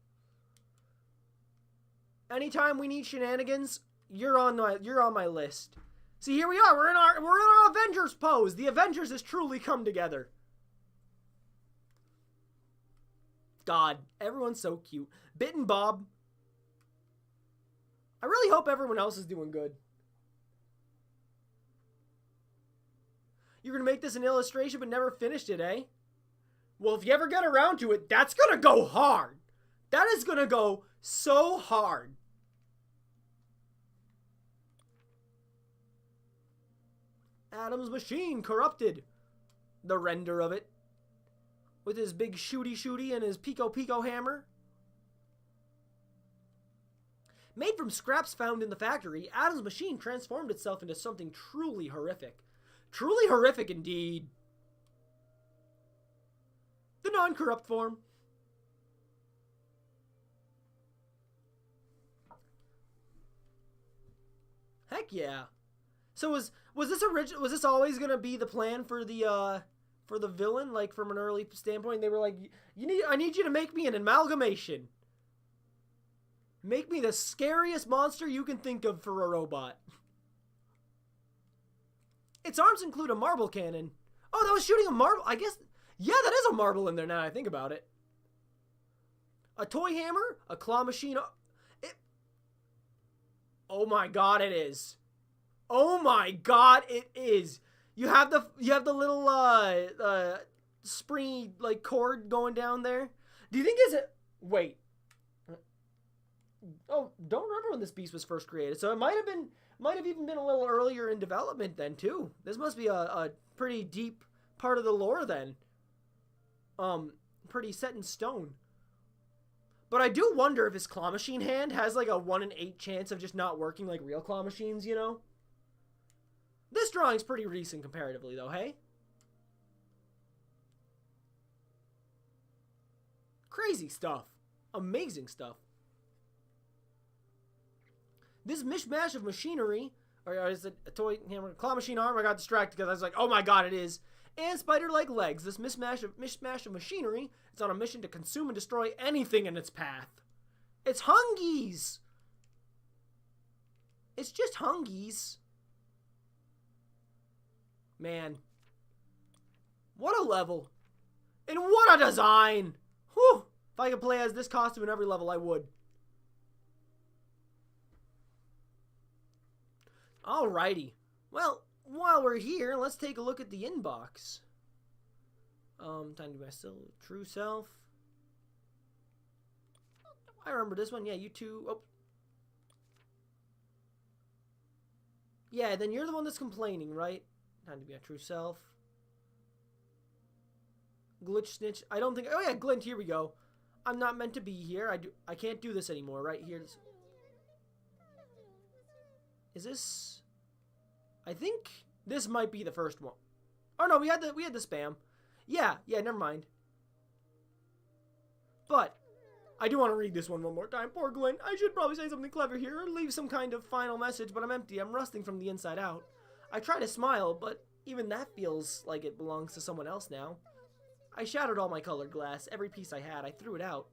Anytime we need shenanigans, you're on my list. See, here we are. We're in our Avengers pose. The Avengers has truly come together. God, everyone's so cute. Bit and Bob. I really hope everyone else is doing good. You're going to make this an illustration but never finished it, eh? Well, if you ever get around to it, that's going to go hard. That is going to go so hard. Adam's machine corrupted. The render of it. With his big shooty and his pico hammer. Made from scraps found in the factory, Adam's machine transformed itself into something truly horrific. Truly horrific indeed. The non-corrupt form. Heck yeah. So was this always gonna be the plan for the villain? Like, from an early standpoint, they were like, I need you to make me an amalgamation. Make me the scariest monster you can think of for a robot. Its arms include a marble cannon. Oh, that was shooting a marble. I guess, yeah, that is a marble in there now I think about it. A toy hammer, a claw machine. Oh my god, it is. Oh my god, it is. You have the little springy like cord going down there. Do you think wait. Oh, don't remember when this beast was first created. So it might have even been a little earlier in development then too. This must be a pretty deep part of the lore then. Pretty set in stone. But I do wonder if his claw machine hand has like a 1 in 8 chance of just not working like real claw machines, you know? This drawing's pretty recent comparatively though, hey? Crazy stuff. Amazing stuff. This mishmash of machinery, or is it a toy hammer, claw machine arm? I got distracted because I was like, oh my god, it is. And spider-like legs. This mishmash of machinery is on a mission to consume and destroy anything in its path. It's Hungies. It's just Hungies. Man. What a level. And what a design. Whew. If I could play as this costume in every level, I would. Alrighty. Well, while we're here, let's take a look at the inbox. Time to be my true self. I remember this one. Yeah, you two. Oh. Yeah, then you're the one that's complaining, right? Time to be my true self. Glitch snitch. I don't think. Oh yeah, Glint. Here we go. I'm not meant to be here. I can't do this anymore. Right here. Is this? I think this might be the first one. Oh no, we had the spam. Yeah, never mind. But I do want to read this one more time. Poor Glint. I should probably say something clever here or leave some kind of final message, but I'm empty. I'm rusting from the inside out. I try to smile, but even that feels like it belongs to someone else now. I shattered all my colored glass. Every piece I had, I threw it out.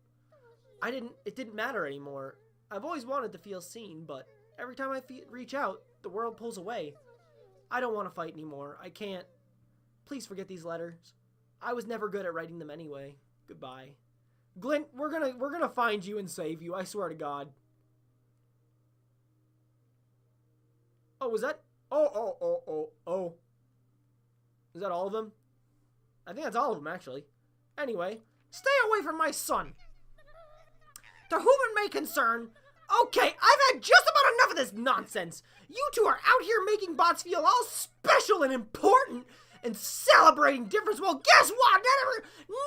It didn't matter anymore. I've always wanted to feel seen, but every time I reach out, the world pulls away. I don't want to fight anymore. I can't. Please forget these letters. I was never good at writing them anyway. Goodbye. Glint, we're gonna find you and save you, I swear to God. Oh, was that? Oh. Is that all of them? I think that's all of them, actually. Anyway, stay away from my son. To whom it may concern. Okay, I've had just about enough of this nonsense. You two are out here making bots feel all special and important and celebrating difference. Well, guess what?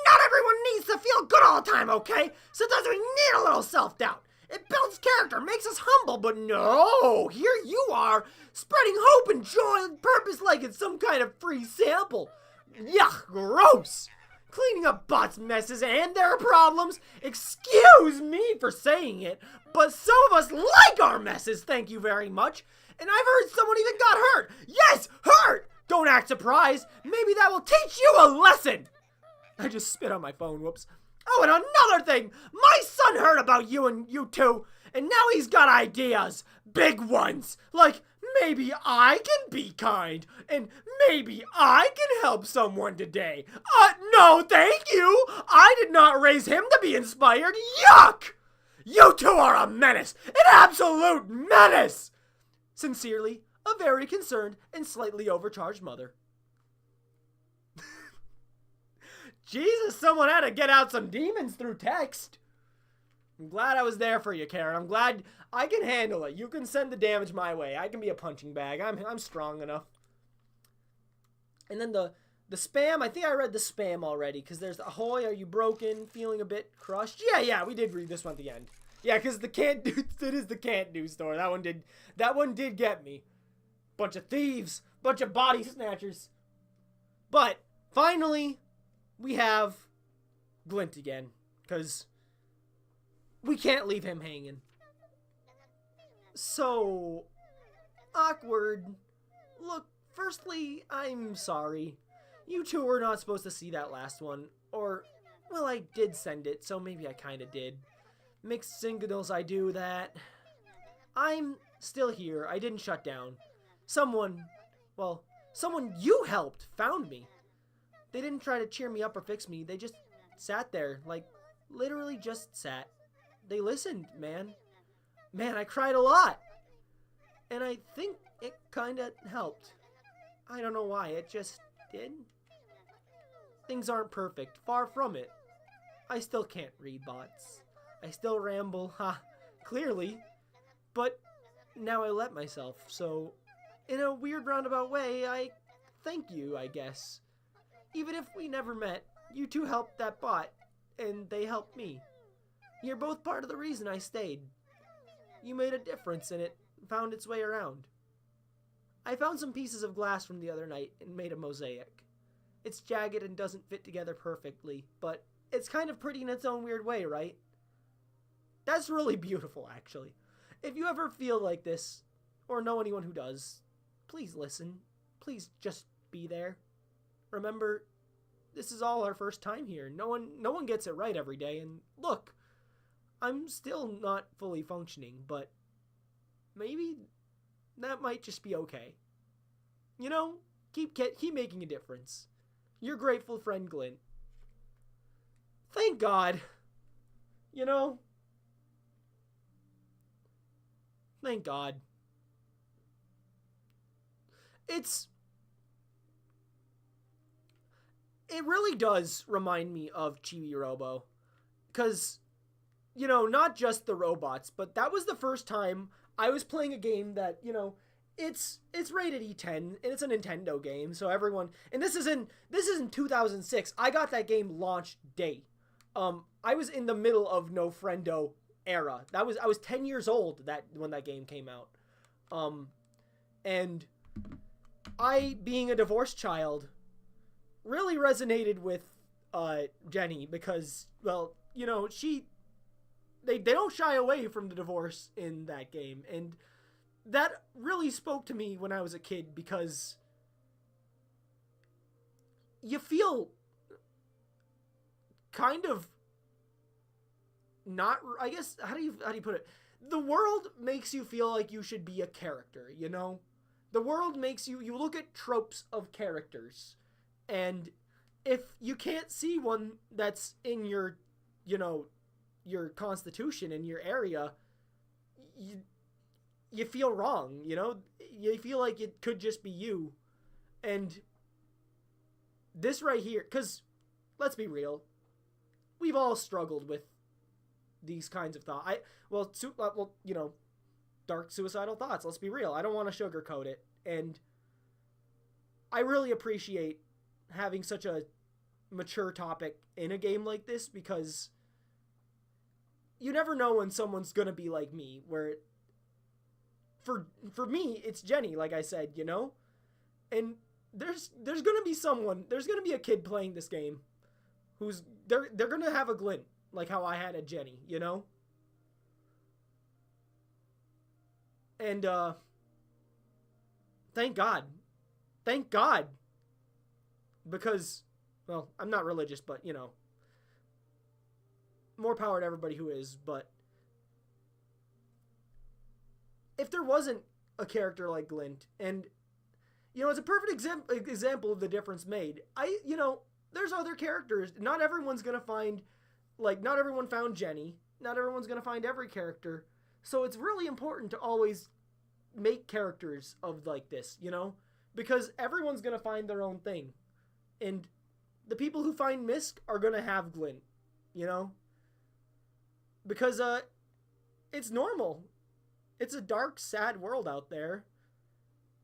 Not everyone needs to feel good all the time, okay? Sometimes we need a little self-doubt. It builds character, makes us humble, but no, here you are, spreading hope and joy and purpose like it's some kind of free sample. Yuck, gross. Cleaning up bots' messes and their problems. Excuse me for saying it, but some of us like our messes, thank you very much. And I've heard someone even got hurt. Yes, hurt! Don't act surprised. Maybe that will teach you a lesson. I just spit on my phone, whoops. Oh, and another thing. My son heard about you and you two, and now he's got ideas. Big ones. Like, maybe I can be kind, and maybe I can help someone today. No, thank you. I did not raise him to be inspired. Yuck! You two are a menace. An absolute menace. Sincerely, a very concerned and slightly overcharged mother. Jesus, someone had to get out some demons through text. I'm glad I was there for you, Karen. I'm glad I can handle it. You can send the damage my way. I can be a punching bag. I'm strong enough. And then the spam, I think I read the spam already, because there's ahoy, are you broken, feeling a bit crushed? Yeah, we did read this one at the end. Yeah, because the can't do, it is the can't do store. That one did get me. Bunch of thieves, bunch of body snatchers. But finally, we have Glint again, because we can't leave him hanging. So awkward. Look, firstly, I'm sorry. You two were not supposed to see that last one. Or, well, I did send it, so maybe I kinda did. Mixed signals, I do that. I'm still here. I didn't shut down. Someone you helped found me. They didn't try to cheer me up or fix me. They just sat there, like, literally just sat. They listened, man. Man, I cried a lot. And I think it kinda helped. I don't know why, it just did. Things aren't perfect, far from it. I still can't read bots. I still ramble, clearly. But now I let myself, so in a weird roundabout way, I thank you, I guess. Even if we never met, you two helped that bot, and they helped me. You're both part of the reason I stayed. You made a difference, and it found its way around. I found some pieces of glass from the other night and made a mosaic. It's jagged and doesn't fit together perfectly, but it's kind of pretty in its own weird way, right? That's really beautiful, actually. If you ever feel like this, or know anyone who does, please listen. Please just be there. Remember, this is all our first time here. No one gets it right every day, and look, I'm still not fully functioning, but maybe that might just be okay. You know, keep making a difference. Your grateful friend, Glint. Thank God. You know, thank God. It really does remind me of Chibi-Robo. Because, you know, not just the robots, but that was the first time I was playing a game that, you know, it's rated E10, and it's a Nintendo game, so everyone, and this is in 2006. I got that game launch day. I was in the middle of No Friendo era. I was 10 years old when that game came out. And I, being a divorced child, really resonated with Jenny because, well, you know, she they don't shy away from the divorce in that game, and that really spoke to me when I was a kid, because you feel kind of not, I guess, how do you put it? The world makes you feel like you should be a character, you know? The world makes you look at tropes of characters, and if you can't see one that's in your, you know, your constitution in your area, you feel wrong, you know? You feel like it could just be you. And this right here, because let's be real, we've all struggled with these kinds of thoughts. Well, you know, dark suicidal thoughts. Let's be real. I don't want to sugarcoat it. And I really appreciate having such a mature topic in a game like this, because you never know when someone's going to be like me, where for me, it's Jenny, like I said, you know? And there's going to be someone, there's going to be a kid playing this game who's, they're going to have a glint, like how I had a Jenny, you know? And, thank God. Thank God. Because, well, I'm not religious, but, you know, more power to everybody who is, but if there wasn't a character like Glint, and, you know, it's a perfect example of the difference made. You know, there's other characters. Not everyone's gonna find, like, not everyone found Jenny. Not everyone's gonna find every character. So it's really important to always make characters of like this, you know? Because everyone's gonna find their own thing. And the people who find Misk are gonna have Glint, you know? Because, it's normal. It's a dark, sad world out there.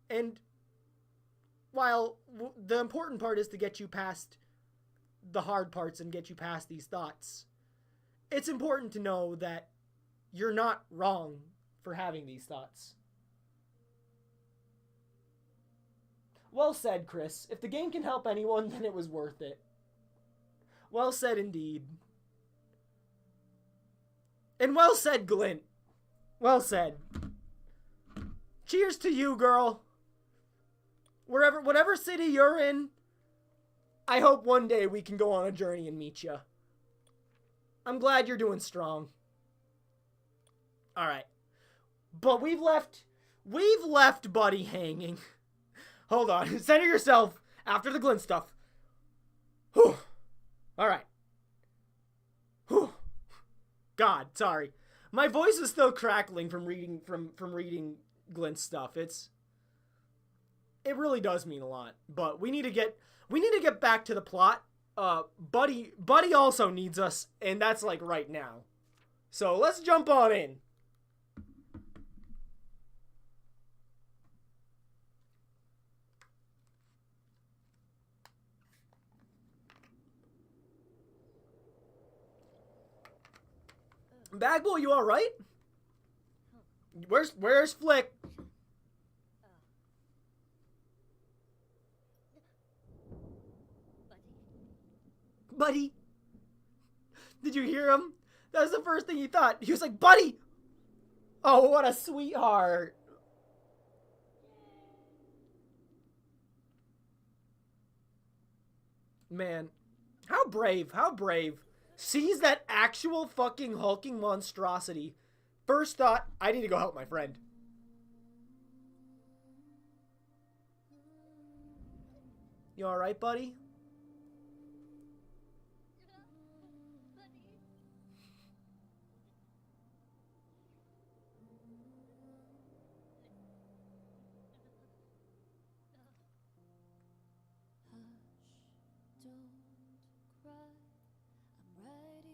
And while the important part is to get you past the hard parts and get you past these thoughts, it's important to know that you're not wrong for having these thoughts. Well said, Chris. If the game can help anyone, then it was worth it. Well said indeed. And well said, Glint. Well said. Cheers to you, girl. Whatever city you're in, I hope one day we can go on a journey and meet you. I'm glad you're doing strong. All right. But we've left Buddy hanging. Hold on. Center yourself after the Glint stuff. Whew. All right. Whew. God, sorry. My voice is still crackling from reading reading Glint stuff. It really does mean a lot. But we need to get back to the plot. Buddy also needs us, and that's like right now. So let's jump on in. Bagboy, you all right? Where's Flick? Buddy? Did you hear him? That was the first thing he thought. He was like, Buddy! Oh, what a sweetheart. Man, how brave, how brave. Sees that actual fucking hulking monstrosity. First thought, I need to go help my friend. You alright, buddy?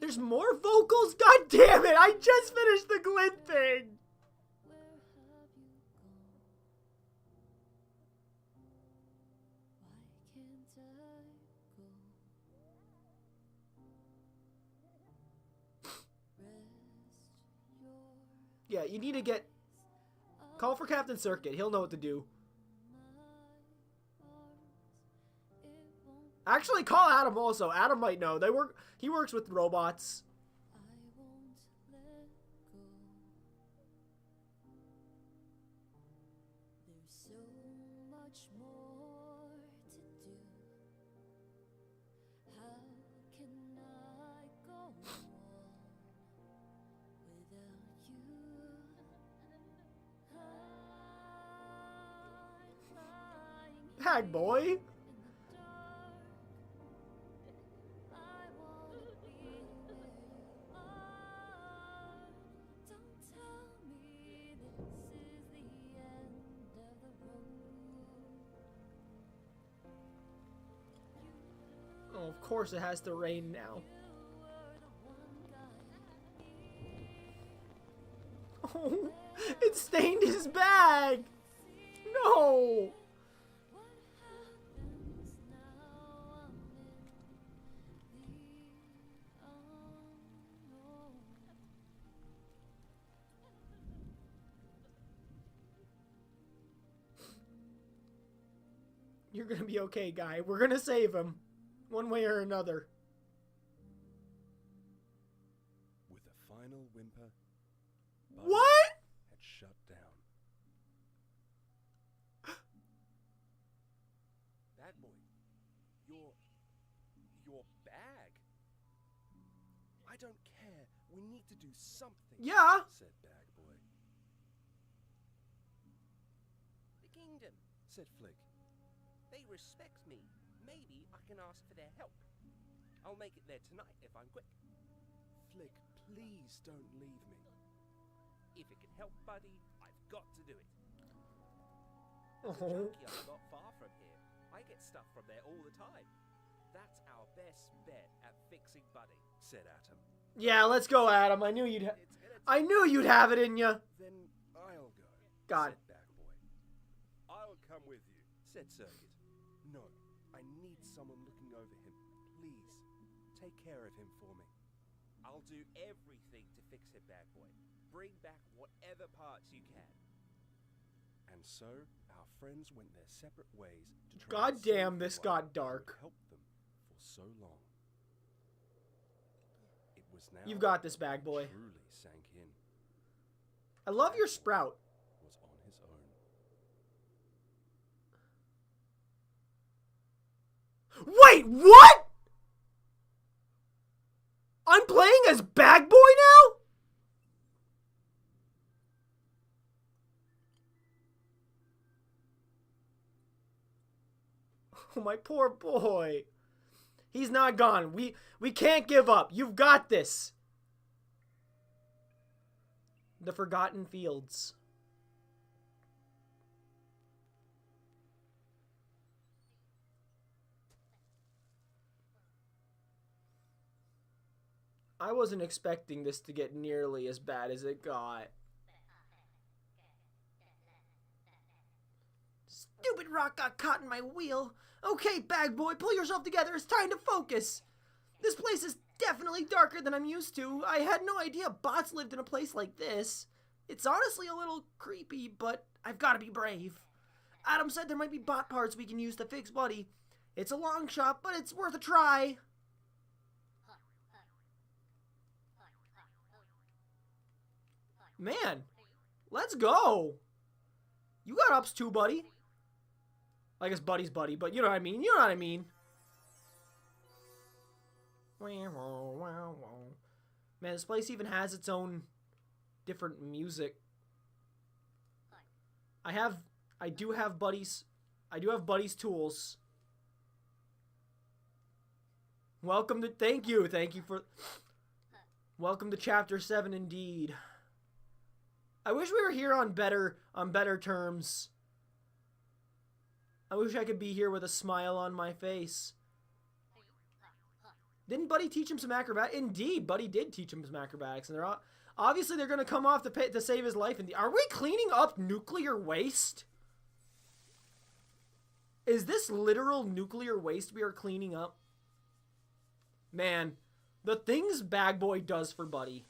There's more vocals? God damn it! I just finished the Glint thing! Yeah, you need to get... Call for Captain Circuit. He'll know what to do. Actually, call Adam also. Adam might know. He works with robots. Bag boy. Oh, of course it has to rain now. Oh, it stained his bag! No! You're gonna be okay, guy. We're gonna save him. One way or another. With a final whimper, Buddy What? had shut down. Bag boy, your bag. I don't care. We need to do something. Yeah. Said Bag boy. The kingdom. Said Flick. They respect me. Maybe I can ask for their help. I'll make it there tonight if I'm quick. Flick, please don't leave me. If it can help, buddy, I've got to do it. Oh. Junkyard's not far from here. I get stuff from there all the time. That's our best bet at fixing Buddy. Said Atom. Yeah, let's go, Adam. I knew you'd. It's gonna I knew you'd have it in you. Then I'll go. God. Said Bag boy. I'll come with you. Said Circuit. No, I need someone looking over him. Please, take care of him for me. I'll do everything to fix him, bad boy. Bring back whatever parts you can. And so, our friends went their separate ways to try God and save damn, the this one got who dark. helped them for so long. It was now You've got this, Bag boy. truly sank in. I love your sprout. Was on his own. Wait, what? I'm playing as Bag Boy now? Oh, my poor boy. He's not gone. We can't give up. You've got this. The Forgotten Fields. I wasn't expecting this to get nearly as bad as it got. Stupid rock got caught in my wheel. Okay, Bag Boy, pull yourself together. It's time to focus. This place is definitely darker than I'm used to. I had no idea bots lived in a place like this. It's honestly a little creepy, but I've got to be brave. Adam said there might be bot parts we can use to fix Buddy. It's a long shot, but it's worth a try. Man, let's go. You got ups too, buddy. I guess Buddy's Buddy, but you know what I mean. You know what I mean. Man, this place even has its own different music. I do have Buddy's tools. Welcome to, thank you for, welcome to Chapter 7 indeed. I wish we were here on better terms. I wish I could be here with a smile on my face. Didn't Buddy teach him some acrobatics? Indeed, Buddy did teach him some acrobatics, and obviously they're gonna come off to save his life. Are we cleaning up nuclear waste? Is this literal nuclear waste we are cleaning up? Man, the things Bag Boy does for Buddy.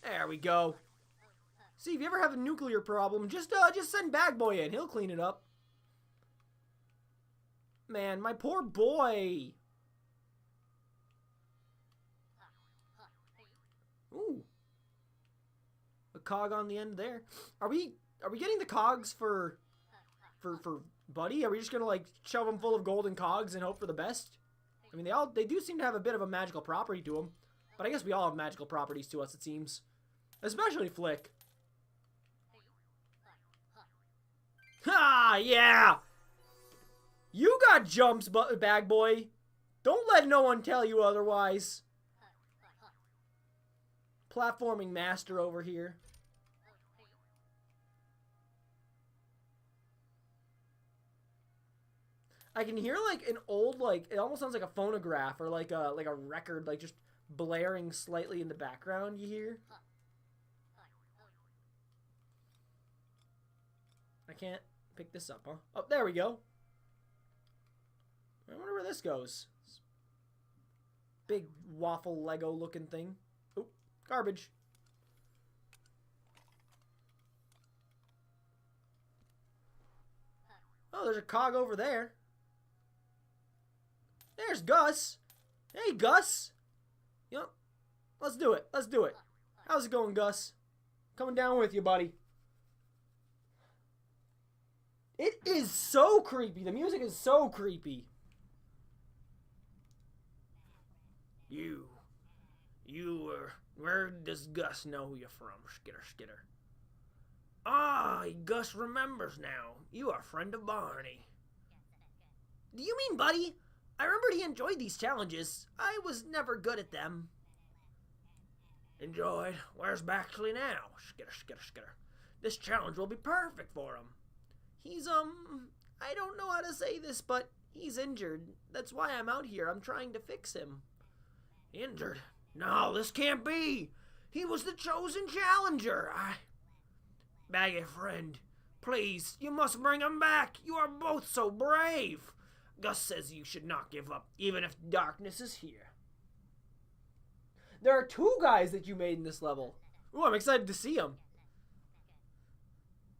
There we go. See, if you ever have a nuclear problem, just send Bag Boy in. He'll clean it up. Man, my poor boy. Ooh. A cog on the end there. Are we getting the cogs for Buddy? Are we just gonna like shove him full of golden cogs and hope for the best? I mean, they do seem to have a bit of a magical property to them. But I guess we all have magical properties to us, it seems. Especially Flick. Ha! Yeah! You got jumps, bag boy. Don't let no one tell you otherwise. Platforming master over here. I can hear like an old, like, it almost sounds like a phonograph or like a record, like just blaring slightly in the background, you hear? I can't pick this up, huh? Oh, there we go. I wonder where this goes. Big waffle Lego looking thing. Oh, garbage. Oh, there's a cog over there. There's Gus. Hey, Gus. You know, let's do it. Let's do it. How's it going, Gus? Coming down with you, buddy. It is so creepy. The music is so creepy. Where does Gus know you're from? Skitter, skitter. Ah, Gus remembers now. You are a friend of Barney. Do you mean Buddy? I remembered he enjoyed these challenges. I was never good at them. Enjoyed? Where's Baxley now? Skitter, skitter, skitter. This challenge will be perfect for him. He's, I don't know how to say this, but he's injured. That's why I'm out here. I'm trying to fix him. Injured? No, this can't be. He was the chosen challenger. Baggy friend, please, you must bring him back. You are both so brave. Gus says you should not give up, even if darkness is here. There are 2 guys that you made in this level. Ooh, I'm excited to see them.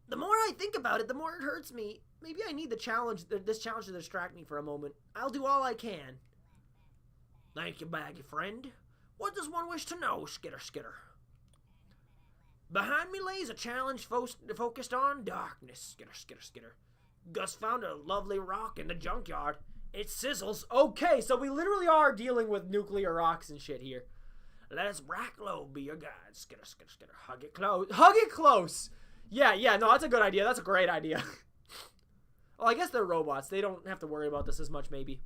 The more I think about it, the more it hurts me. Maybe I need this challenge to distract me for a moment. I'll do all I can. Thank you, Baggy friend. What does one wish to know, Skitter, skitter? Behind me lays a challenge focused on darkness, Skitter, skitter, skitter. Gus found a lovely rock in the junkyard. It sizzles. Okay, so we literally are dealing with nuclear rocks and shit here. Let Bracklow be your guide, Skitter, skitter, skitter. Hug it close. Hug it close! Yeah, no, that's a good idea. That's a great idea. Well, I guess they're robots. They don't have to worry about this as much, maybe.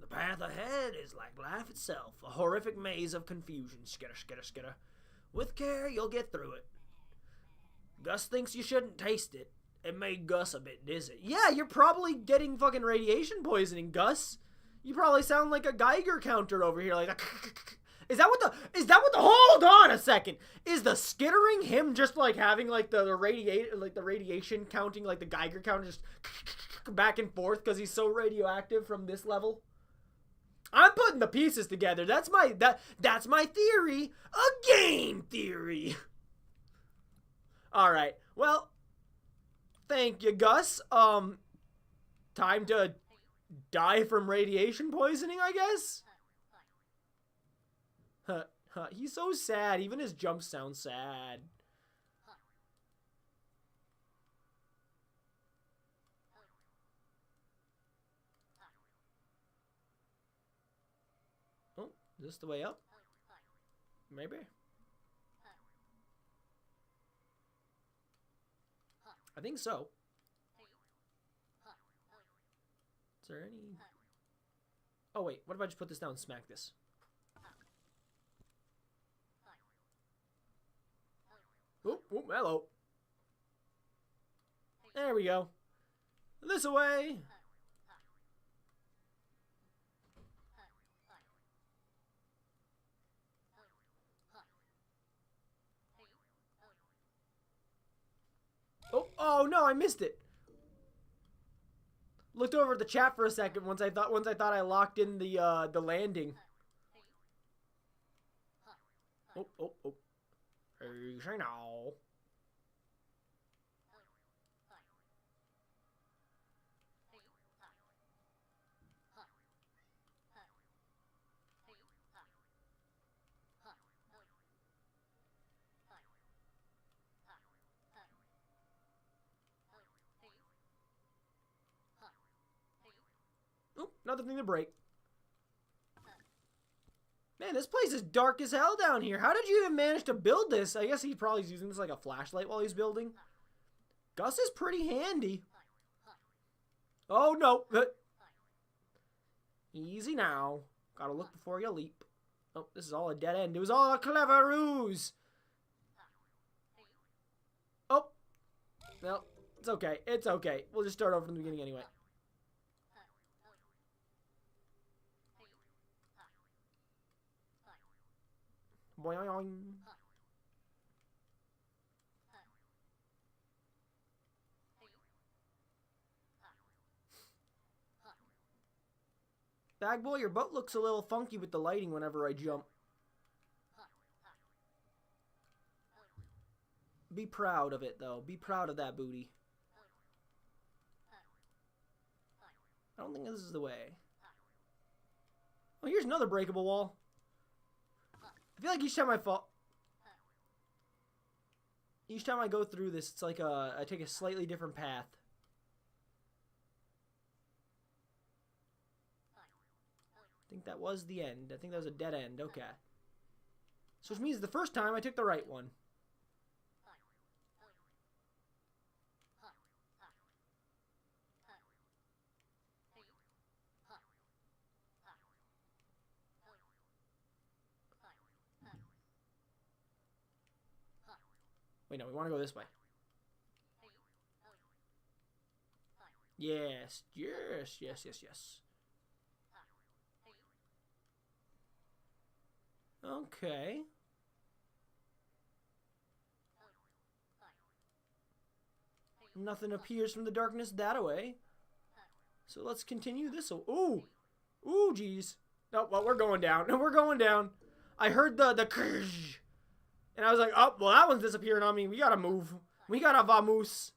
The path ahead is like life itself, a horrific maze of confusion, Skitter, skitter, skitter. With care, you'll get through it. Gus thinks you shouldn't taste it. It made Gus a bit dizzy. Yeah, you're probably getting fucking radiation poisoning, Gus. You probably sound like a Geiger counter over here, like a... Is that what the, hold on a second. Is the skittering him just like having like the radiation counting, like the Geiger counter just back and forth because he's so radioactive from this level? I'm putting the pieces together. That's my theory. A game theory. All right. Well, thank you, Gus. Time to die from radiation poisoning, I guess. He's so sad. Even his jumps sound sad. Oh, is this the way up? Maybe. I think so. Is there any... Oh, wait. What if I just put this down and smack this? Oop, oop, hello. There we go. This away. Oh no, I missed it. Looked over at the chat for a second once I thought I locked in the landing. Oh. Hey, now. Oh, another thing to break. Man, this place is dark as hell down here. How did you even manage to build this? I guess he probably is using this like a flashlight while he's building. Gus is pretty handy. Oh, no. Easy now. Gotta look before you leap. Oh, this is all a dead end. It was all a clever ruse. Oh. Well, it's okay. It's okay. We'll just start over from the beginning anyway. Boing. Bag boy, your boat looks a little funky with the lighting whenever I jump. Be proud of it, though. Be proud of that booty. I don't think this is the way. Oh, here's another breakable wall. I feel like each time I fall... Each time I go through this, it's like I take a slightly different path. I think that was the end. I think that was a dead end. Okay. So which means the first time I took the right one. Wait, no, we want to go this way. Yes, yes, yes, yes, yes. Okay. Nothing appears from the darkness that way. So let's continue this. Ooh! Ooh, jeez. No, well, we're going down. No, we're going down. I heard the krrrj. And I was like, oh, well, that one's disappearing on me. We gotta move. We gotta vamoose.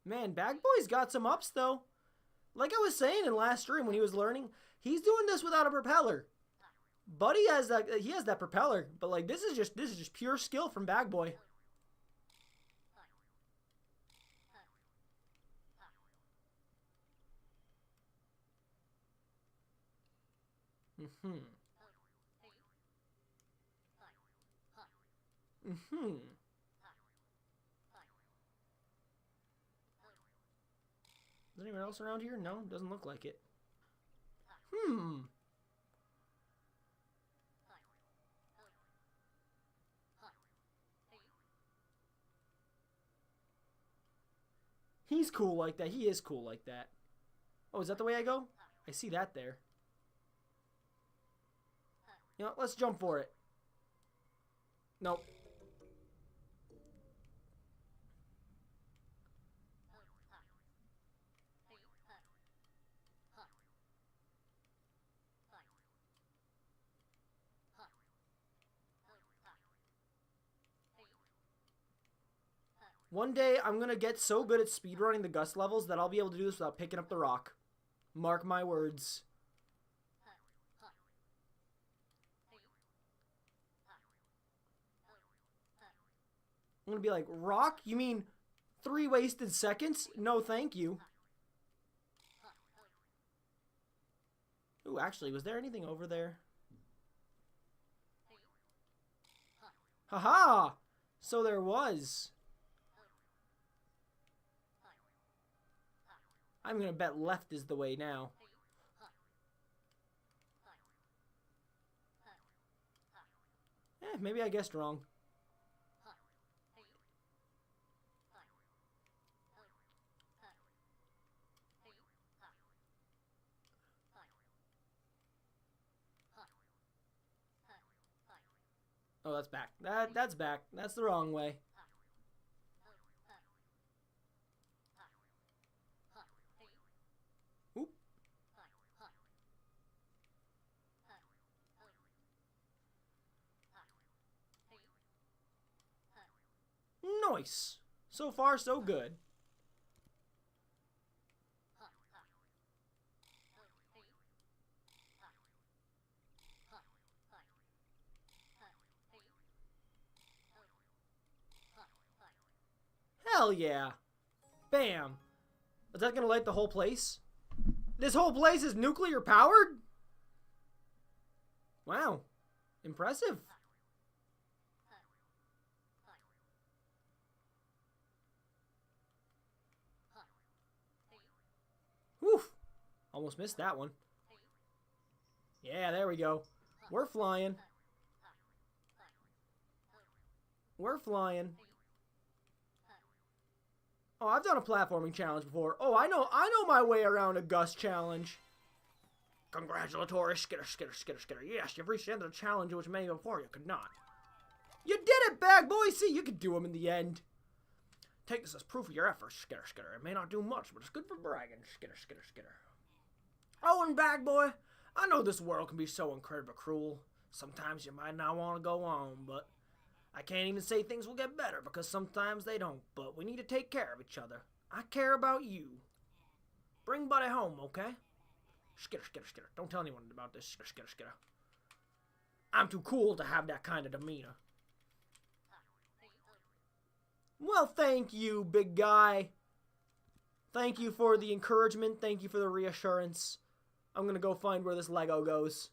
Man, Bag Boy's got some ups, though. Like I was saying in last stream when he was learning, he's doing this without a propeller. Buddy has that, he has that propeller, but like this is just pure skill from Bag Boy. Mm-hmm. Mm-hmm. Is anyone else around here? No, doesn't look like it. Hmm. He's cool like that. He is cool like that. Oh, is that the way I go? I see that there. You know, let's jump for it. Nope. One day, I'm gonna get so good at speedrunning the Gus levels that I'll be able to do this without picking up the rock. Mark my words. I'm gonna be like, rock? You mean 3 wasted seconds? No, thank you. Ooh, actually, was there anything over there? Haha! So there was. I'm gonna bet left is the way now. Maybe I guessed wrong. Oh, that's back. That's back. That's the wrong way. Oop. Nice. So far, so good. Hell yeah. Bam. Is that gonna light the whole place? This whole place is nuclear powered? Wow. Impressive. Whew. Almost missed that one. Yeah, there we go. We're flying. We're flying. Oh, I've done a platforming challenge before. Oh, I know my way around a Gus challenge. Congratulatory, skitter, skitter, skitter, skitter. Yes, you've reached the end of the challenge which many before you could not. You did it, bag boy! See, you could do them in the end. Take this as proof of your efforts, skitter, skitter. It may not do much, but it's good for bragging, skitter, skitter, skitter. Oh, and bag boy, I know this world can be so incredibly cruel. Sometimes you might not want to go on, but I can't even say things will get better because sometimes they don't, but we need to take care of each other. I care about you. Bring Buddy home, okay? Skitter, skitter, skitter. Don't tell anyone about this. Skitter, skitter, skitter. I'm too cool to have that kind of demeanor. Well, thank you, big guy. Thank you for the encouragement. Thank you for the reassurance. I'm gonna go find where this Lego goes.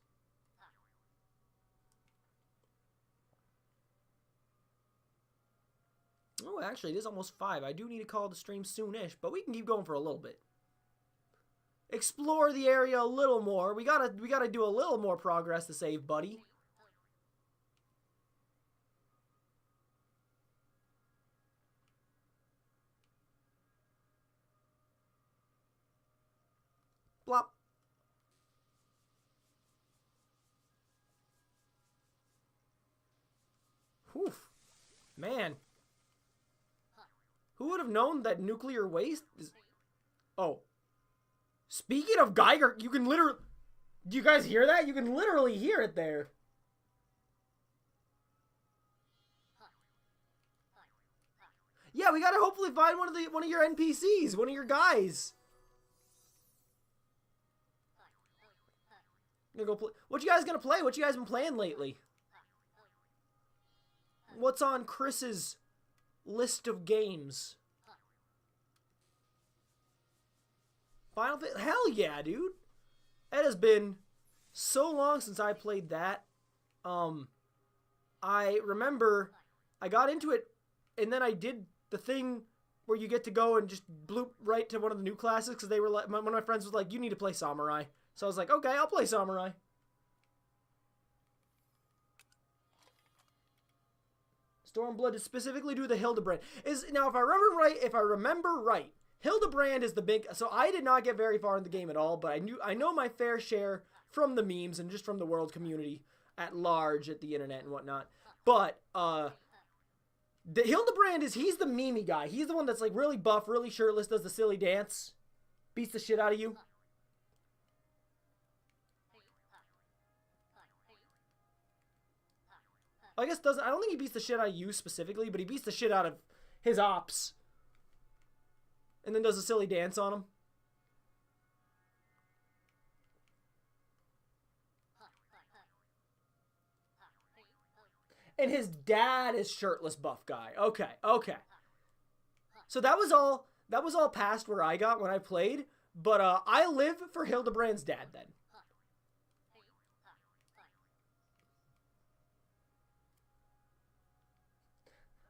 Oh, actually, it is almost 5. I do need to call the stream soonish, but we can keep going for a little bit. Explore the area a little more. We gotta do a little more progress to save Buddy. Blop. Whew. Man. Who would have known that nuclear waste is... Oh. Speaking of Geiger, you can literally... Do you guys hear that? You can literally hear it there. Yeah, we gotta hopefully find one of your NPCs, one of your guys. I'm gonna go play. What you guys gonna play? What you guys been playing lately? What's on Chris's list of games? Final Fantasy. Hell yeah, dude. It has been so long since I played that. I remember I got into it and then I did the thing where you get to go and just bloop right to one of the new classes because they were like, one of my friends was like, you need to play Samurai. So I was like, okay, I'll play Samurai. Stormblood is specifically do the Hildebrand. Now if I remember right, Hildebrand is the big... So I did not get very far in the game at all, but I know my fair share from the memes and just from the world community at large at the internet and whatnot. But the Hildebrand he's the memey guy. He's the one that's like really buff, really shirtless, does the silly dance, beats the shit out of you. I guess I don't think he beats the shit out of you specifically, but he beats the shit out of his ops. And then does a silly dance on him. And his dad is shirtless buff guy. Okay, okay. So that was all past where I got when I played, but I live for Hildebrand's dad then.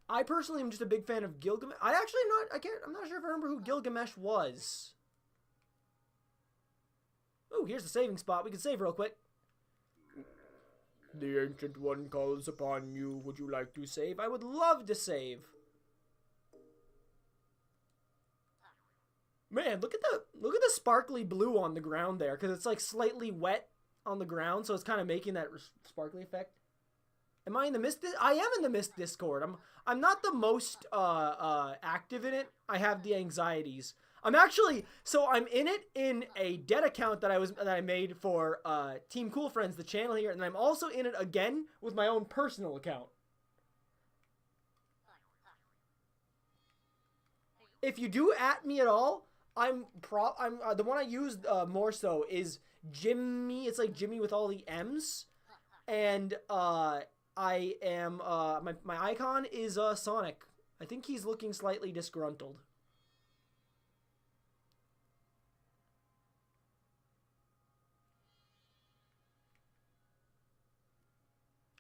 I personally am just a big fan of Gilgamesh. I'm not sure if I remember who Gilgamesh was. Ooh, here's the saving spot. We can save real quick. The Ancient One calls upon you. Would you like to save? I would love to save. Man, look at the sparkly blue on the ground there, because it's like slightly wet on the ground, so it's kind of making that sparkly effect. Am I in the Mist? I am in the Mist Discord. I'm not the most active in it. I have the anxieties. I'm in it in a dead account that I made for Team Cool Friends, the channel here, and I'm also in it again with my own personal account. If you do at me at all, I'm the one I use more so is Jimmy. It's like Jimmy with all the M's, and I am my icon is Sonic I think he's looking slightly disgruntled.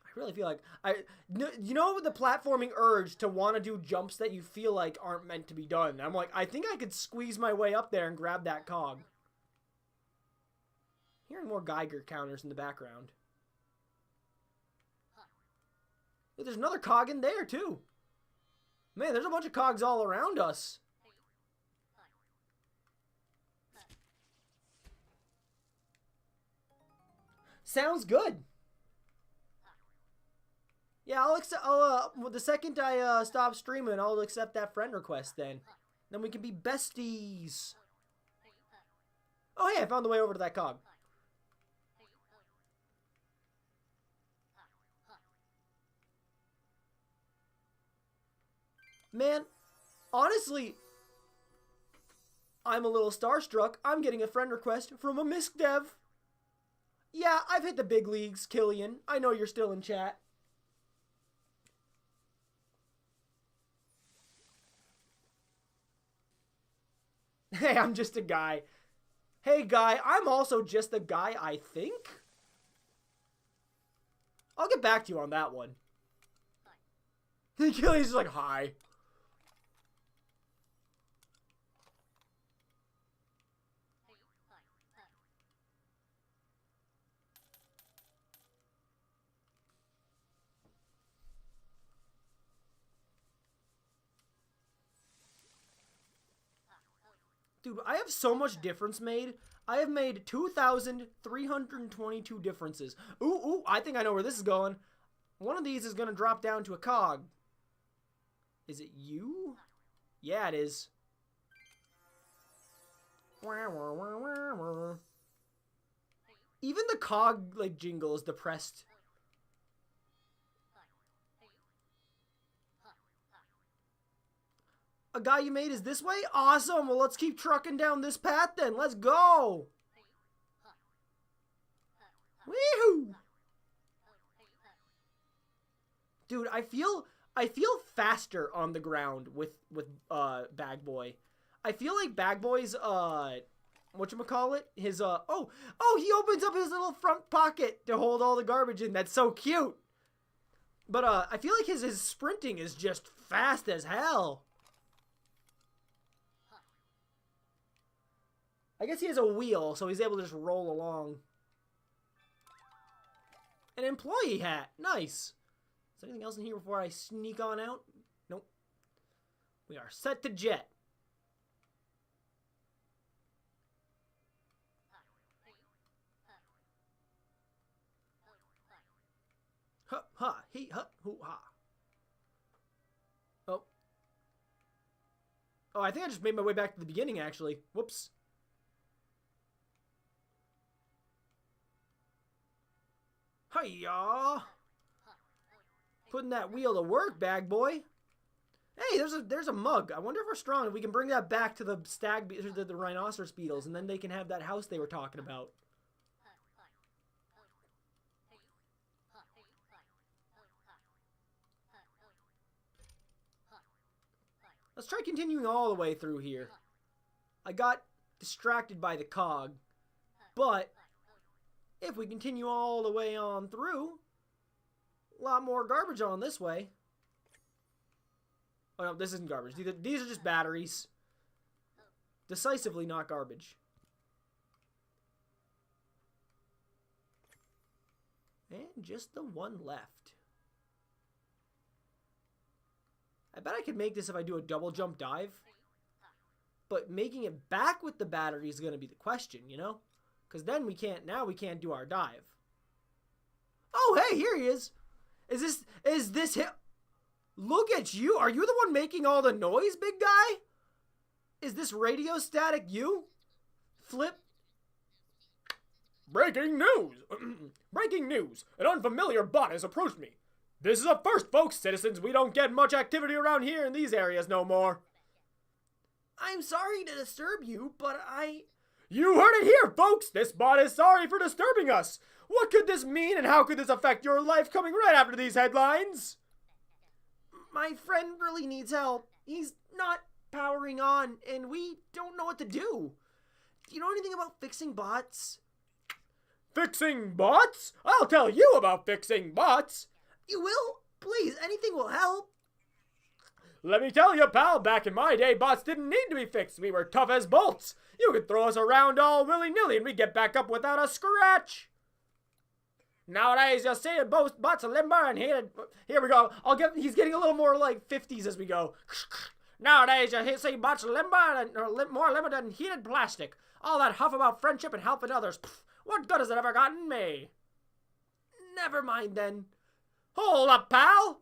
I really feel like you know the platforming urge to want to do jumps that you feel like aren't meant to be done. I'm like, I think I could squeeze my way up there and grab that cog. Hearing more Geiger counters in the background. Look, there's another cog in there too. Man, there's a bunch of cogs all around us. Sounds good. Yeah, I'll accept. The second I stop streaming, I'll accept that friend request. Then we can be besties. Oh, hey, I found the way over to that cog. Man, honestly, I'm a little starstruck. I'm getting a friend request from a Misk Dev. Yeah, I've hit the big leagues, Killian. I know you're still in chat. Hey, I'm just a guy. Hey, guy, I'm also just a guy, I think? I'll get back to you on that one. Killian's just like, hi. Dude, I have so much difference made. I have made 2,322 differences. Ooh, I think I know where this is going. One of these is going to drop down to a cog. Is it you? Yeah, it is. Even the cog, like, jingle is depressed. A guy you made is this way? Awesome! Well, let's keep trucking down this path then. Let's go! Woohoo! Dude, I feel faster on the ground with Bag Boy. I feel like Bag Boy's whatchamacallit? His oh, he opens up his little front pocket to hold all the garbage in. That's so cute. But I feel like his sprinting is just fast as hell. I guess he has a wheel, so he's able to just roll along. An employee hat. Nice. Is there anything else in here before I sneak on out? Nope. We are set to jet. Ha, ha, he, ha, hoo, ha. Oh. Oh, I think I just made my way back to the beginning, actually. Whoops. Hi-ya! Putting that wheel to work, Bag Boy. Hey, there's a mug. I wonder if we're strong. If we can bring that back to the the rhinoceros beetles, and then they can have that house they were talking about. Let's try continuing all the way through here. I got distracted by the cog, but if we continue all the way on through, a lot more garbage on this way. Oh no, this isn't garbage. These are just batteries. Decisively not garbage. And just the one left. I bet I could make this if I do a double jump dive. But making it back with the battery is going to be the question, you know? Because then we can't do our dive. Oh, hey, here he is. Is this him? Look at you. Are you the one making all the noise, big guy? Is this radio static you? Flip. Breaking news! Breaking news! An unfamiliar bot has approached me. This is a first, folks, citizens. We don't get much activity around here in these areas no more. I'm sorry to disturb you, but You heard it here, folks! This bot is sorry for disturbing us! What could this mean, and how could this affect your life coming right after these headlines? My My friend really needs help. He's not powering on, and we don't know what to do. Do you know anything about fixing bots? Fixing bots? I'll tell you about fixing bots. You will? Please, anything will help. Let me tell you, pal, back in my day, bots didn't need to be fixed. We were tough as bolts. You could throw us around all willy-nilly and we'd get back up without a scratch. Nowadays, you'll see bots are limber and heated. Here we go. He's getting a little more like 50s as we go. Nowadays, you see bots limber and more limber than heated plastic. All that huff about friendship and helping others. Pff, what good has it ever gotten me? Never mind then. Hold up, pal.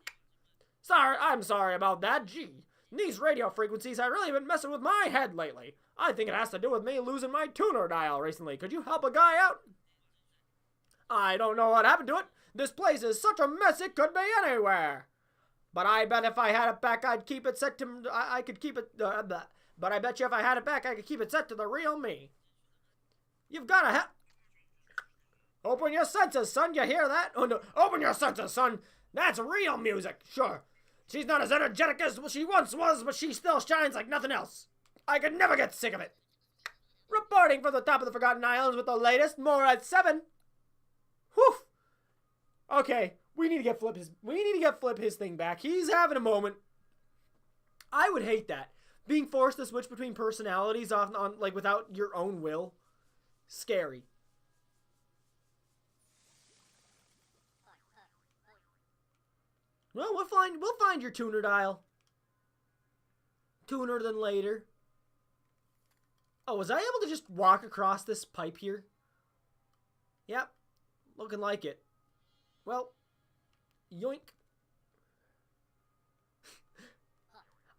I'm sorry about that. Gee, these radio frequencies have really been messing with my head lately. I think it has to do with me losing my tuner dial recently. Could you help a guy out? I don't know what happened to it. This place is such a mess it could be anywhere. But I bet if I had it back, I'd keep it set to... I could keep it... but I bet you if I had it back, I could keep it set to the real me. You've got to Open your senses, son. You hear that? Oh, no. Open your senses, son. That's real music. Sure. She's not as energetic as she once was, but she still shines like nothing else. I could never get sick of it. Reporting from the top of the Forgotten Islands with the latest. More at 7. Whew. Okay, we need to get Flip his thing back. He's having a moment. I would hate that. Being forced to switch between personalities on like without your own will. Scary. Well, we'll find your tuner dial. Tuner than later. Oh, was I able to just walk across this pipe here? Yep. Looking like it. Well, yoink.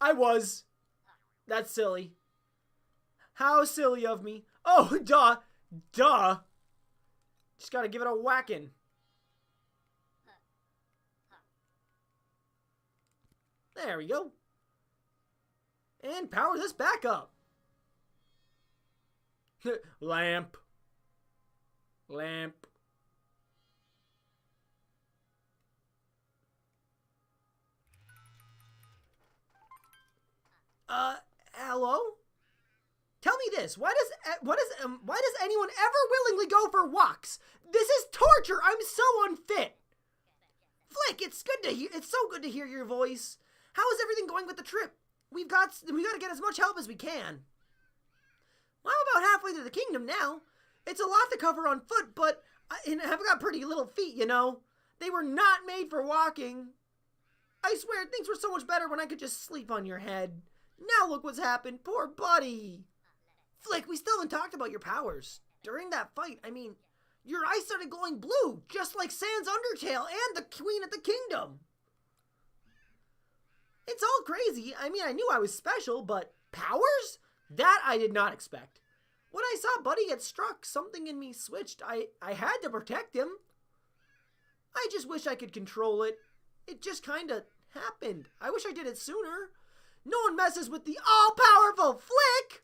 I was. That's silly. How silly of me. Oh, duh. Duh. Just gotta give it a whacking. There we go. And power this back up. Lamp. Lamp. Hello? Tell me this. Why does anyone ever willingly go for walks? This is torture. I'm so unfit. Flick, it's so good to hear your voice. How is everything going with the trip? We got to get as much help as we can. Well, I'm about halfway through the kingdom now. It's a lot to cover on foot, but I've got pretty little feet, you know. They were not made for walking. I swear, things were so much better when I could just sleep on your head. Now look what's happened. Poor buddy. Flick, we still haven't talked about your powers. During that fight, I mean, your eyes started glowing blue, just like Sans Undertale and the Queen of the Kingdom. It's all crazy. I mean, I knew I was special, but powers? That I did not expect. When I saw Buddy get struck, something in me switched. I had to protect him. I just wish I could control it. It just kind of happened. I wish I did it sooner. No one messes with the all-powerful Flick!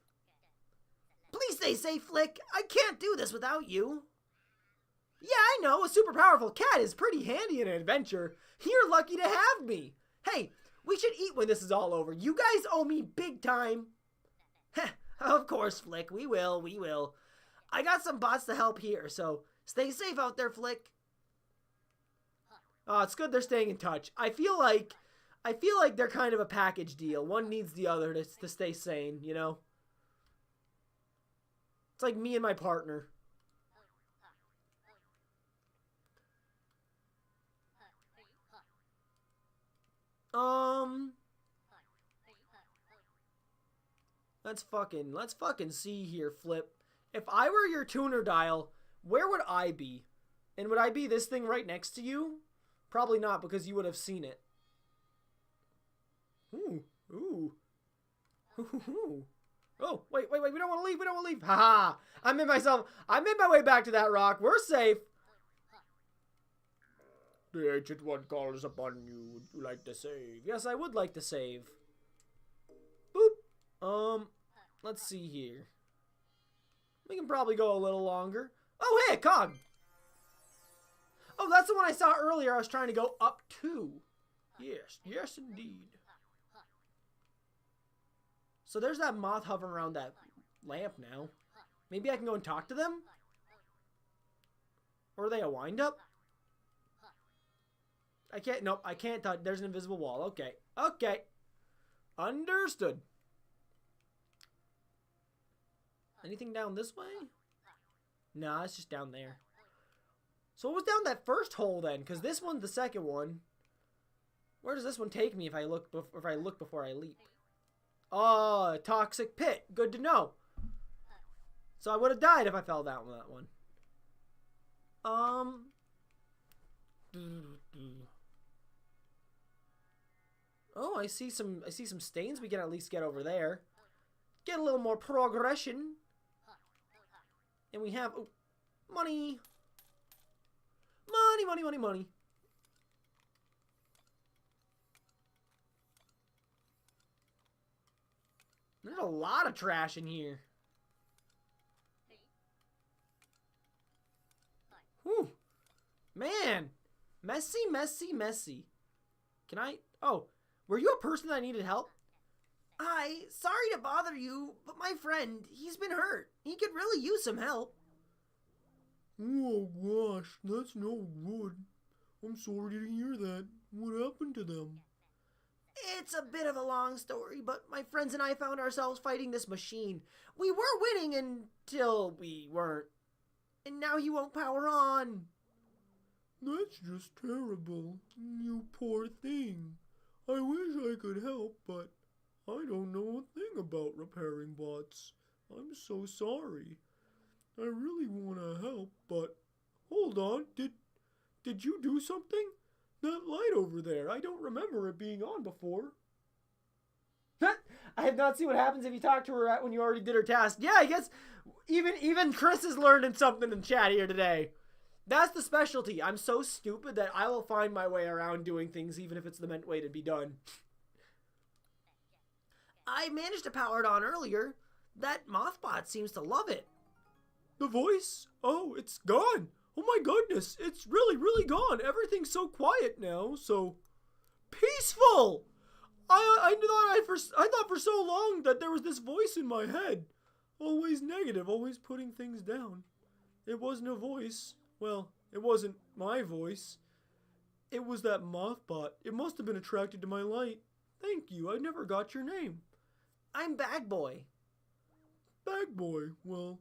Please stay safe, Flick. I can't do this without you. Yeah, I know. A super powerful cat is pretty handy in an adventure. You're lucky to have me. Hey, we should eat when this is all over. You guys owe me big time. Of course, Flick. We will. I got some bots to help here, so stay safe out there, Flick. Oh, it's good they're staying in touch. I feel like they're kind of a package deal. One needs the other to stay sane, you know? It's like me and my partner. Let's fucking see here, Flip. If I were your tuner dial, where would I be? And would I be this thing right next to you? Probably not, because you would have seen it. Ooh. Oh, wait, we don't want to leave. Haha. I made my way back to that rock. We're safe. The Ancient One calls upon you. Would you like to save? Yes, I would like to save. Boop. Let's see here. We can probably go a little longer. Oh, hey, Cog. Oh, that's the one I saw earlier I was trying to go up to. Yes, yes indeed. So there's that moth hovering around that lamp now. Maybe I can go and talk to them? Or are they a wind-up? I can't, nope, I can't touch. There's an invisible wall. Okay, okay. Understood. Anything down this way? Nah, it's just down there. So what was down that first hole then? Because this one's the second one. Where does this one take me if I look before I leap? Oh, toxic pit. Good to know. So I would have died if I fell down that one. Oh, I see some stains. We can at least get over there. Get a little more progression. And we have money. Money, money, money, money. There's a lot of trash in here. Whew. Man. Messy, messy, messy. Can I... Oh, were you a person that needed help? Sorry to bother you, but my friend, he's been hurt. He could really use some help. Oh gosh, that's no good. I'm sorry to hear that. What happened to them? It's a bit of a long story, but my friends and I found ourselves fighting this machine. We were winning until we weren't. And now he won't power on. That's just terrible. You poor thing. I wish I could help, but I don't know a thing about repairing bots. I'm so sorry. I really want to help, but hold on. Did you do something? That light over there, I don't remember it being on before. I have not seen what happens if you talk to her when you already did her task. Yeah, I guess even Chris is learning something in chat here today. That's the specialty. I'm so stupid that I will find my way around doing things even if it's the meant way to be done. I managed to power it on earlier. That Mothbot seems to love it. The voice? Oh, it's gone. Oh my goodness, it's really, really gone. Everything's so quiet now, so peaceful. I thought for so long that there was this voice in my head. Always negative, always putting things down. It wasn't a voice. Well, it wasn't my voice. It was that Mothbot. It must have been attracted to my light. Thank you, I never got your name. I'm Bag Boy. Bag Boy, well,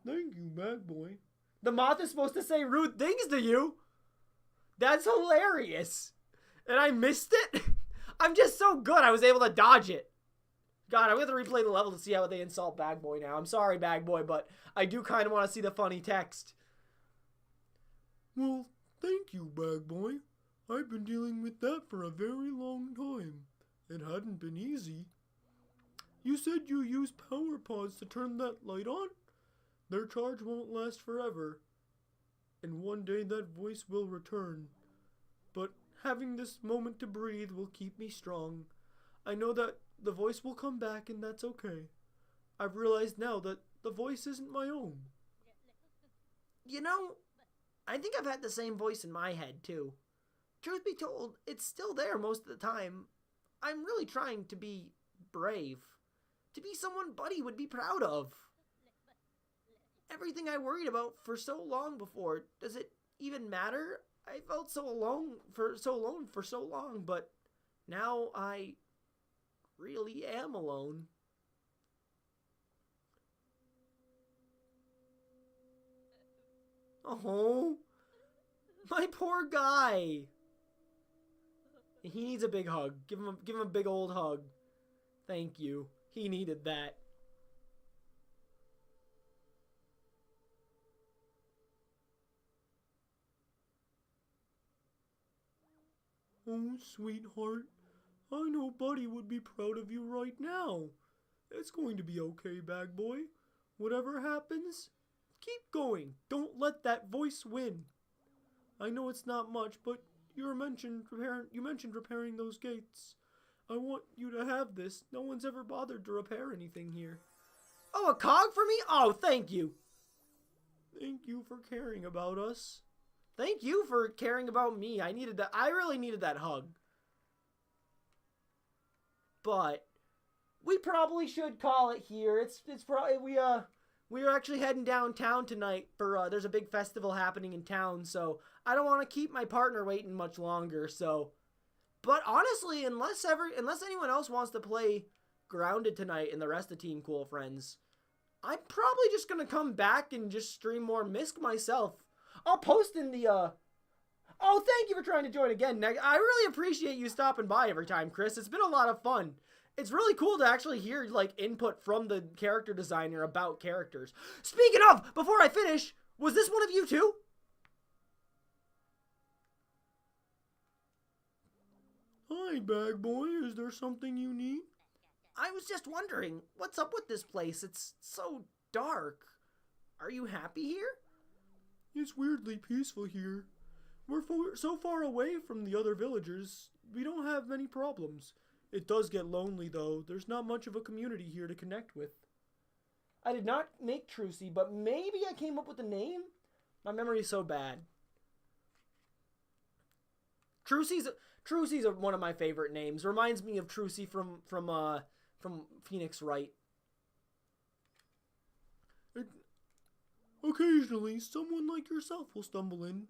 thank you, Bag Boy. The moth is supposed to say rude things to you. That's hilarious. And I missed it. I'm just so good. I was able to dodge it. God, I'm going to replay the level to see how they insult Bag Boy now. I'm sorry, Bag Boy, but I do kind of want to see the funny text. Well, thank you, Bag Boy. I've been dealing with that for a very long time. It hadn't been easy. You said you use power pods to turn that light on? Their charge won't last forever, and one day that voice will return. But having this moment to breathe will keep me strong. I know that the voice will come back, and that's okay. I've realized now that the voice isn't my own. You know, I think I've had the same voice in my head, too. Truth be told, it's still there most of the time. I'm really trying to be brave. To be someone Buddy would be proud of. Everything I worried about for so long before, does it even matter? I felt so alone for so long, but now I really am alone. Oh, my poor guy. He needs a big hug. Give him a big old hug. Thank you. He needed that. Oh, sweetheart, I know Buddy would be proud of you right now. It's going to be okay, Bag Boy. Whatever happens, keep going. Don't let that voice win. I know it's not much, but you mentioned repairing those gates. I want you to have this. No one's ever bothered to repair anything here. Oh, a cog for me? Oh, thank you. Thank you for caring about us. Thank you for caring about me. I needed that. I really needed that hug. but we probably should call it here. It's probably we are actually heading downtown tonight for there's a big festival happening in town, so I don't want to keep my partner waiting much longer. So, but honestly, unless anyone else wants to play Grounded tonight and the rest of Team Cool Friends, I'm probably just gonna come back and just stream more Misk myself. I'll post in the Oh, thank you for trying to join again, Neg. I really appreciate you stopping by every time, Chris. It's been a lot of fun. It's really cool to actually hear, like, input from the character designer about characters. Speaking of, before I finish, was this one of you too? Hi, bag boy. Is there something you need? I was just wondering, what's up with this place? It's so dark. Are you happy here? It's weirdly peaceful here. We're so far away from the other villagers, we don't have many problems. It does get lonely, though. There's not much of a community here to connect with. I did not make 𝓣�値, but maybe I came up with the name? My memory is so bad. 𝓣�値's one of my favorite names. Reminds me of 𝓣�値 from Phoenix Wright. Occasionally, someone like yourself will stumble in.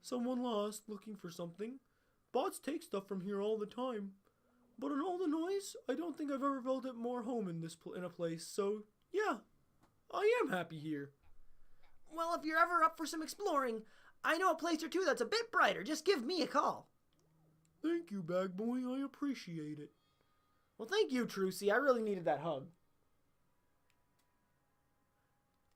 Someone lost, looking for something. Bots take stuff from here all the time. But in all the noise, I don't think I've ever felt it more home in a place. So, yeah, I am happy here. Well, if you're ever up for some exploring, I know a place or two that's a bit brighter. Just give me a call. Thank you, bag boy. I appreciate it. Well, thank you, 𝓣�値. I really needed that hug.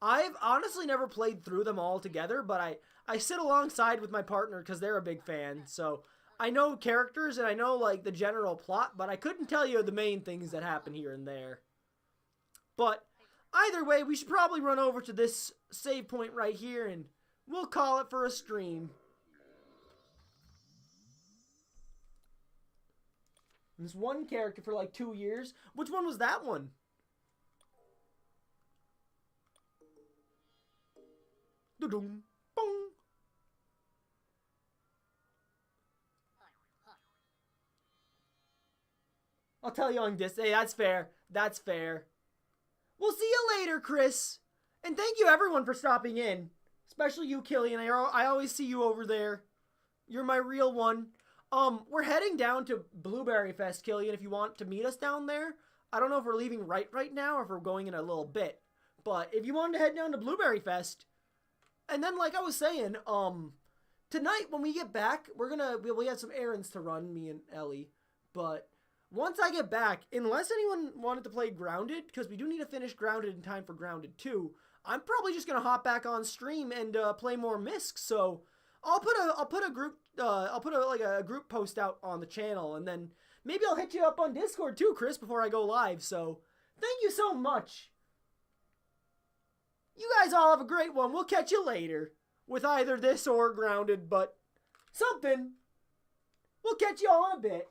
I've honestly never played through them all together, but I sit alongside with my partner because they're a big fan. So I know characters and I know like the general plot, but I couldn't tell you the main things that happen here and there. But either way, we should probably run over to this save point right here and we'll call it for a stream. There's one character for like 2 years. Which one was that one? Da-dum, bong. I'll tell you on this. Hey, that's fair. That's fair. We'll see you later, Chris. And thank you everyone for stopping in. Especially you, Killian. I always see you over there. You're my real one. We're heading down to Blueberry Fest, Killian, if you want to meet us down there. I don't know if we're leaving right now or if we're going in a little bit. But if you wanted to head down to Blueberry Fest. And then, like I was saying, tonight when we get back, we have some errands to run, me and Ellie. But once I get back, unless anyone wanted to play Grounded, because we do need to finish Grounded in time for Grounded 2, I'm probably just gonna hop back on stream and play more Misk. So I'll put a group post out on the channel, and then maybe I'll hit you up on Discord too, Chris, before I go live. So thank you so much. You guys all have a great one. We'll catch you later with either this or Grounded, but something. We'll catch you all in a bit.